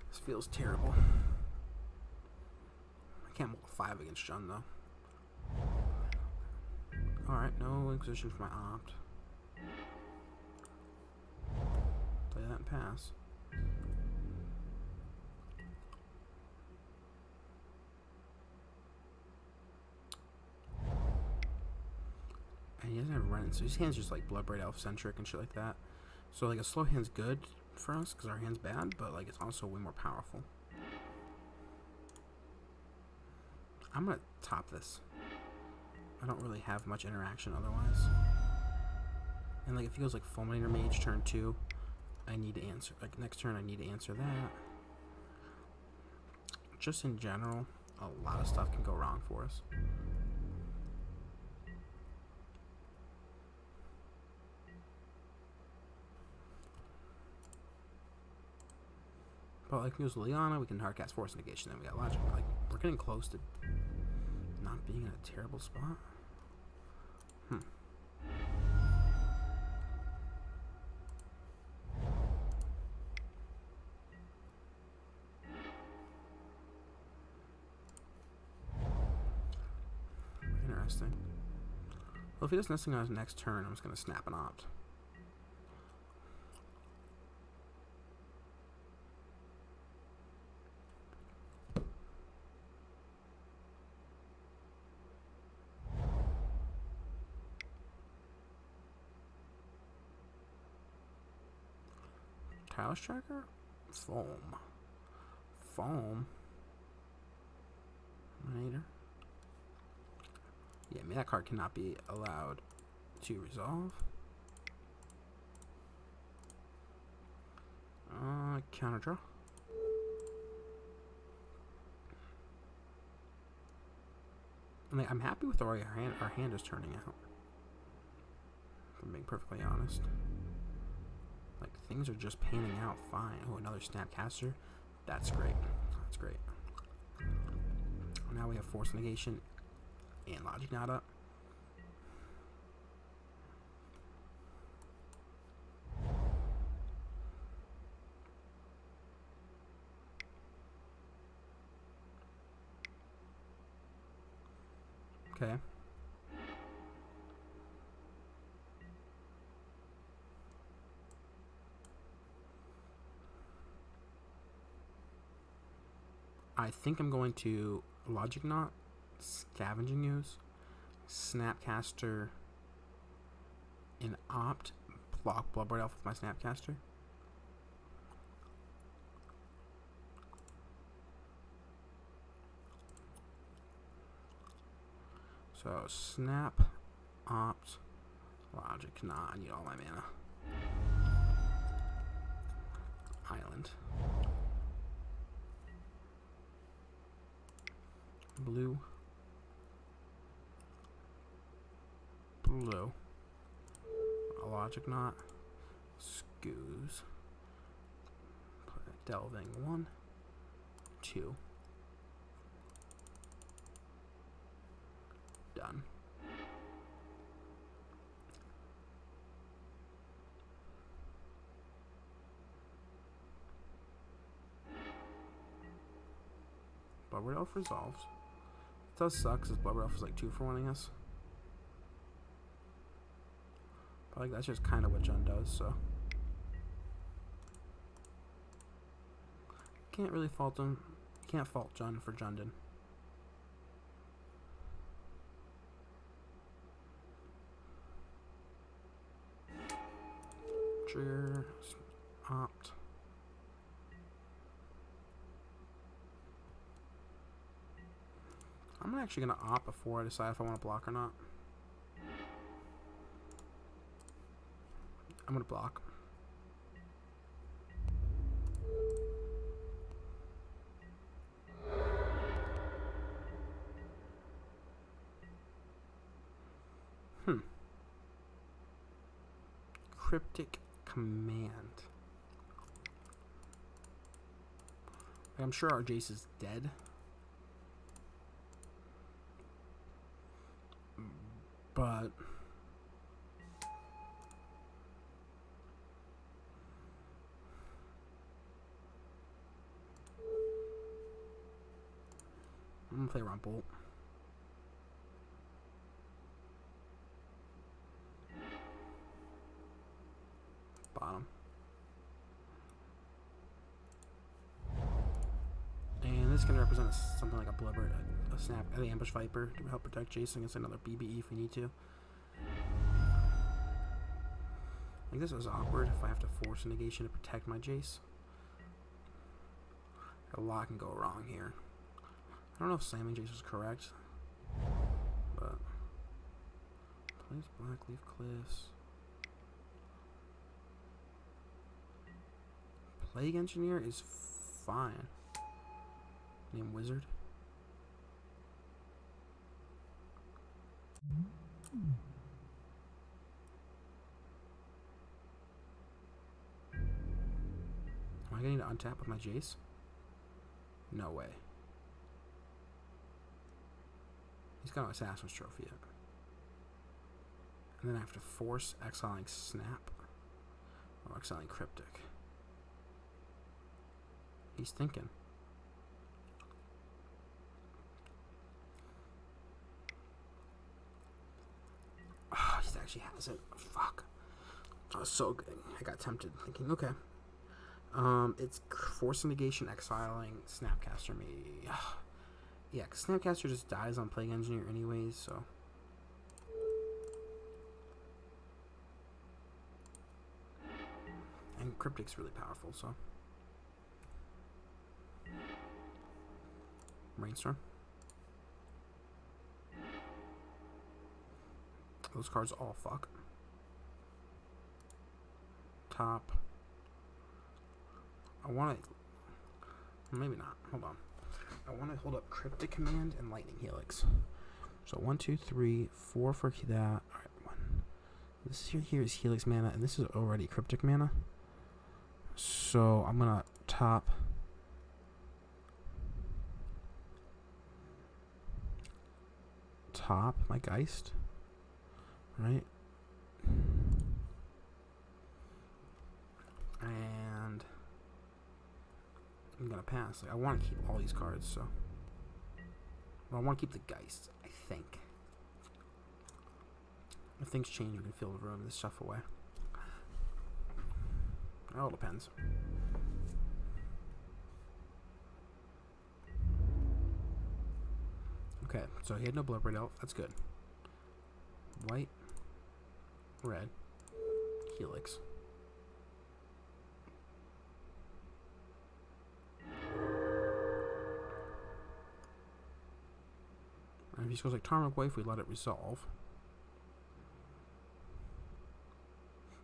This feels terrible. I can't roll a 5 against Jund though. Alright, no Inquisition for my opt. Play that and pass. And he doesn't have run, so his hand's just like Bloodbraid Elf centric and shit like that. So like a slow hand's good for us because our hand's bad, but like it's also way more powerful. I'm gonna top this. I don't really have much interaction otherwise. And like if he goes like Fulminator Mage turn 2, I need to answer, like next turn I need to answer that. Just in general, a lot of stuff can go wrong for us. But like if we use Liliana, we can hardcast Force Negation, then we got Logic. Like we're getting close to not being in a terrible spot. Interesting. Well, if he does nothing on his next turn, I'm just gonna snap an opt. Tireless Tracker? Foam. Foam? Later. Yeah, I mean, that card cannot be allowed to resolve. Counter draw. I mean, I'm happy with the way our hand is turning out. If I'm being perfectly honest. Like, things are just panning out fine. Oh, another Snapcaster. That's great. That's great. Now we have Force Negation and Logic not up. Okay. I think I'm going to Logic Knot, Scavenging Ooze, Snapcaster, and Opt, block Bloodbraid Elf with my Snapcaster. So Snap, Opt, Logic Knot. I need all my mana. Island. Blue. Blue. A Logic Knot. Scoos. Delving. 1, 2. Done. Bloodbraid Elf resolves. It does suck because Bloodbraid Elf is like 2 for 1, I guess. But like that's just kind of what Jund does, so. Can't really fault him. Can't fault Jund for Jundin. Trigger, Opt. I'm actually going to opt before I decide if I want to block or not. I'm going to block. Cryptic Command. I'm sure our Jace is dead. But I'm gonna play around Bolt. Bottom. And this can represent something like a Blubber, a Snap, the Ambush Viper to help protect Jace against another BBE if we need to. I think this is awkward if I have to force a negation to protect my Jace. A lot can go wrong here. I don't know if slamming Jace was correct, but plays Blackleaf Cliffs. Plague Engineer is fine. Name Wizard. Am I getting to untap with my Jace? No way. He's got an Assassin's Trophy yet. And then I have to force exiling Snap or exiling Cryptic. He's thinking. Oh, he actually has it. Fuck. That was so good. I got tempted thinking, okay. It's force negation, exiling, Snapcaster me. Yeah, because Snapcaster just dies on Plague Engineer anyways, so. And Cryptic's really powerful, so. Rainstorm. Those cards all fuck. Top. I want to... Maybe not. Hold on. I want to hold up Cryptic Command and Lightning Helix. So 1, 2, 3, 4 for that. Alright, 1. This here is Helix mana, and this is already Cryptic mana. So I'm going to top... my Geist. Right? And... I'm gonna pass. Like, I want to keep all these cards, so. Well, I want to keep the Geist, I think. If things change, you can fill the room, this stuff away. It all depends. Okay, so he had no blood red elf. That's good. White, red, helix. And if he goes like Tarmogoyf, if we let it resolve.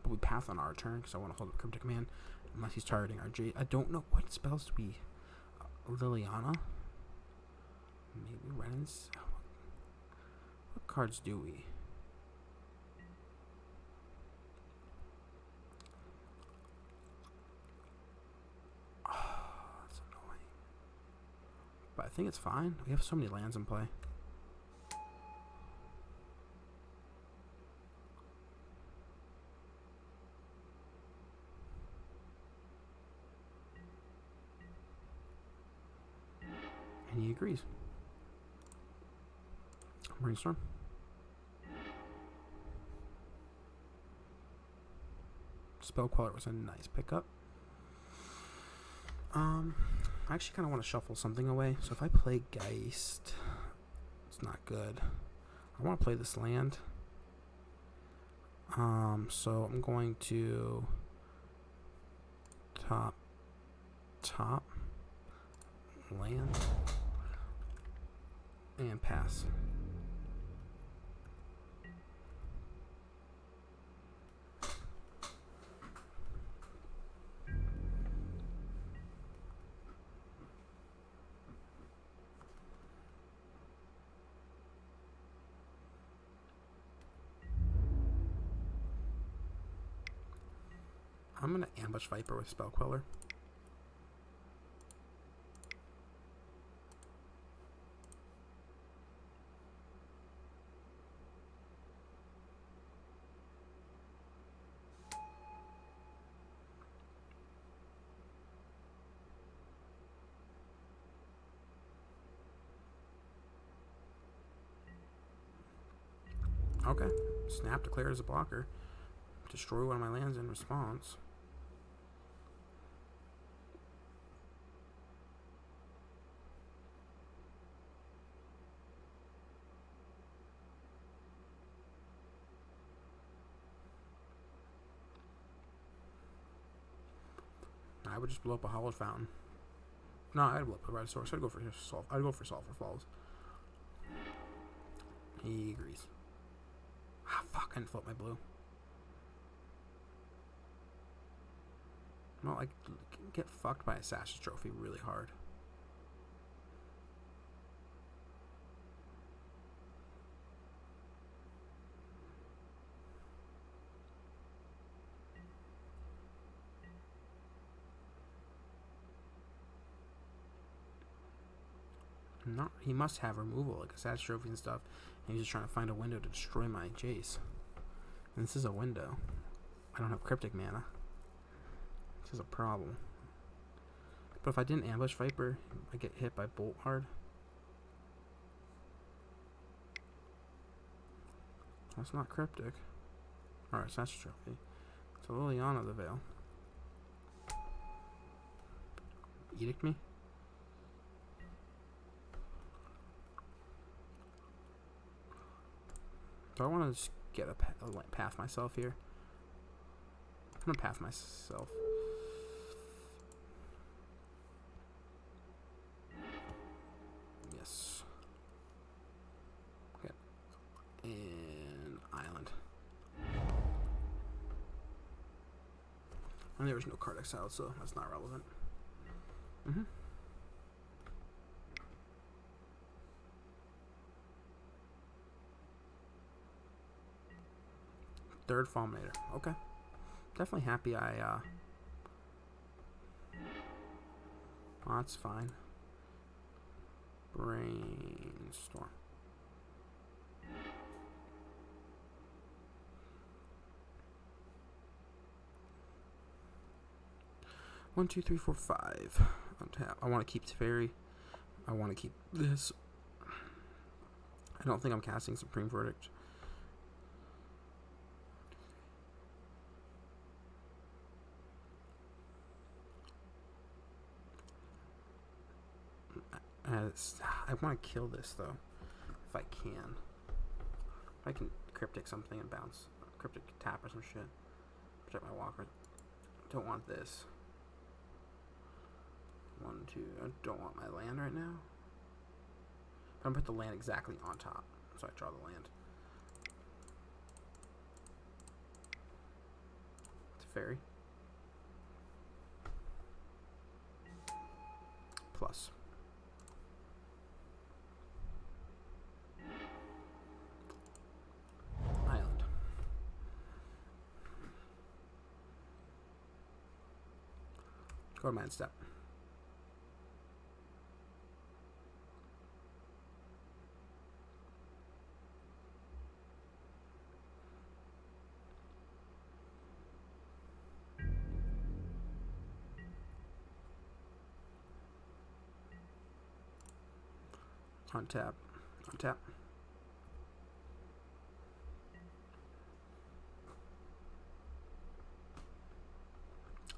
But we path on our turn because I want to hold up Cryptic Command unless he's targeting our Jade. I don't know what spells do we. Liliana. Maybe Ren's. What cards do we? Oh, that's annoying. But I think it's fine. We have so many lands in play. And he agrees. Brainstorm. Spell Queller was a nice pickup. I actually kind of want to shuffle something away. So if I play Geist, it's not good. I want to play this land. So I'm going to top land and pass. I'm going to ambush Viper with Spell Queller. Okay. Snap declares a blocker. Destroy one of my lands in response. I would just blow up a Hallowed Fountain. No, I'd blow up a Red Source. I'd go for Sulfur Falls. He agrees. Ah, fuck, I didn't float my blue. Well, I get fucked by Assassin's Trophy really hard. He must have removal, like Assassin's Trophy and stuff. And he's just trying to find a window to destroy my Jace. And this is a window. I don't have Cryptic Mana. This is a problem. But if I didn't ambush Viper, I get hit by Bolt Hard. That's not Cryptic. Alright, Assassin's Trophy. It's a Liliana the Veil. Edict me? Do I want to just get a path myself here? I'm going to path myself. Yes. Okay. And Island. And there was no card exiled, so that's not relevant. Third Fulminator. Okay. Definitely happy I, oh, that's fine. Brainstorm. One, two, three, four, five. Untap. I want to keep Teferi. I want to keep this. I don't think I'm casting Supreme Verdict. I want to kill this though, if I can. If I can cryptic something and bounce, cryptic tap or some shit. Protect my walker. Don't want this. 1, 2. I don't want my land right now. I'm gonna put the land exactly on top, so I draw the land. It's a fairy. Plus. Island. Go to my end step. Untap. Untap.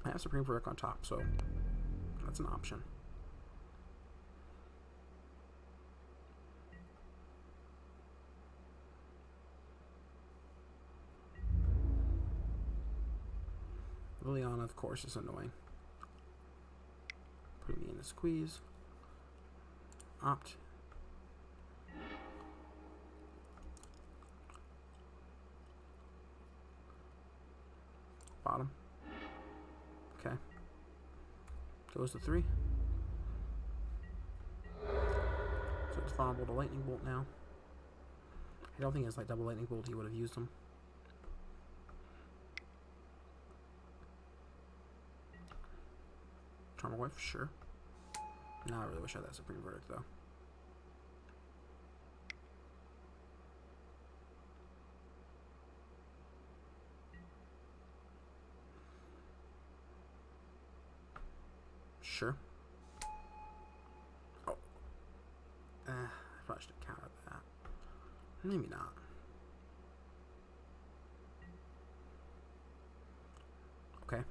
I have Supreme Verdict on top, so that's an option. Liliana, of course, is annoying. Putting me in a squeeze. Opt. Bottom. Okay. Goes to 3. So it's vulnerable to lightning bolt now. I don't think it's like double lightning bolt. He would have used them. Charmer Wife, sure. Now I really wish I had that Supreme Verdict though. Sure. Oh. I probably should have countered that. Maybe not. Okay.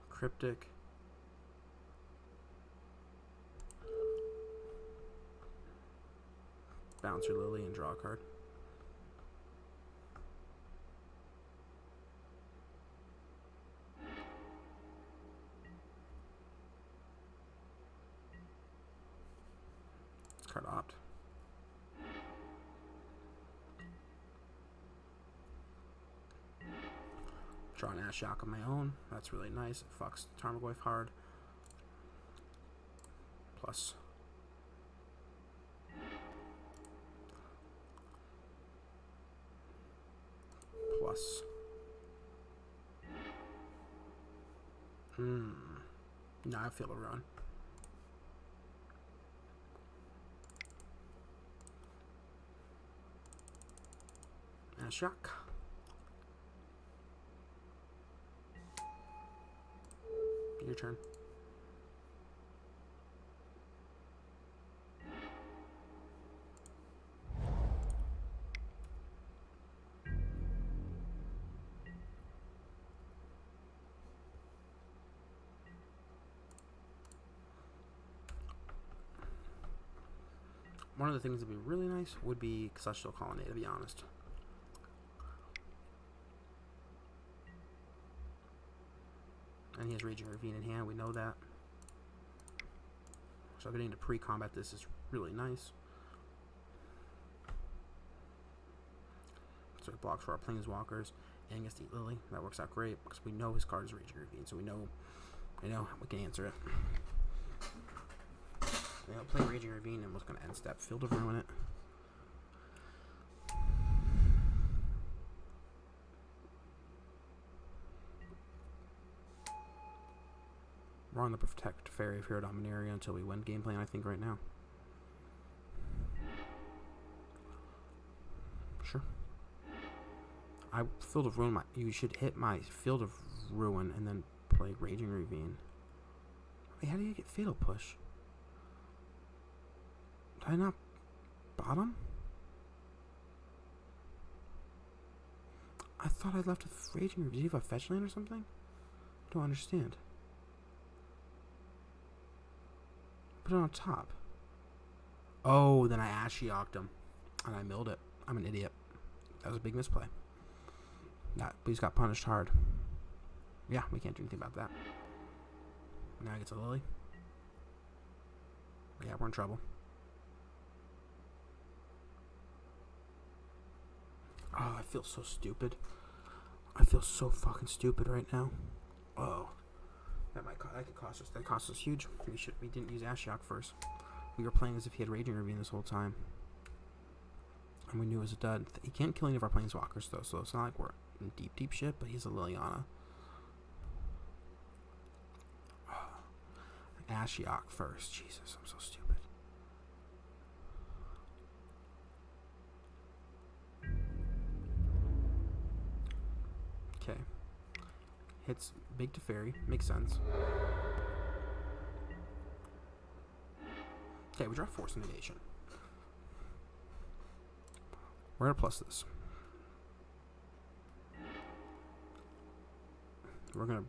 Cryptic. Bouncer Lily and draw a card. This card opt. Draw an Ashiok of my own. That's really nice. It fucks Tarmogoyf hard. Plus. Plus. Now I feel a run. Ashiok. Your turn. One of the things that would be really nice would be Celestial Colonnade, to be honest. And he has Raging Ravine in hand, we know that. So getting into pre-combat this is really nice. So it blocks for our Planeswalkers and gets to eat Lily. That works out great because we know his card is Raging Ravine, so we know we can answer it. I'll play Raging Ravine and was going to end step Field of Ruin it. We're on the Protect Fairy of Hero Dominaria until we win game plan, I think, right now. Sure. Field of Ruin. You should hit my Field of Ruin and then play Raging Ravine. Wait, how do you get Fatal Push? Did I not bottom? I thought I left with Raging Ravine. Do you have a fetch land or something? I don't understand. Put it on top. Oh, then I Ashiok'd him. And I milled it. I'm an idiot. That was a big misplay. But he's got punished hard. Yeah, we can't do anything about that. Now he gets a Lily. Yeah, we're in trouble. Oh, I feel so stupid. I feel so fucking stupid right now. Oh. That could cost us. That cost us huge. We didn't use Ashiok first. We were playing as if he had Raging Ravine this whole time. And we knew it was a dud. He can't kill any of our planeswalkers though, so it's not like we're in deep shit, but he's a Liliana. Ashiok first. Jesus, I'm so stupid. Okay. Hits big to fairy. Makes sense. Okay, we draw Force Negation. We're going to plus this. We're going to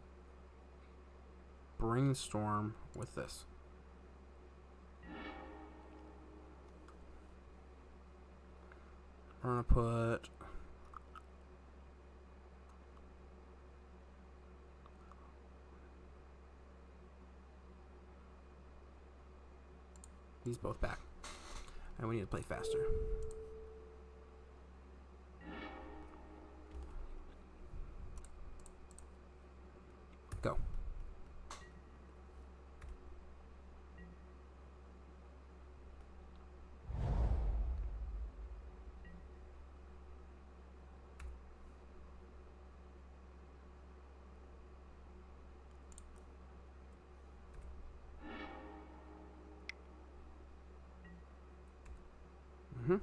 brainstorm with this. We're going to put these both back. And we need to play faster. Go. Mm-hmm.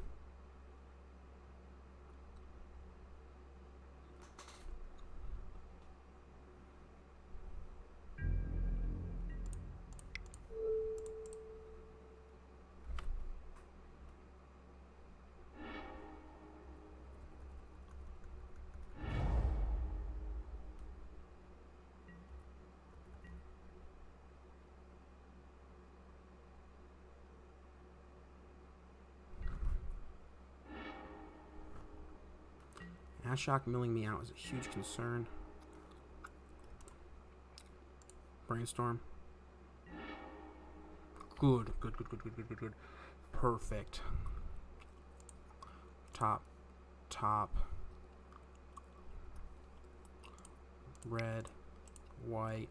Ashiok milling me out is a huge concern. Brainstorm. Good. Perfect. Top. Red. White.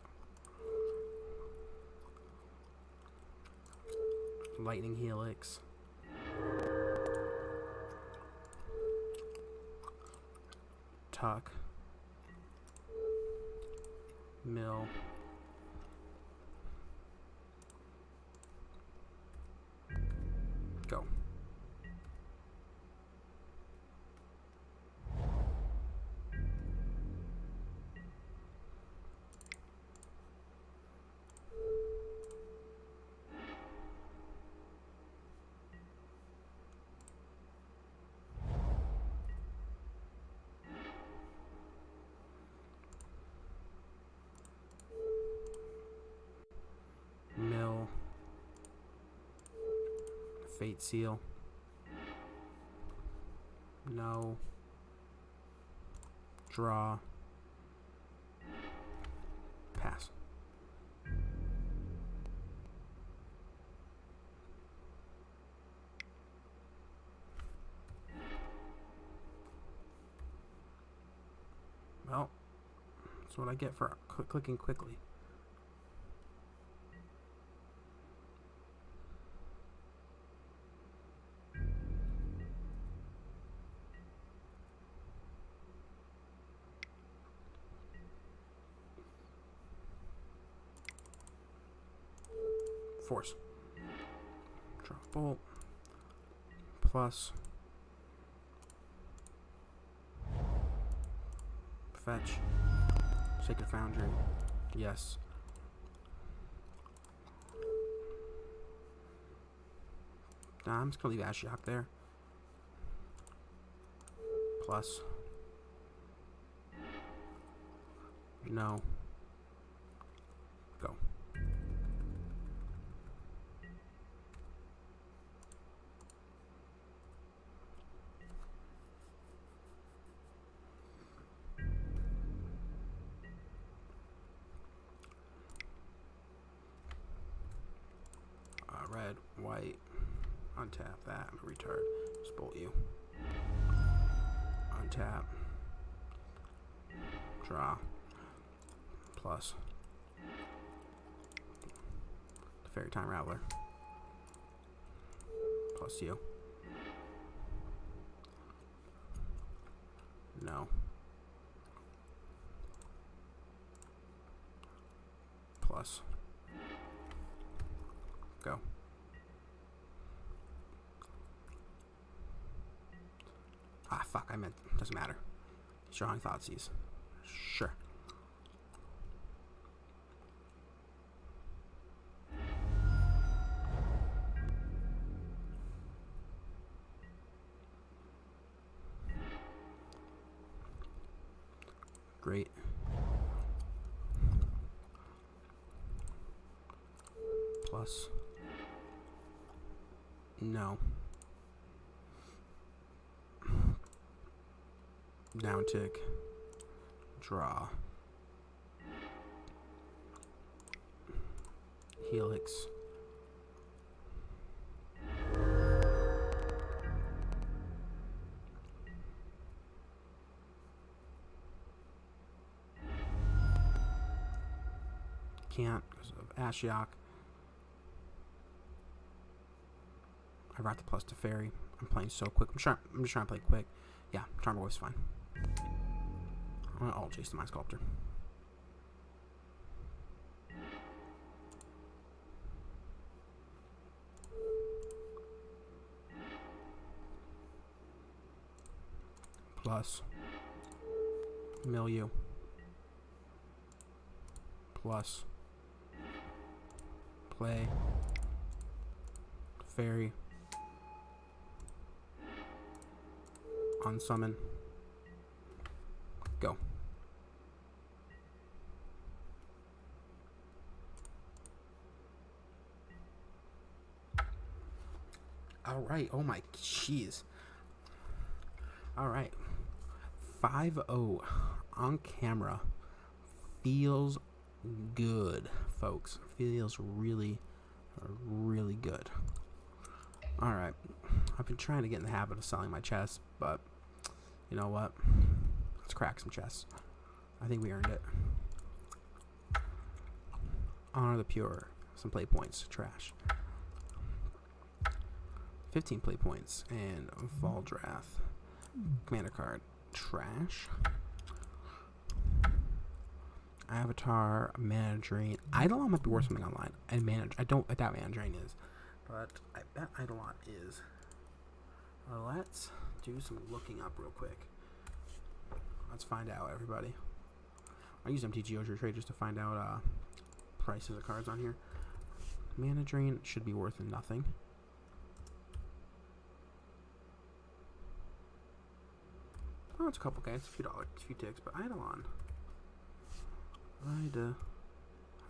Lightning Helix. Tuck. Mill. Go. Mill. Fate Seal. No. Draw. Pass. Well, that's what I get for clicking quickly. Force. Draw bolt. Plus. Fetch. Sacred Foundry. Yes. Nah, I'm just gonna leave Ashiok there. Plus. No. Go. Red, white. Untap that. I'm a retard. Just bolt you. Untap. Draw. Plus. The Fairy Time Rattler. Plus you. No. Plus. Go. Ah, fuck, I meant, doesn't matter. Strong Thoughtseize. Sure. Great. Plus. No. Down tick. Draw. Helix. Can't because of Ashiok. I brought the plus to Fairy. I'm playing so quick. I'm just trying to play quick. Yeah, Charmer Wave's fine. I'm gonna alt chase the Mind Sculptor. Plus. Milieu. Plus. Play. Fairy. Unsummon. Go. Alright, oh my jeez. Alright. 5-0 on camera. Feels good, folks. Feels really, really good. Alright. I've been trying to get in the habit of selling my chests, but you know what? Let's crack some chests. I think we earned it. Honor the Pure. Some play points. Trash. 15 play points. And Valdrath. Commander card. Trash. Avatar. Mana Drain. Eidolon might be worth something online. And I doubt Mana Drain is. But I bet Eidolon is. Let's do some looking up real quick. Let's find out, everybody. I use MTGO Trade just to find out prices of cards on here. Mana Drain should be worth nothing. Oh, it's a couple K. It's a few dollars, a few ticks. But Eidolon. How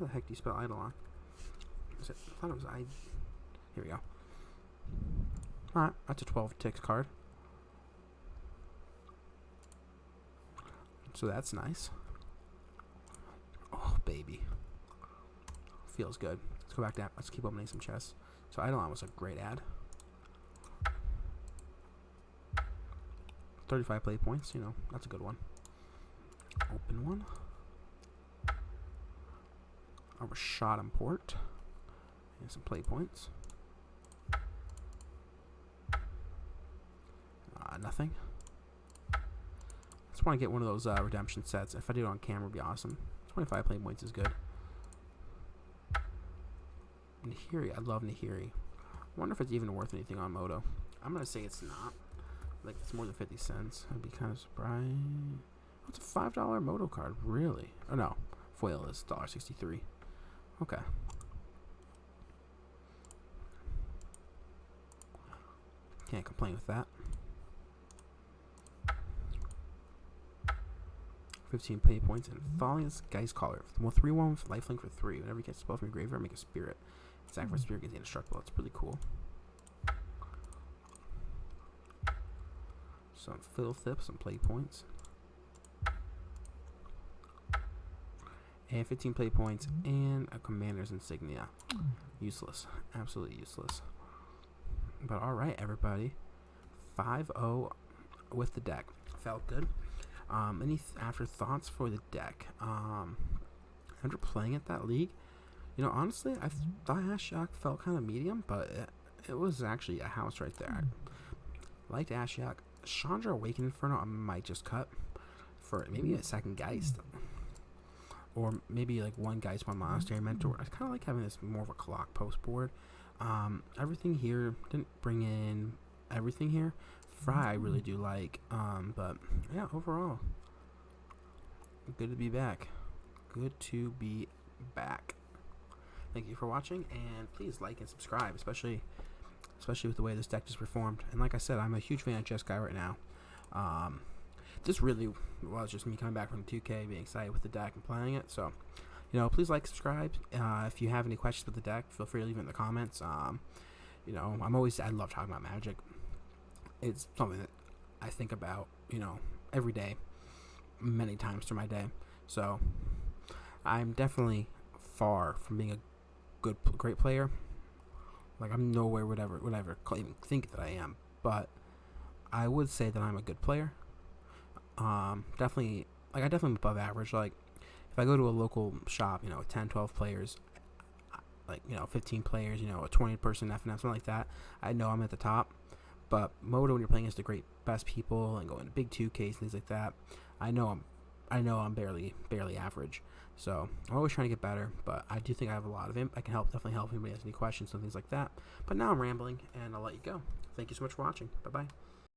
the heck do you spell Eidolon? I thought it was Here we go. Alright, that's a 12 ticks card. So that's nice. Oh, baby. Feels good. Let's go back down. Let's keep opening some chests. So Eidolon was a great ad. 35 play points, you know, that's a good one. Open one. A Rashad Import. And some play points. Nothing. Just want to get one of those redemption sets. If I do it on camera, it would be awesome. 25 play points is good. Nahiri, I love Nahiri. I wonder if it's even worth anything on Moto. I'm gonna say it's not. Like it's more than 50 cents. I'd be kind of surprised. It's a $5 Moto card, really? Oh no, foil is $1.63. Okay. Can't complain with that. 15 pay points and Falling Guy's Collar. 3/1 lifelink for 3. Whenever you get a spell from your graveyard, make a spirit. Sack for spirit gets indestructible. That's pretty cool. Some fiddle thip, some play points. And 15 play points and a commander's insignia. Useless. Absolutely useless. But alright, everybody. 5-0 with the deck. Felt good. Any afterthoughts for the deck? After playing at that league, you know, honestly, I thought Ashiok felt kind of medium, but it was actually a house right there. I liked Ashiok. Chandra Awakened Inferno, I might just cut for maybe a second Geist. Or maybe like one Geist, one Monastery Mentor. I kind of like having this more of a clock post board. Everything here didn't bring in everything here. Fry I really do like, but yeah, overall, good to be back. Good to be back. Thank you for watching, and please like and subscribe, especially with the way this deck just performed. And like I said, I'm a huge fan of Jeskai right now. This really was just me coming back from 2K, being excited with the deck and playing it. So, you know, please like, subscribe. If you have any questions with the deck, feel free to leave it in the comments. You know, I love talking about Magic. It's something that I think about, you know, every day, many times through my day. So I'm definitely far from being a great player. Like, I'm nowhere would ever even think that I am, but I would say that I'm a good player. Definitely, like, I definitely am above average. Like, if I go to a local shop, you know, 10, 12 players, like, you know, 15 players, you know, a 20-person FNF, something like that, I know I'm at the top. But Moto, when you're playing against the great best people and going to big 2Ks and things like that, I know I'm barely average. So I'm always trying to get better, but I do think I have a lot of I can definitely help anybody has any questions and things like that. But now I'm rambling, and I'll let you go. Thank you so much for watching. Bye bye.